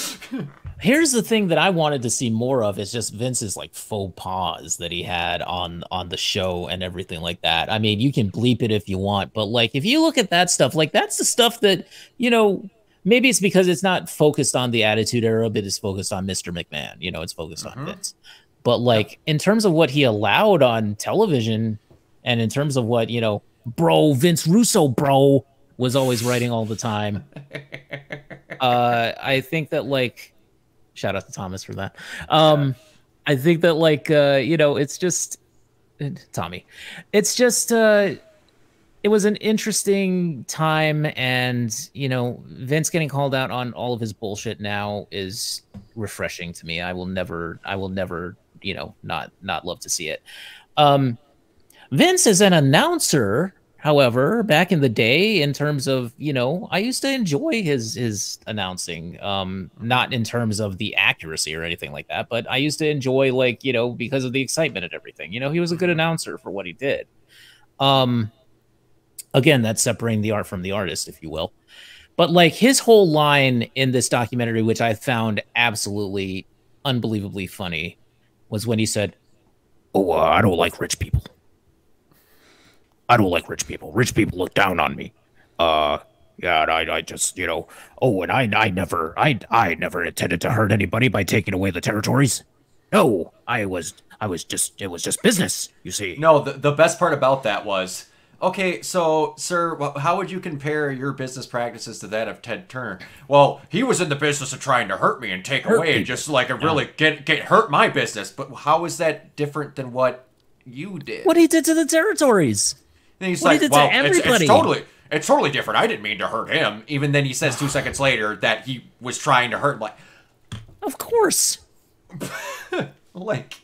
Here's the thing that I wanted to see more of is just Vince's like faux pas that he had on the show and everything like that. I mean, you can bleep it if you want, but like if you look at that stuff, like that's the stuff that, you know, maybe it's because it's not focused on the Attitude Era, but it's focused on Mr. McMahon. You know, it's focused on Vince. But like in terms of what he allowed on television and in terms of what, you know, Vince Russo, was always writing all the time. I think that like, shout out to Thomas for that. I think that like, you know, it's just Tommy. It's just, it was an interesting time, and you know, Vince getting called out on all of his bullshit now is refreshing to me. I will never, you know, not love to see it. Vince as an announcer, however, back in the day, in terms of, you know, I used to enjoy his announcing, not in terms of the accuracy or anything like that, but I used to enjoy, like, you know, because of the excitement and everything. You know, he was a good announcer for what he did. Again, that's separating the art from the artist, if you will. But like his whole line in this documentary, which I found absolutely unbelievably funny, was when he said, "Oh, I don't like rich people. I don't like rich people. Rich people look down on me. Yeah, and I just, you know, oh, and I never intended to hurt anybody by taking away the territories. No, it was just business, you see." No, the best part about that was, okay, so, sir, how would you compare your business practices to that of Ted Turner? Well, he was in the business of trying to hurt me and take away and just like really get hurt my business. But how is that different than what you did? What he did to the territories. And he's like, well, it's totally different. I didn't mean to hurt him. Even then he says 2 seconds later that he was trying to hurt him. Like, of course. Like,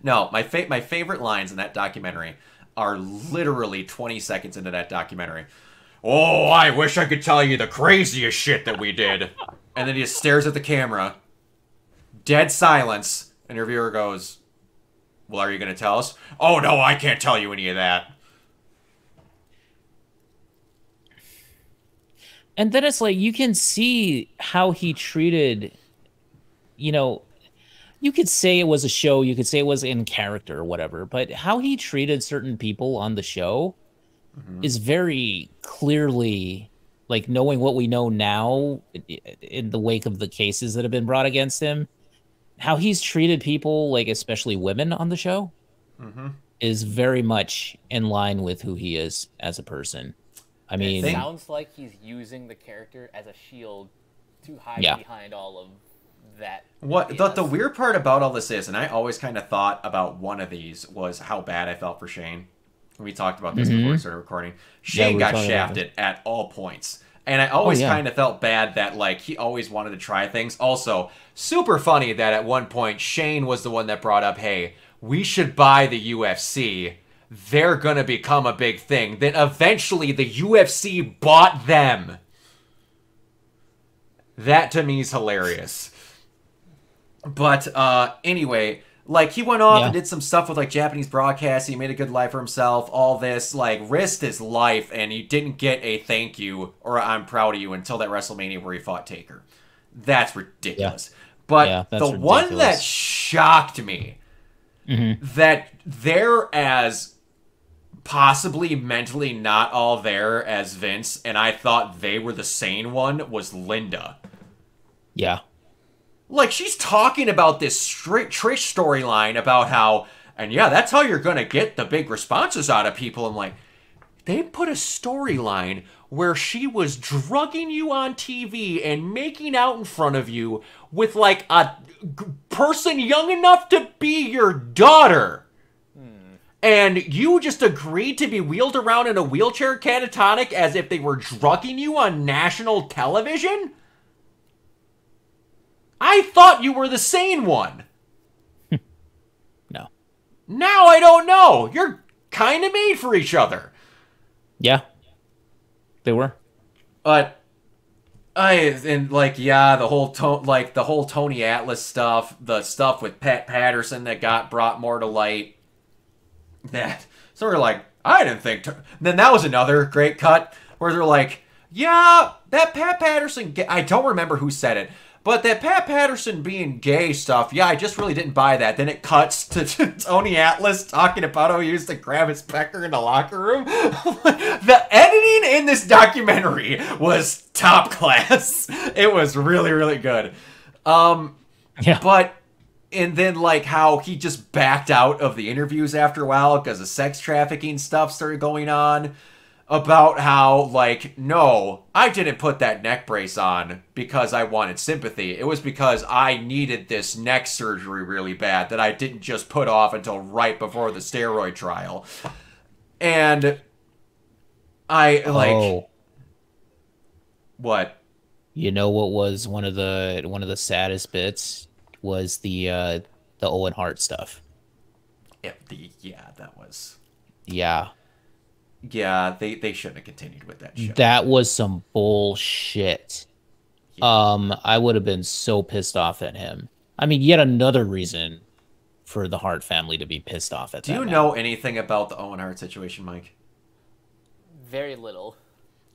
no, my favorite lines in that documentary are literally 20 seconds into that documentary. oh, I wish I could tell you the craziest shit that we did. And then he just stares at the camera. Dead silence. Interviewer goes, well, are you going to tell us? Oh, no, I can't tell you any of that. And then it's like, you can see how he treated, you know, you could say it was a show, you could say it was in character or whatever, but how he treated certain people on the show is very clearly, like, knowing what we know now in the wake of the cases that have been brought against him, how he's treated people, like especially women on the show, is very much in line with who he is as a person. I mean, it sounds like he's using the character as a shield to hide behind all of that. What the weird part about all this is, and I always kind of thought about one of these, was how bad I felt for Shane. We talked about this before we started recording. Shane got shafted at all points. And I always kind of felt bad that, like, he always wanted to try things. Also, super funny that at one point, Shane was the one that brought up, hey, we should buy the UFC. They're going to become a big thing. Then eventually the UFC bought them. That to me is hilarious. But anyway, like, he went off and did some stuff with, like, Japanese broadcasting. He made a good life for himself. All this, like, risked his life, and he didn't get a thank you or I'm proud of you until that WrestleMania where he fought Taker. That's ridiculous. But the ridiculous one that shocked me, that they're as possibly mentally not all there as Vince, and I thought they were the sane one, was Linda. Yeah. Like, she's talking about this Trish storyline about how, and yeah, that's how you're going to get the big responses out of people. I'm like, they put a storyline where she was drugging you on TV and making out in front of you with, like, a person young enough to be your daughter. And you just agreed to be wheeled around in a wheelchair catatonic as if they were drugging you on national television? I thought you were the sane one. No. Now I don't know. You're kind of made for each other. Yeah. They were. But the whole Tony Atlas stuff, the stuff with Pat Patterson that got brought more to light. That so we're like, I didn't think. Then that was another great cut where they're like, yeah, that Pat Patterson. I don't remember who said it. But that Pat Patterson being gay stuff, yeah, I just really didn't buy that. Then it cuts to Tony Atlas talking about how he used to grab his pecker in the locker room. The editing in this documentary was top class. It was really, really good. But, and then, like, how he just backed out of the interviews after a while because the sex trafficking stuff started going on. About how, like, no, I didn't put that neck brace on because I wanted sympathy. It was because I needed this neck surgery really bad that I didn't just put off until right before the steroid trial. And what? You know what was one of the saddest bits was the Owen Hart stuff. That was. Yeah. Yeah, they shouldn't have continued with that show. That was some bullshit. Yeah. I would have been so pissed off at him. I mean, yet another reason for the Hart family to be pissed off at that. Do you know anything about the Owen Hart situation, Mike? Very little.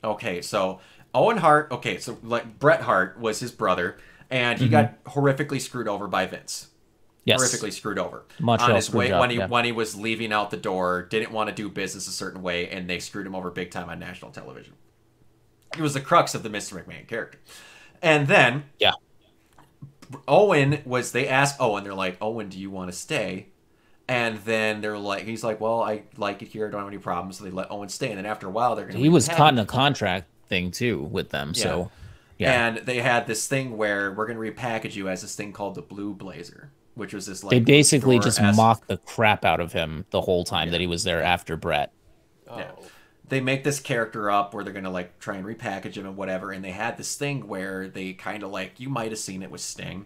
Okay, so Owen Hart, like Bret Hart was his brother, and he got horrifically screwed over by Vince. Yes. Horrifically screwed over. Much on his way when he was leaving out the door, didn't want to do business a certain way, and they screwed him over big time on national television. It was the crux of the Mr. McMahon character. And then they asked Owen, they're like, Owen, do you want to stay? And then he's like, well, I like it here, I don't have any problems, so they let Owen stay. And then after a while, they're going to. He was caught in a contract thing too with them, so. Yeah. And they had this thing where we're going to repackage you as this thing called the Blue Blazer. Which was this, like, they basically just mocked the crap out of him the whole time that he was there after Bret. Yeah. They make this character up where they're going to, like, try and repackage him and whatever. And they had this thing where they kind of, like, you might have seen it with Sting,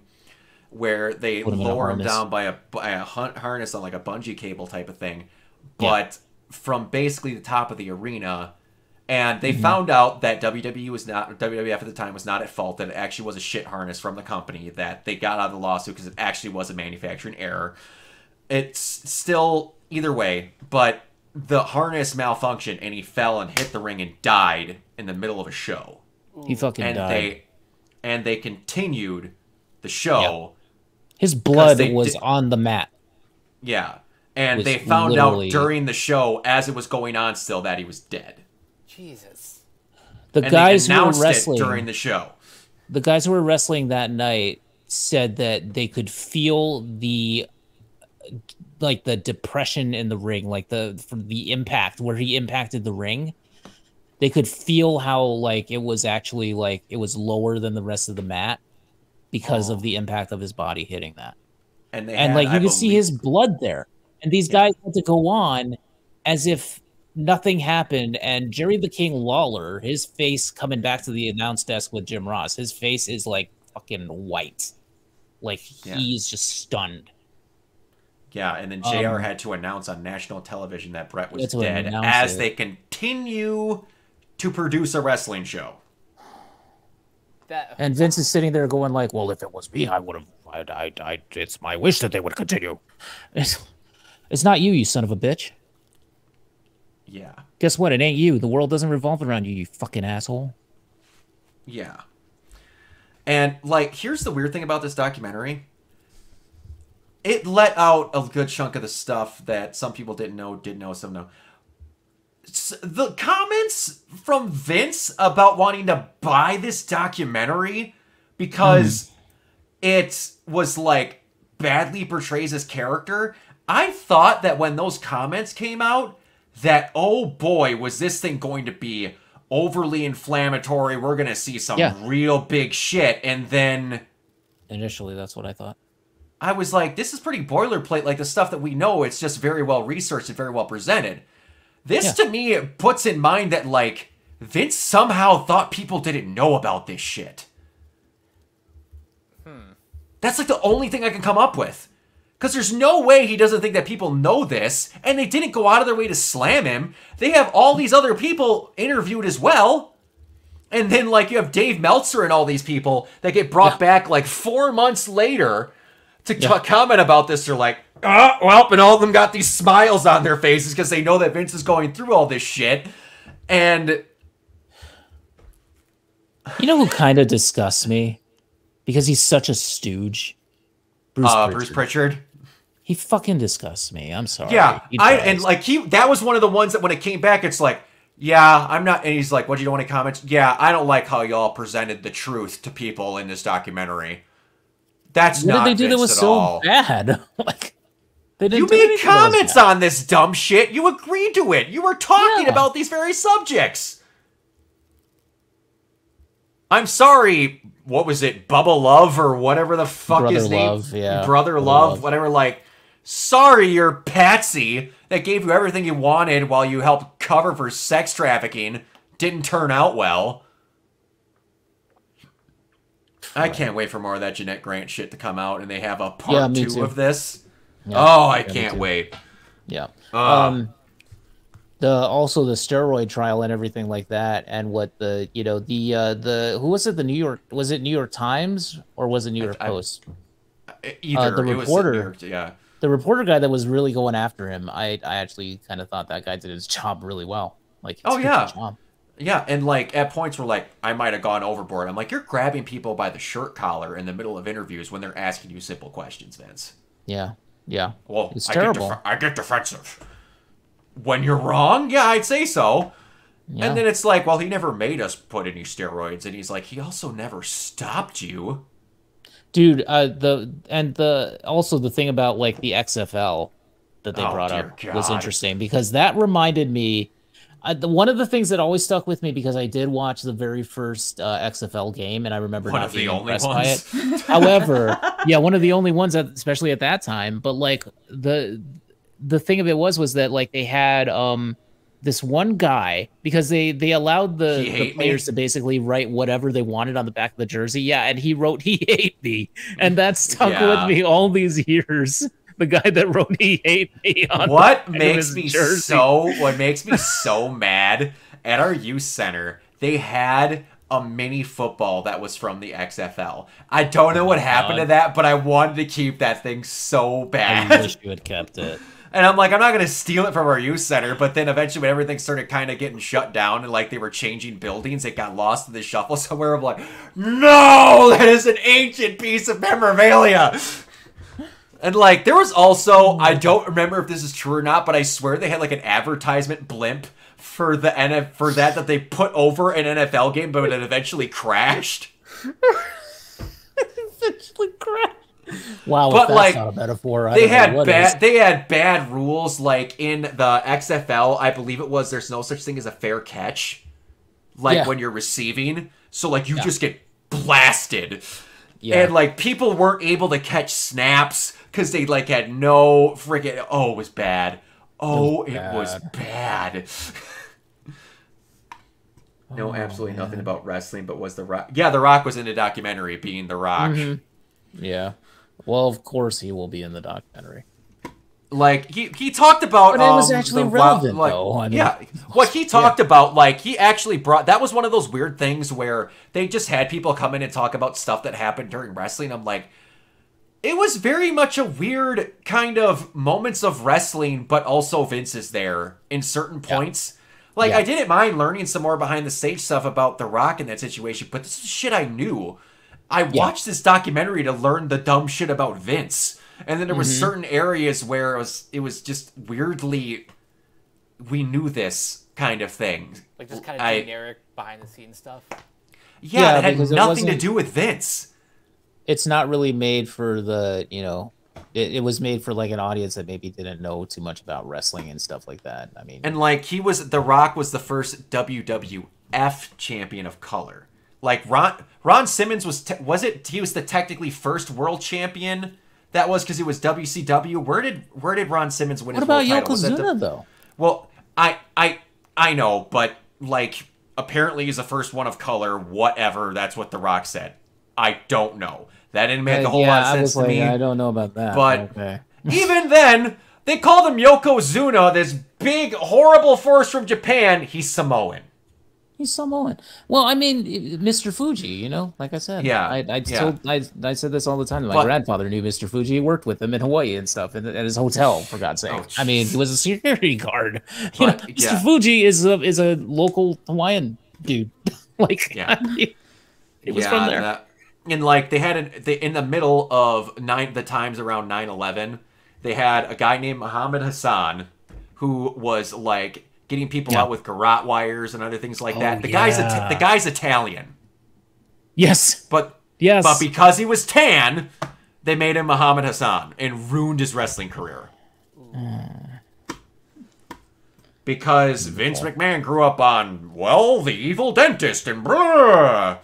where they lower him down by a harness on, like, a bungee cable type of thing. But from basically the top of the arena, And they found out that WWF at the time was not at fault, that it actually was a shit harness from the company, that they got out of the lawsuit because it actually was a manufacturing error. It's still either way, but the harness malfunctioned and he fell and hit the ring and died in the middle of a show. He fucking died. They continued the show. Yeah. His blood was on the mat. Yeah. And they found out during the show, as it was going on still, that he was dead. Jesus. The guys who were wrestling during the show. The guys who were wrestling that night said that they could feel the depression in the ring, from the impact where he impacted the ring. They could feel how it was actually it was lower than the rest of the mat because of the impact of his body hitting that. And you could see his blood there. And these guys had to go on as if nothing happened. And Jerry the King Lawler, his face coming back to the announce desk with Jim Ross, his face is fucking white. He's just stunned. Yeah, and then JR had to announce on national television that Brett was dead as they continue to produce a wrestling show. And Vince is sitting there going well, if it was me, I would have. It's my wish that they would continue. It's not you, you son of a bitch. Yeah. Guess what? It ain't you. The world doesn't revolve around you, you fucking asshole. Yeah. And here's the weird thing about this documentary. It let out a good chunk of the stuff that some people did know, some know. The comments from Vince about wanting to buy this documentary because it was badly portrays his character. I thought that when those comments came out that, oh boy, was this thing going to be overly inflammatory. We're going to see some real big shit. And then initially that's what I thought. I was like, this is pretty boilerplate, the stuff that we know. It's just very well researched and very well presented. This, to me, puts in mind that, Vince somehow thought people didn't know about this shit. That's, the only thing I can come up with. Because there's no way he doesn't think that people know this, and they didn't go out of their way to slam him. They have all these other people interviewed as well. And then, you have Dave Meltzer and all these people that get brought back, 4 months later to comment about this. They're like, and all of them got these smiles on their faces because they know that Vince is going through all this shit. And you know who kind of disgusts me? Because he's such a stooge. Bruce Pritchard. He fucking disgusts me. I'm sorry. Yeah, that was one of the ones that when it came back, it's I'm not. And he's like, "What, you don't want to comment?" Yeah, I don't like how y'all presented the truth to people in this documentary. That's what not did they do Vince that was at so all. bad? They didn't. You made comments on this dumb shit. You agreed to it. You were talking about these very subjects. I'm sorry. What was it? Bubba Love or whatever the fuck Brother his name? Love, yeah. Brother Love, whatever. Sorry, you're Patsy that gave you everything you wanted while you helped cover for sex trafficking. Didn't turn out well. I can't wait for more of that Jeanette Grant shit to come out, and they have a part 2 of this. Yeah, I can't wait. Yeah. Also the steroid trial and everything like that, and what who was it? Was it New York Times or was it New York Post? Either. The reporter, New York, the reporter guy that was really going after him. I actually kind of thought that guy did his job really well. Job. Yeah, and at points where I might have gone overboard. I'm you're grabbing people by the shirt collar in the middle of interviews when they're asking you simple questions, Vince. Yeah. Yeah. Well, it's terrible. I get defensive. When you're wrong, yeah, I'd say so. Yeah. And then it's well, he never made us put any steroids, and he's he also never stopped you. Dude, also the thing about the XFL that they brought up was interesting because that reminded me. One of the things that always stuck with me because I did watch the very first XFL game and I remember not being impressed by it. However, one of the only ones, especially at that time. But the thing of it was that they had this one guy because they allowed the players to basically write whatever they wanted on the back of the jersey. Yeah, and he wrote "He hate me," and that stuck with me all these years. The guy that wrote "He hate me" on what makes me jersey. What makes me so mad at our youth center, they had a mini football that was from the XFL. I don't know what happened to that, but I wanted to keep that thing so bad. I wish you had kept it. And I'm like, I'm not going to steal it from our youth center. But then eventually when everything started kind of getting shut down and like they were changing buildings, it got lost in the shuffle somewhere. I'm like, no, that is an ancient piece of memorabilia. And like, there was also, I don't remember if this is true or not, but I swear they had like an advertisement blimp for the for that they put over an NFL game, but it eventually crashed. Eventually crashed. Wow, but if that's like, not a metaphor. They had bad rules. Like in the XFL, I believe it was. There's no such thing as a fair catch, like when you're receiving. So like you just get blasted, and like people weren't able to catch snaps because they like had no freaking. Oh, it was bad. Oh, it was bad. No, absolutely nothing about wrestling, but was The Rock? Yeah, The Rock was in a documentary, being The Rock. Mm-hmm. Yeah. Well, of course he will be in the documentary. Like he talked about, but it was actually relevant, though. I mean, yeah, what he talked about, like he actually brought. That was one of those weird things where they just had people come in and talk about stuff that happened during wrestling. I'm like, it was very much a weird kind of moments of wrestling, but also Vince is there in certain points. Like I didn't mind learning some more behind the stage stuff about The Rock in that situation, but this is shit I knew. I watched this documentary to learn the dumb shit about Vince. And then there was certain areas where it was just weirdly, we knew this kind of thing. Like just kind of generic behind the scenes stuff. Yeah, it had nothing to do with Vince. It's not really made for the, it was made for like an audience that maybe didn't know too much about wrestling and stuff like that. I mean, and like The Rock was the first WWF champion of color. Like Ron Simmons he was the technically first world champion. That was because it was WCW. Where did Ron Simmons win his world title? What about Yokozuna though? Well, I know, but like apparently he's the first one of color. Whatever, that's what The Rock said. I don't know. That didn't make a whole lot of sense to me. I don't know about that. But even then, they called him Yokozuna, this big horrible force from Japan. He's Samoan. He's Samoan. Well, I mean, Mr. Fuji, like I said. Yeah. I said this all the time. My grandfather knew Mr. Fuji. He worked with him in Hawaii and stuff at his hotel, for God's sake. Oh, I mean, he was a security guard. Mr. Fuji is a local Hawaiian dude. I mean, it was from there. And like they had in the middle of the times around 9/11, they had a guy named Muhammad Hassan who was like getting people out with garrote wires and other things like that. The guy's Italian. Yes. But because he was tan, they made him Muhammad Hassan and ruined his wrestling career. Because Vince McMahon grew up on, the evil dentist and blah.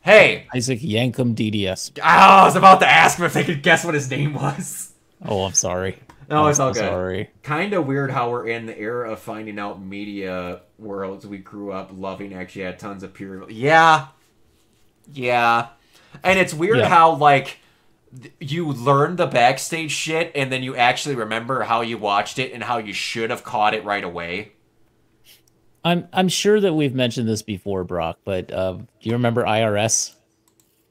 Hey. Isaac Yankum DDS. I was about to ask him if they could guess what his name was. Oh, I'm sorry. No, it's all good. Sorry. Kind of weird how we're in the era of finding out media worlds we grew up loving actually had tons of pure... Yeah. And it's weird how, like, you learn the backstage shit and then you actually remember how you watched it and how you should have caught it right away. I'm sure that we've mentioned this before, Brock, but do you remember IRS?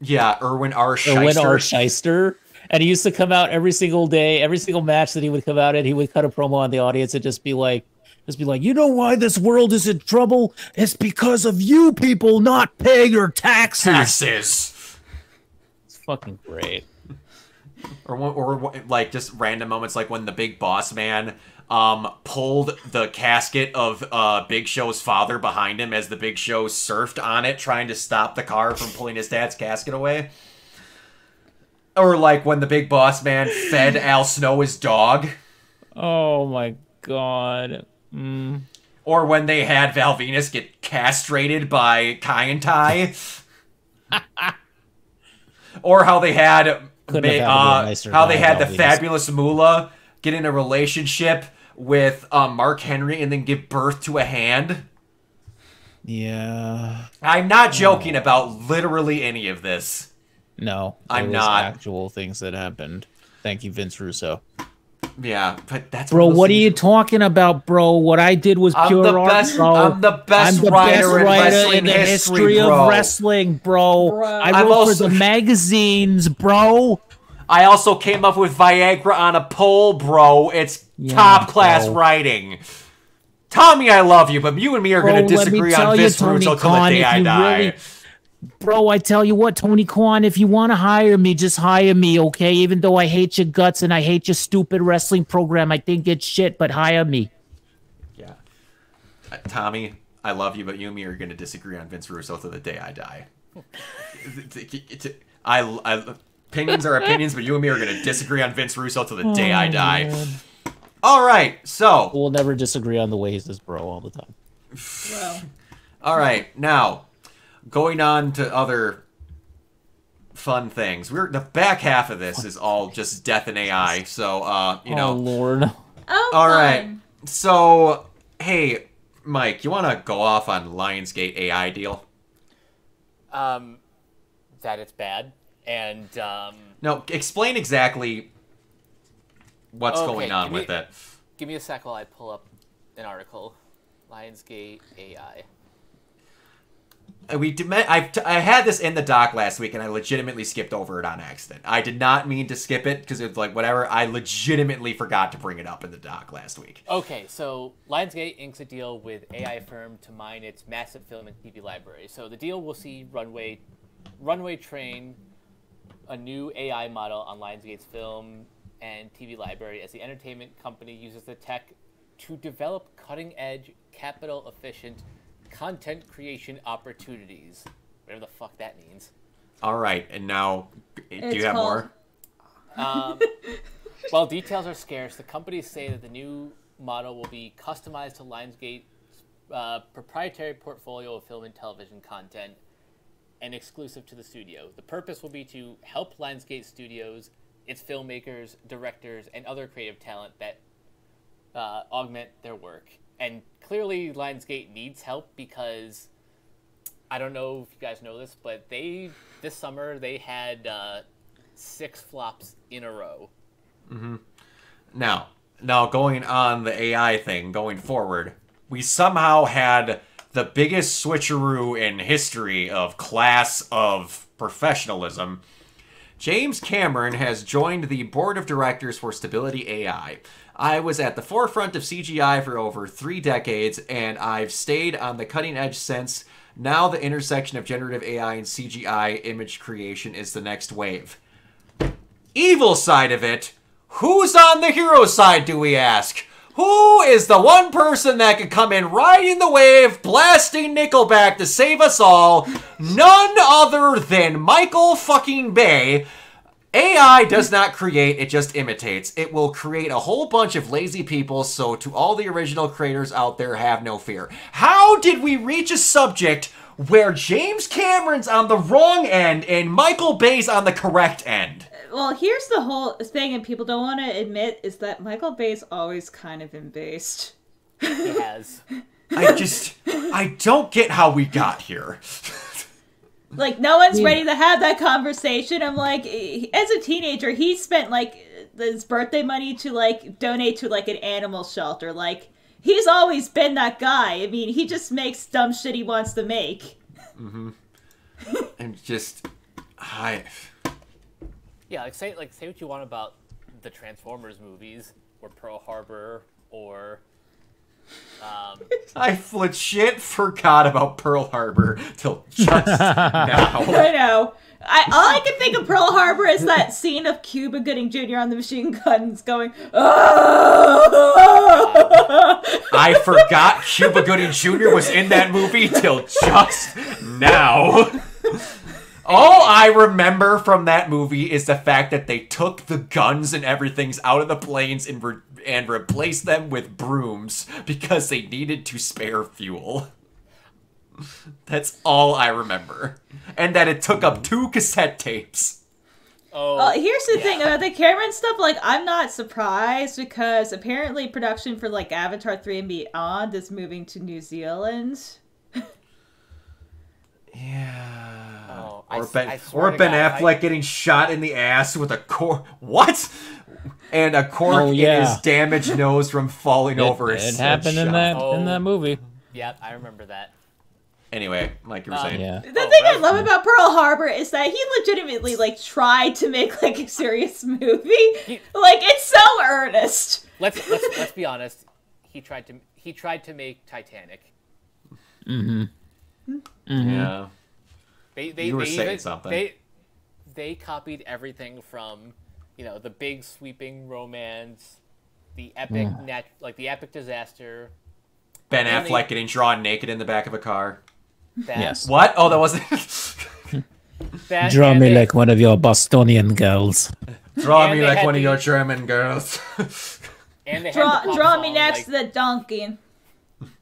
Yeah, Erwin R. Shyster. And he used to come out every single day, every single match that he would come out in, he would cut a promo on the audience and just be like, you know why this world is in trouble? It's because of you people not paying your taxes. It's fucking great. Or like just random moments like when the Big Boss Man pulled the casket of Big Show's father behind him as the Big Show surfed on it, trying to stop the car from pulling his dad's casket away. Or like when the Big Boss Man fed Al Snow his dog. Oh my god. Or when they had Val Venus get castrated by Kai and Tai. Or how they had the Fabulous Moolah get in a relationship with Mark Henry and then give birth to a hand. Yeah. I'm not joking about literally any of this. No, I'm not. Actual things that happened. Thank you, Vince Russo. Yeah, but that's Bro, what are you talking about, bro? What I did was pure art, bro. I'm the best writer in wrestling the history bro. of wrestling, bro. I wrote for the magazines, bro. I also came up with Viagra on a pole, bro. It's top class writing. Tommy, I love you, but you and me are going to disagree on Vince Russo till the day I die. Bro, I tell you what, Tony Khan, if you want to hire me, just hire me, okay? Even though I hate your guts and I hate your stupid wrestling program, I think it's shit, but hire me. Yeah. Tommy, I love you, but you and me are going to disagree on Vince Russo till the day I die. Opinions are opinions, but you and me are going to disagree on Vince Russo till the day I die. Man. All right, so... We'll never disagree on the way he's this bro all the time. Well. All right, now... Going on to other fun things. The back half of this is all just death and AI. So, you know. Oh, Lord. Oh, all right. So, hey, Mike, you want to go off on Lionsgate AI deal? That it's bad. And, No, explain exactly what's going on with it. Give me a sec while I pull up an article. Lionsgate AI. I had this in the doc last week, and I legitimately skipped over it on accident. I did not mean to skip it, because it's like, whatever. I legitimately forgot to bring it up in the doc last week. Okay, so Lionsgate inks a deal with AI firm to mine its massive film and TV library. So the deal will see Runway train a new AI model on Lionsgate's film and TV library as the entertainment company uses the tech to develop cutting-edge, capital-efficient content creation opportunities. Whatever the fuck that means. All right, and now, do you have more? While details are scarce, the companies say that the new model will be customized to Lionsgate's proprietary portfolio of film and television content and exclusive to the studio. The purpose will be to help Lionsgate Studios, its filmmakers, directors, and other creative talent that augment their work. And clearly Lionsgate needs help because I don't know if you guys know this, but this summer they had 6 flops in a row. Mm-hmm. Now going on the AI thing going forward, we somehow had the biggest switcheroo in history of class of professionalism. James Cameron has joined the board of directors for Stability AI. I was at the forefront of CGI for over 3 decades, and I've stayed on the cutting edge since. Now the intersection of generative AI and CGI image creation is the next wave. Evil side of it, who's on the hero side, do we ask? Who is the one person that could come in riding the wave, blasting Nickelback to save us all? None other than Michael fucking Bay. AI does not create, it just imitates. It will create a whole bunch of lazy people, so to all the original creators out there, have no fear. How did we reach a subject where James Cameron's on the wrong end and Michael Bay's on the correct end? Well, here's the whole thing, and people don't want to admit, is that Michael Bay's always kind of been based. He has. I don't get how we got here. Like, no one's ready to have that conversation. I'm like, as a teenager, he spent, like, his birthday money to, like, donate to, like, an animal shelter. Like, he's always been that guy. I mean, he just makes dumb shit he wants to make. Mm-hmm. And just, Yeah, say what you want about the Transformers movies, or Pearl Harbor, or... I legit forgot about Pearl Harbor till just now. I know. All I can think of Pearl Harbor is that scene of Cuba Gooding Jr. on the machine guns going, oh! I forgot Cuba Gooding Jr. was in that movie till just now. All I remember from that movie is the fact that they took the guns and everything's out of the planes and replaced them with brooms because they needed to spare fuel. That's all I remember. And that it took up 2 cassette tapes. Oh, here's the thing about the Cameron stuff. Like, I'm not surprised because apparently production for, like, Avatar 3 and Beyond is moving to New Zealand. Yeah. Oh, Or Ben Affleck getting shot in the ass with a core. What? and a cork Oh, in yeah. his damaged nose from falling over a It happened in shot. that movie. Yeah, I remember that. Anyway, like you were saying. Yeah. The thing I love about Pearl Harbor is that he legitimately like tried to make like a serious movie. Like it's so earnest. Let's be honest. He tried to make Titanic. Yeah. You were They saying something. They copied everything from, the big sweeping romance, the epic the epic disaster. Ben And Affleck getting drawn naked in the back of a car. That, Yes. What? Oh, that wasn't. that, Draw and me they- like one of your Bostonian girls. Draw And me they like had one of the- your German girls. and they had Draw, the pop draw me song, next like, to the Duncan.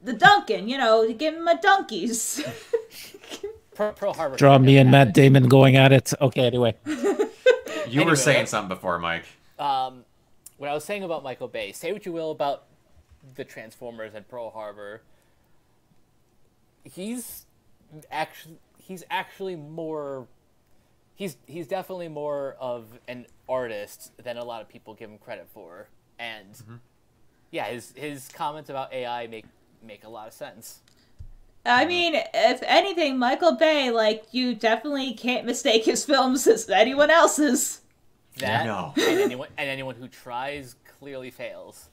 The Duncan, give him a donkeys. Pearl Harbor. Draw me and Matt Damon going at it. Okay, anyway. You were Anyway, saying let's- something before, Mike. What I was saying about Michael Bay. Say what you will about the Transformers and Pearl Harbor. He's actually more. He's definitely more of an artist than a lot of people give him credit for, and yeah, his comments about AI make a lot of sense. I mean, if anything, Michael Bay, like, you definitely can't mistake his films as anyone else's. That No. and anyone who tries clearly fails.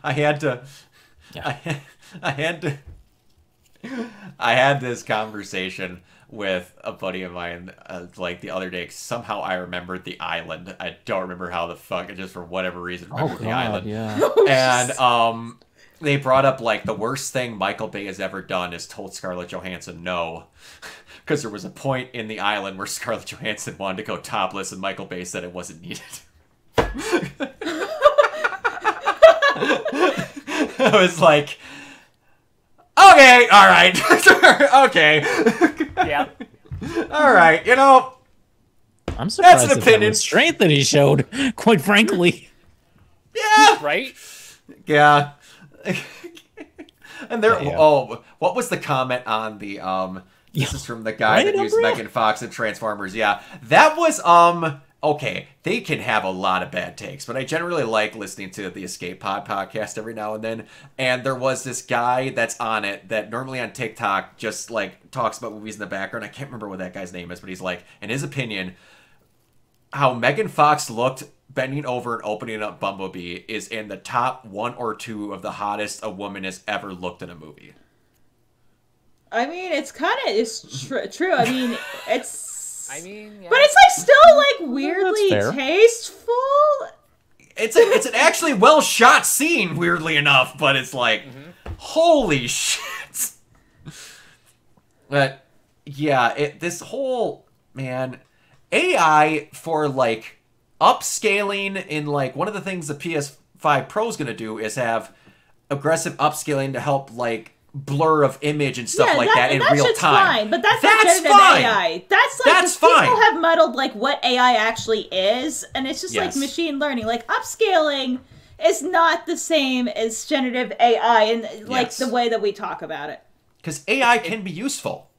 I had to. I had this conversation with a buddy of mine like the other day. Somehow I remembered The Island. I don't remember how the fuck. Just for whatever reason, remember The Island. yeah. And they brought up like the worst thing Michael Bay has ever done is told Scarlett Johansson no. Because there was a point in The Island where Scarlett Johansson wanted to go topless and Michael Bay said it wasn't needed. I was like, okay, all right. Okay. Yeah, All right, I'm surprised an at the opinion. restraint that he showed, quite frankly. yeah. right. Yeah. And there, Yeah. oh, what was the comment on the, this is from the guy Right, that used Umbrella? Megan Fox in Transformers. Yeah. That was, okay, they can have a lot of bad takes, but I generally like listening to the Escape Pod podcast every now and then. And there was this guy that's on it that normally on TikTok just like talks about movies in the background. I can't remember what that guy's name is, but he's like, in his opinion, how Megan Fox looked bending over and opening up Bumblebee is in the top 1 or 2 of the hottest a woman has ever looked in a movie. I mean, it's true. I mean, it's. I mean, yeah. But it's like still like weirdly fair. tasteful. It's an actually well shot scene, weirdly enough, but it's like, holy shit. But yeah, this whole AI for like upscaling in like one of the things the PS5 Pro is gonna do is have aggressive upscaling to help like blur of image and stuff like that in real shit's time. Fine, but that's That's not generative fine. AI. That's like That's 'cause fine. people have muddled like what AI actually is, and it's just Yes. like machine learning. Like upscaling is not the same as generative AI, and like Yes. the way that we talk about it. Because AI can be useful.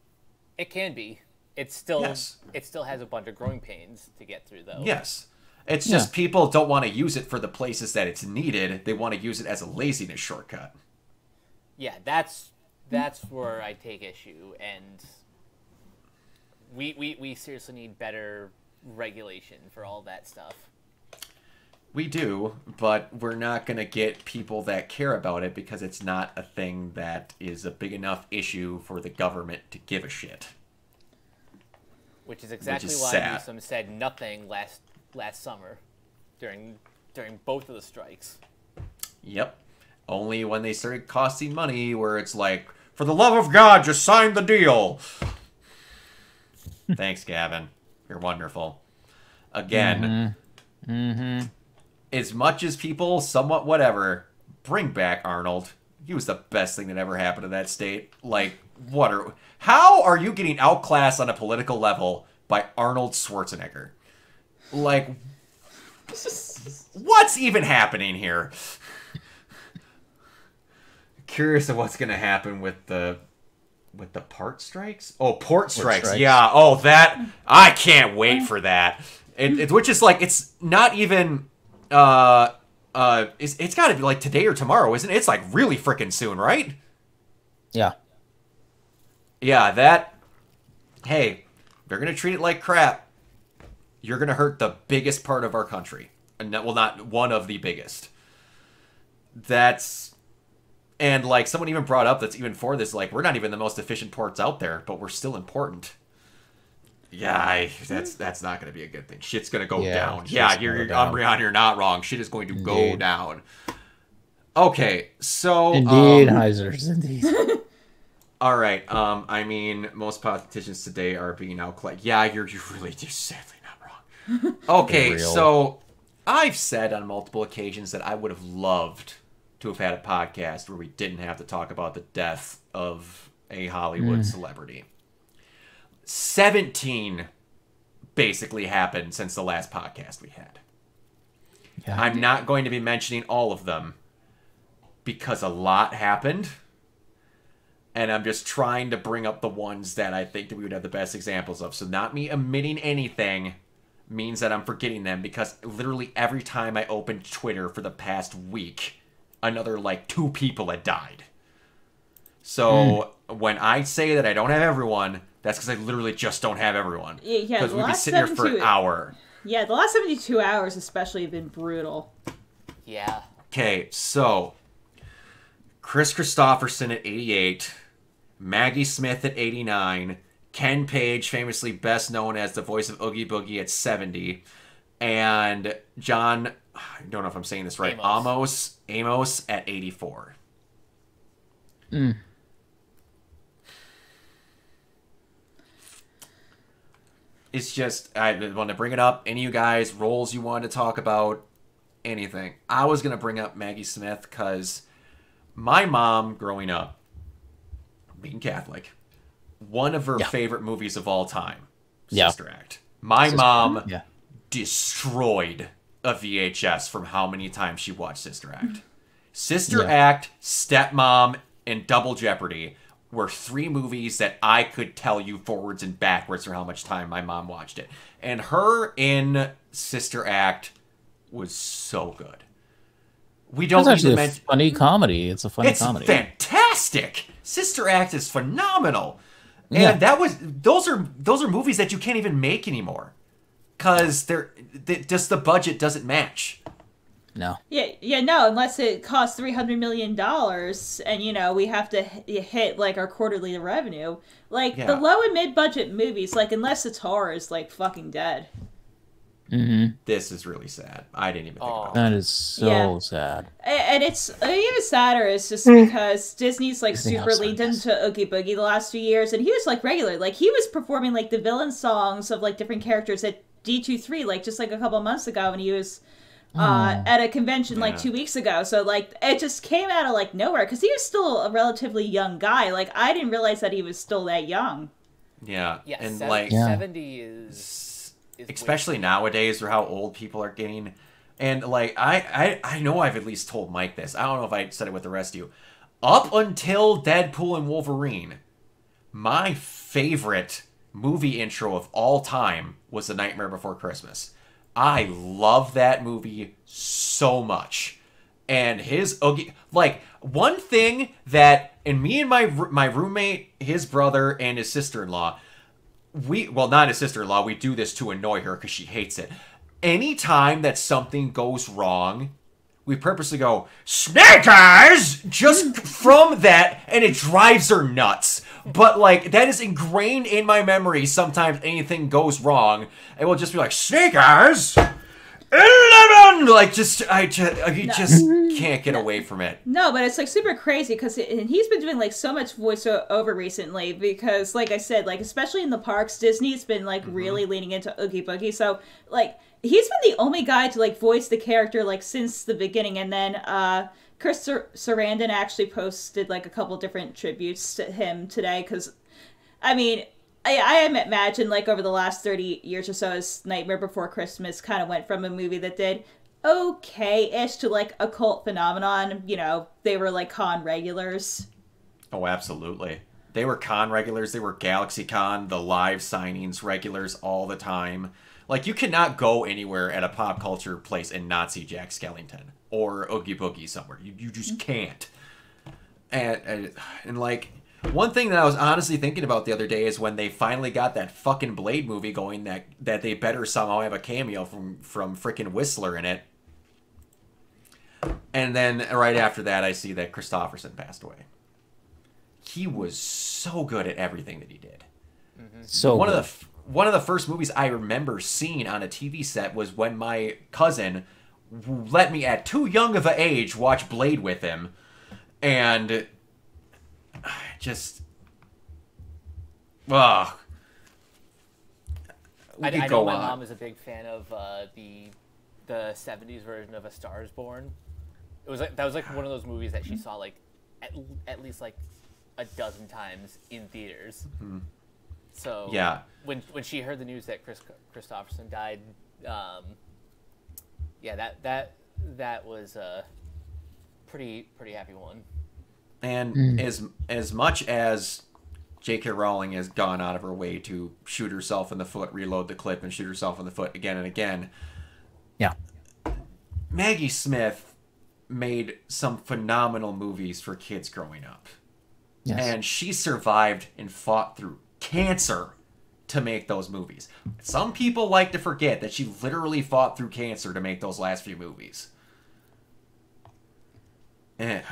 It can be. It still Yes. has a bunch of growing pains to get through, though. Yes. It's just people don't want to use it for the places that it's needed. They want to use it as a laziness shortcut. Yeah, that's where I take issue, and we seriously need better regulation for all that stuff. We do, but we're not going to get people that care about it because it's not a thing that is a big enough issue for the government to give a shit. Which is exactly is why sad. Newsom said nothing last summer during both of the strikes. Yep. Only when they started costing money where it's like, for the love of God, just sign the deal. Thanks, Gavin. You're wonderful. Again, as much as people, somewhat whatever, bring back Arnold. He was the best thing that ever happened to that state. Like, how are you getting outclassed on a political level by Arnold Schwarzenegger? Like, what's even happening here? Curious of what's going to happen with the port strikes. Oh, port strikes. strikes. Yeah. Oh, that I can't wait for that. Which is like it's not even it's got to be like today or tomorrow, isn't it? It's like really freaking soon, right? Yeah. Yeah, hey, they're going to treat it like crap. You're going to hurt the biggest part of our country. And well, not one of the biggest. And like someone even brought up that's even for this, like, we're not even the most efficient ports out there, but we're still important. Yeah, that's not going to be a good thing. Shit's going to go down. Yeah, Umbreon, you're not wrong. Shit is going to go down. Okay, so... Indeed, Heisers, indeed. All right, I mean, most politicians today are being outclassed. Yeah, you're really just sadly not wrong. Okay, so I've said on multiple occasions that I would have loved to have had a podcast where we didn't have to talk about the death of a Hollywood celebrity. 17 basically happened since the last podcast we had. Yeah. I'm not going to be mentioning all of them because a lot happened, and I'm just trying to bring up the ones that I think that we would have the best examples of. So not me omitting anything means that I'm forgetting them, because literally every time I opened Twitter for the past week, another like 2 people had died. So when I say that I don't have everyone, that's because I literally just don't have everyone. Yeah, because we'd be sitting here for an hour. Yeah, the last 72 hours especially have been brutal. Yeah. Okay, so Chris Christopherson at 88, Maggie Smith at 89, Ken Page, famously best known as the voice of Oogie Boogie, at 70, and John, I don't know if I'm saying this right, Amos at 84. It's just, I want to bring it up. Any of you guys, roles you want to talk about, anything. I was going to bring up Maggie Smith because my mom, growing up, being Catholic, one of her favorite movies of all time, Sister Act. My mom destroyed a VHS from how many times she watched Sister Act. Sister Act, Stepmom, and Double Jeopardy were 3 movies that I could tell you forwards and backwards for how much time my mom watched it. And her in Sister Act was so good. We don't It's actually a funny comedy. It's a funny comedy. It's fantastic. Sister Act is phenomenal. And those are movies that you can't even make anymore, because just the budget doesn't match. No. No, unless it costs $300 million, and we have to hit like our quarterly revenue. Like the low and mid budget movies, like unless it's horror, is like fucking dead. This is really sad. I didn't even think about that. That is so sad. And it's even sadder is just because Disney's like super leaned into Oogie Boogie the last few years, and he was like regular. Like he was performing like the villain songs of like different characters at D23, like just like a couple months ago, and he was at a convention like 2 weeks ago. So like it just came out of like nowhere, because he was still a relatively young guy. Like I didn't realize that he was still that young. Yeah, and 70 is especially nowadays, or how old people are getting. And like I know I've at least told Mike this. I don't know if I said it with the rest of you. Up until Deadpool and Wolverine, my favorite movie intro of all time was The Nightmare Before Christmas. I love that movie so much. And his Oogie, like, one thing that, and me and my roommate, his brother, and his sister-in-law, not his sister-in-law, we do this to annoy her because she hates it. Anytime that something goes wrong, we purposely go, "Snake Eyes!" just from that, and it drives her nuts. But, like, that is ingrained in my memory. Sometimes anything goes wrong, and we'll just be like, "Snake Eyes! 11!" Like, you just can't get away from it. No, but it's like super crazy, because he's been doing like so much voiceover recently, because like I said, like especially in the parks, Disney's been like really leaning into Oogie Boogie. So like he's been the only guy to like voice the character like since the beginning. And then Chris Sarandon actually posted like a couple different tributes to him today, because I mean, I imagine like over the last 30 years or so, as Nightmare Before Christmas kind of went from a movie that did okay-ish to like a cult phenomenon. They were like con regulars. Oh, absolutely. They were con regulars. They were GalaxyCon, the live signings regulars all the time. Like, you cannot go anywhere at a pop culture place and not see Jack Skellington or Oogie Boogie somewhere. You just can't. And like, one thing that I was honestly thinking about the other day is when they finally got that fucking Blade movie going, that they better somehow have a cameo from frickin' Whistler in it. And then right after that, I see that Christopherson passed away. He was so good at everything that he did. So one of the first movies I remember seeing on a TV set was when my cousin let me, at too young of an age, watch Blade with him, and just, I know my mom is a big fan of the '70s version of A Star Is Born. That was like one of those movies that she saw like at least like a dozen times in theaters. Mm-hmm. So yeah, when she heard the news that Christopherson died, that was a pretty happy one. And as much as J.K. Rowling has gone out of her way to shoot herself in the foot, reload the clip, and shoot herself in the foot again and again, yeah, Maggie Smith made some phenomenal movies for kids growing up. Yes. And she survived and fought through cancer to make those movies. Some people like to forget that she literally fought through cancer to make those last few movies. But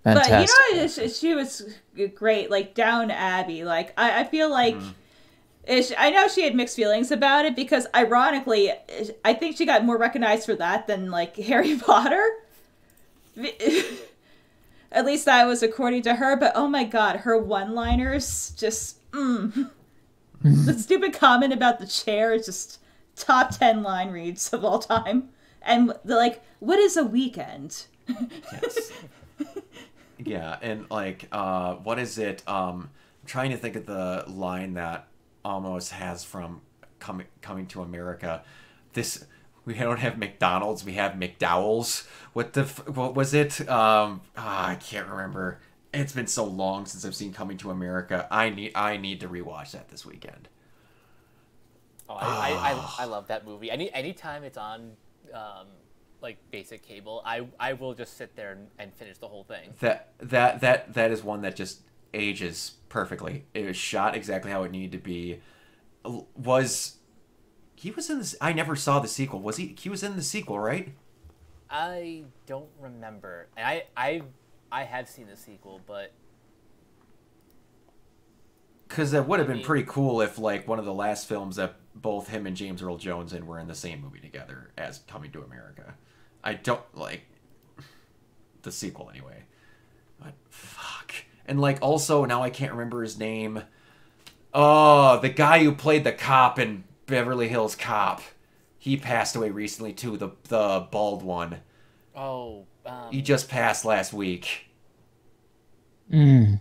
you know, she was great. Like Down Abbey. Like I feel like I know she had mixed feelings about it because, ironically, I think she got more recognized for that than like Harry Potter. At least that was according to her. But oh my god, her one-liners just the stupid comment about the chair is just top 10 line reads of all time. And like, what is a weekend? Yes. Yeah, and like, what is it? I'm trying to think of the line that almost has from coming to America. We don't have McDonald's, we have McDowell's. What was it? I can't remember. It's been so long since I've seen Coming to America. I need to rewatch that this weekend. I love that movie. Anytime it's on like basic cable, I will just sit there and finish the whole thing. That is one that just ages perfectly. It was shot exactly how it needed to be. He was in this? I never saw the sequel. Was he? He was in the sequel, right? I don't remember. I have seen the sequel, but because that would have been pretty cool if like one of the last films that both him and James Earl Jones in were in the same movie together as Coming to America. I don't like the sequel anyway. But fuck. And like also now I can't remember his name. Oh, the guy who played the cop in Beverly Hills Cop. He passed away recently too, the bald one. Oh, he just passed last week. Can't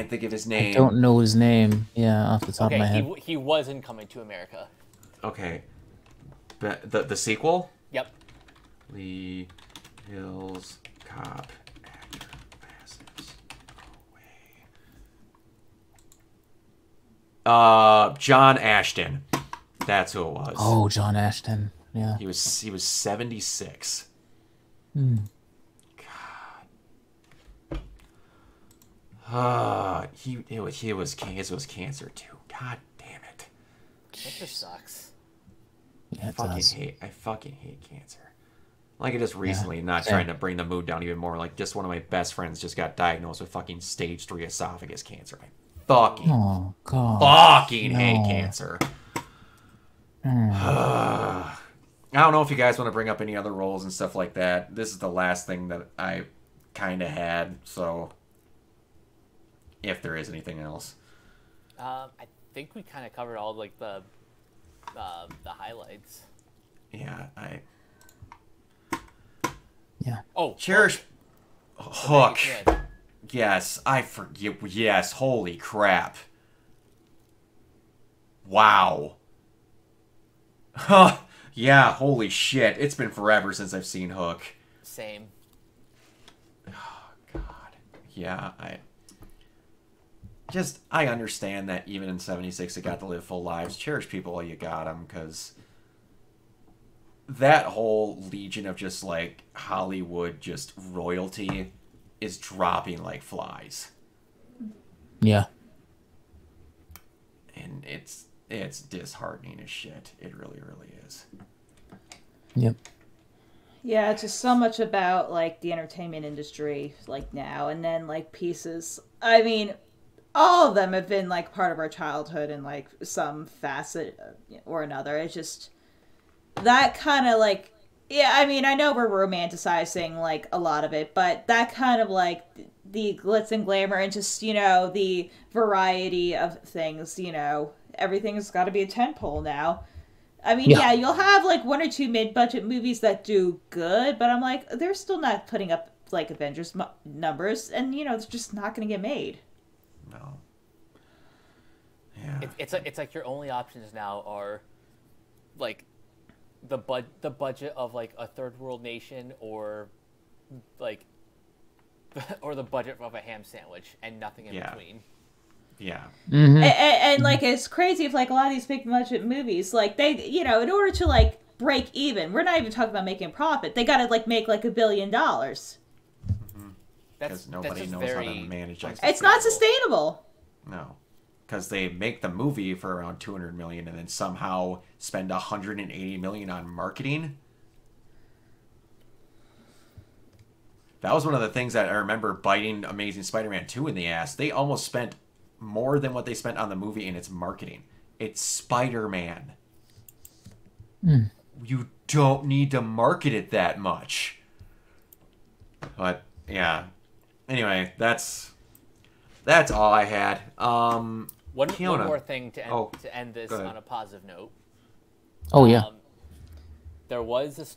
think of his name. I don't know his name. Yeah, off the top of my head. He wasn't Coming to America. Okay. The sequel? Yep. Lee Hills Cop actor passes away. John Ashton. That's who it was. Oh, John Ashton. Yeah. He was 76. God. His was cancer too. God damn it. Cancer sucks. Yeah, I fucking hate cancer. Like, just recently, not trying to bring the mood down even more, like, just one of my best friends just got diagnosed with fucking stage 3 esophagus cancer. I fucking hate cancer. I don't know if you guys want to bring up any other roles and stuff like that. This is the last thing that I kind of had, so if there is anything else. I think we kind of covered all like the highlights. Yeah, Oh, Cherish Hook. Yes, I forget. Yes, holy crap. Wow. Huh. Yeah, holy shit. It's been forever since I've seen Hook. Same. Oh, God. Yeah, just, I understand that even in 76 they got to live full lives. Cherish people while you got them, because that whole legion of just, like, Hollywood just royalty is dropping like flies. Yeah. And it's disheartening as shit. It really, really is. Yep. Yeah, it's just so much about, like, the entertainment industry, like, now, and then, like, pieces. I mean, all of them have been, like, part of our childhood in, like, some facet or another. It's just that kind of, like, yeah, I mean, I know we're romanticizing, like, a lot of it, but that kind of, like, the glitz and glamour and just, you know, the variety of things, you know, everything's got to be a tentpole now. I mean, yeah, you'll have, like, one or two mid-budget movies that do good, but I'm like, they're still not putting up, like, Avengers numbers, and, you know, it's just not going to get made. No. Yeah. It's like your only options now are, like, the budget of, like, a third world nation, or, like, or the budget of a ham sandwich, and nothing in between. Yeah. Mm-hmm. And like, it's crazy if, like, a lot of these big budget movies, like, they, you know, in order to, like, break even, we're not even talking about making a profit. They got to, like, make, like, $1 billion. Because nobody knows how to manage it. It's not sustainable. No. Because they make the movie for around $200 million and then somehow spend $180 million on marketing. That was one of the things that I remember biting Amazing Spider-Man 2 in the ass. They almost spent more than what they spent on the movie in its marketing. It's Spider-Man. You don't need to market it that much. But yeah. Anyway, that's all I had. One more thing to end this on a positive note. Oh yeah. There was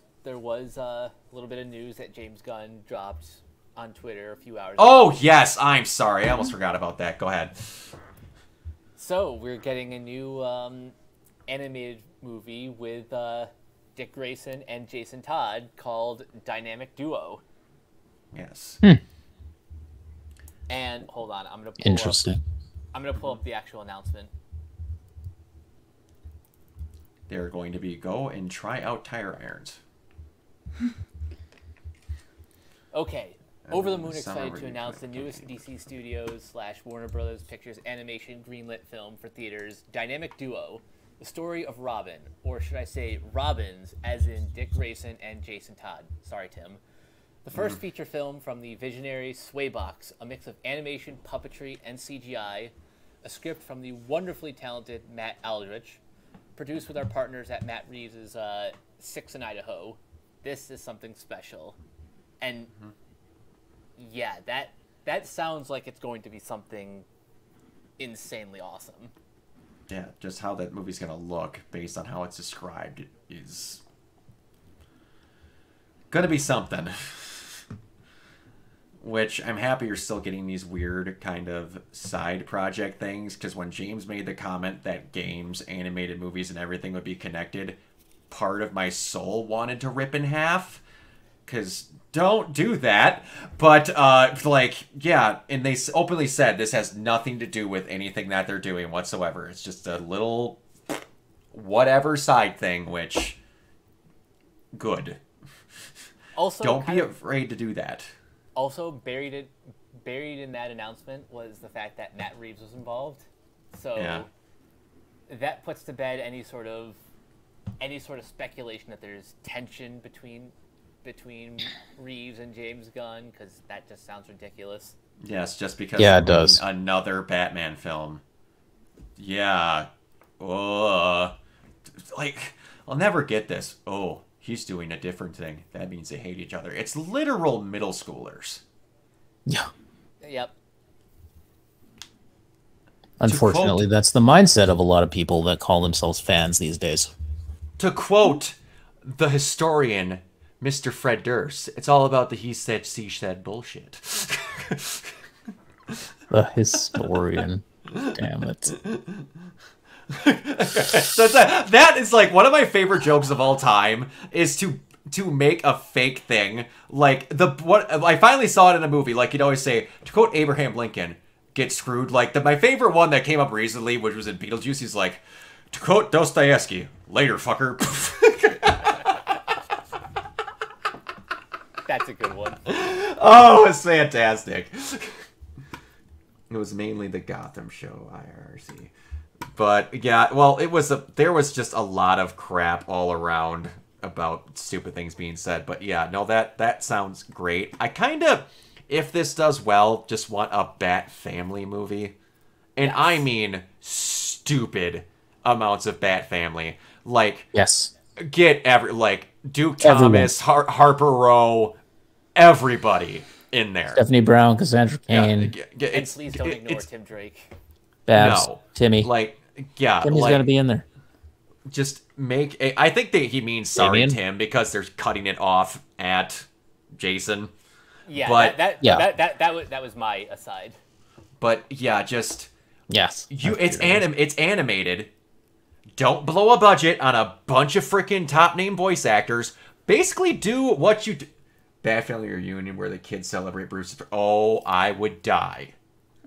a little bit of news that James Gunn dropped on Twitter a few hours ago. Oh, yes. I'm sorry. I almost forgot about that. Go ahead. So, we're getting a new animated movie with Dick Grayson and Jason Todd called Dynamic Duo. Yes. And, hold on. I'm going to pull up the actual announcement. They're going to go and try out tire irons. Okay. Over the Moon excited to announce the newest DC Studios / Warner Brothers Pictures animation greenlit film for theaters, Dynamic Duo, the story of Robin, or should I say Robins, as in Dick Grayson and Jason Todd. Sorry, Tim. The first feature film from the visionary Swaybox, a mix of animation, puppetry, and CGI, a script from the wonderfully talented Matt Aldrich, produced with our partners at Matt Reeves' Six in Idaho. This is something special. And yeah, that sounds like it's going to be something insanely awesome. Yeah, just how that movie's going to look based on how it's described is going to be something. Which I'm happy you're still getting these weird kind of side project things, because when James made the comment that games, animated movies, and everything would be connected, part of my soul wanted to rip in half. Because don't do that. But, like, yeah, and they openly said this has nothing to do with anything that they're doing whatsoever. It's just a little whatever side thing, which, good. Also, don't be afraid to do that. Also, buried in that announcement was the fact that Matt Reeves was involved. So that puts to bed any sort of speculation that there's tension between Reeves and James Gunn, because that just sounds ridiculous. Yes, just because it does. Another Batman film. Yeah. Like, I'll never get this. Oh, he's doing a different thing. That means they hate each other. It's literal middle schoolers. Yeah. Yep. Unfortunately, that's the mindset of a lot of people that call themselves fans these days. To quote the historian, Mr. Fred Durst, it's all about the he said, she said bullshit. The historian. Damn it. So that is like one of my favorite jokes of all time, is to make a fake thing. Like, what I finally saw it in a movie. Like, you'd always say, to quote Abraham Lincoln, get screwed. Like, my favorite one that came up recently, which was in Beetlejuice, he's like, to quote Dostoevsky, later, fucker. That's a good one. Oh, it's fantastic. It was mainly the Gotham show, IRC. But, yeah, well, there was just a lot of crap all around about stupid things being said. But, yeah, no, that sounds great. I kind of, if this does well, just want a Bat Family movie. And I mean stupid amounts of Bat Family. Like, Yes. get Duke Thomas, Harper Row, everybody in there. Stephanie Brown, Cassandra Cain. And please don't ignore Tim Drake. Babs. No. Timmy. Timmy's got to be in there. Just I think that he means sorry, Tim, because they're cutting it off at Jason. Yeah, but that was my aside. But yeah, just yes, it's animated. Don't blow a budget on a bunch of freaking top name voice actors. Basically, do what you do. Bad Family Reunion where the kids celebrate Bruce. Oh, I would die.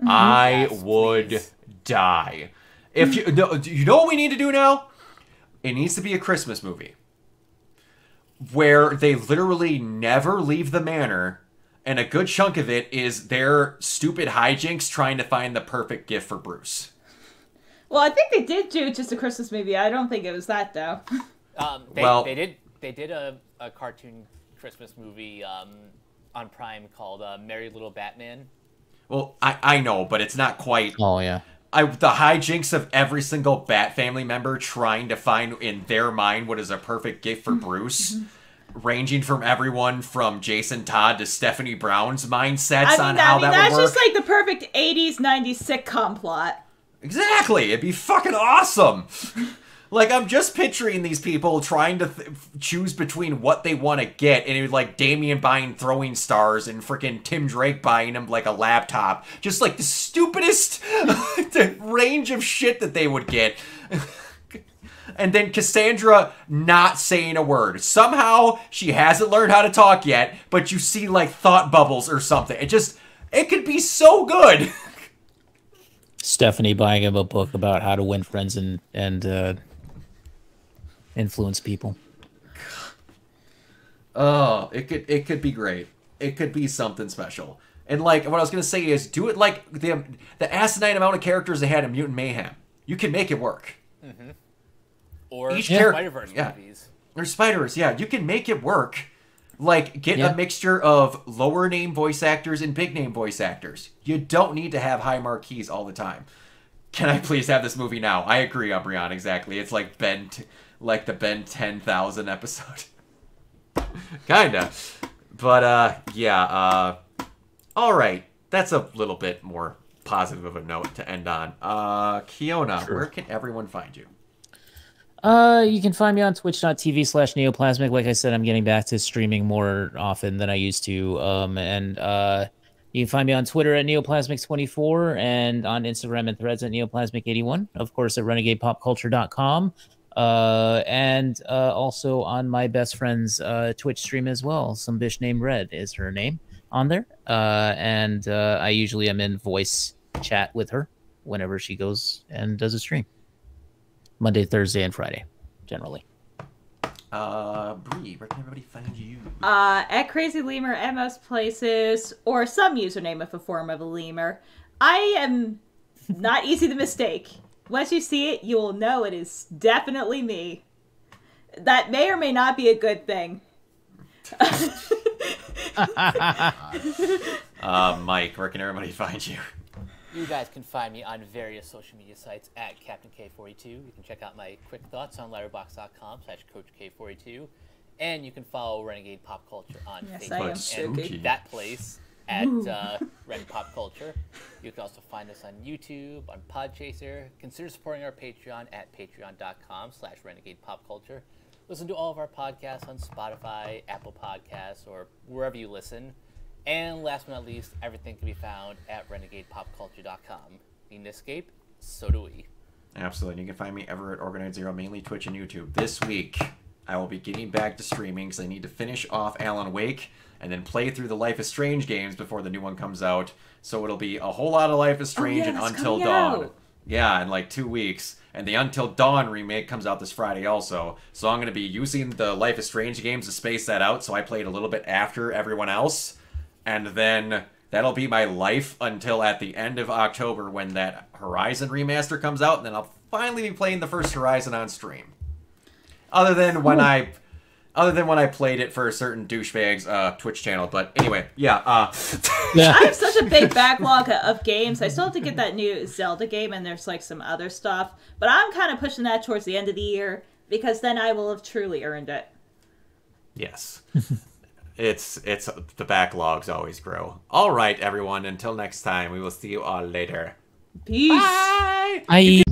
I would die. If you know what we need to do now? It needs to be a Christmas movie where they literally never leave the manor, and a good chunk of it is their stupid hijinks trying to find the perfect gift for Bruce. Well, I think they did do just a Christmas movie. I don't think it was that though. They did a cartoon Christmas movie on Prime called Merry Little Batman. Well, I know, but it's not quite. Oh yeah. The hijinks of every single Bat Family member trying to find in their mind what is a perfect gift for Bruce, ranging from everyone from Jason Todd to Stephanie Brown's mindsets on how that would work. That's just like the perfect 80s, 90s sitcom plot. Exactly. It'd be fucking awesome. Like, I'm just picturing these people trying to choose between what they want to get, and it was like Damien buying throwing stars and freaking Tim Drake buying him like a laptop. Just like the stupidest range of shit that they would get. And then Cassandra not saying a word. Somehow she hasn't learned how to talk yet, but you see like thought bubbles or something. It could be so good. Stephanie buying him a book about how to win friends and influence people. Oh, it could be great. It could be something special. And like what I was gonna say is, do it like the asinine amount of characters they had in Mutant Mayhem. You can make it work. Mm-hmm. Or each Spider-Verse movies. Or Spider-Verse, yeah. You can make it work. Like, get a mixture of lower name voice actors and big name voice actors. You don't need to have high marquees all the time. Can I please have this movie now? I agree, Umbreon, exactly. It's like the Ben 10,000 episode. Kinda. But, yeah, alright. That's a little bit more positive of a note to end on. Kiona, where can everyone find you? You can find me on twitch.tv/neoplasmic. Like I said, I'm getting back to streaming more often than I used to. And you can find me on Twitter at neoplasmic24 and on Instagram and Threads at neoplasmic81. Of course, at renegadepopculture.com. And also on my best friend's Twitch stream as well. Some bitch named Red is her name on there. And I usually am in voice chat with her whenever she goes and does a stream. Monday, Thursday, and Friday, generally. Bree, where can everybody find you? At Crazy Lemur at most places, or some username of a form of a lemur. I am not easy to mistake. Once you see it, you will know it is definitely me. That may or may not be a good thing. Mike, where can everybody find you? You guys can find me on various social media sites at CaptainK42. You can check out my quick thoughts on letterboxd.com/CoachK42. And you can follow Renegade Pop Culture on Facebook and that place at Ren Pop Culture. You can also find us on YouTube, on Podchaser. Consider supporting our Patreon at patreon.com/Renegade Pop Culture. Listen to all of our podcasts on Spotify, Apple Podcasts, or wherever you listen. And last but not least, everything can be found at renegadepopculture.com. Need an escape? So do we. Absolutely. You can find me ever at Organized Zero, mainly Twitch and YouTube. This week, I will be getting back to streaming because I need to finish off Alan Wake and then play through the Life is Strange games before the new one comes out. So it'll be a whole lot of Life is Strange and Until Dawn. Out. Yeah, in like 2 weeks. And the Until Dawn remake comes out this Friday also. So I'm going to be using the Life is Strange games to space that out, so I play it a little bit after everyone else. And then that'll be my life until at the end of October when that Horizon remaster comes out, and then I'll finally be playing the first Horizon on stream. Other than when I played it for a certain douchebag's Twitch channel. But anyway, yeah. Yeah. I have such a big backlog of games. I still have to get that new Zelda game, and there's like some other stuff. But I'm kind of pushing that towards the end of the year, because then I will have truly earned it. Yes. It's the backlogs always grow. All right, everyone. Until next time, we will see you all later. Peace. Bye. I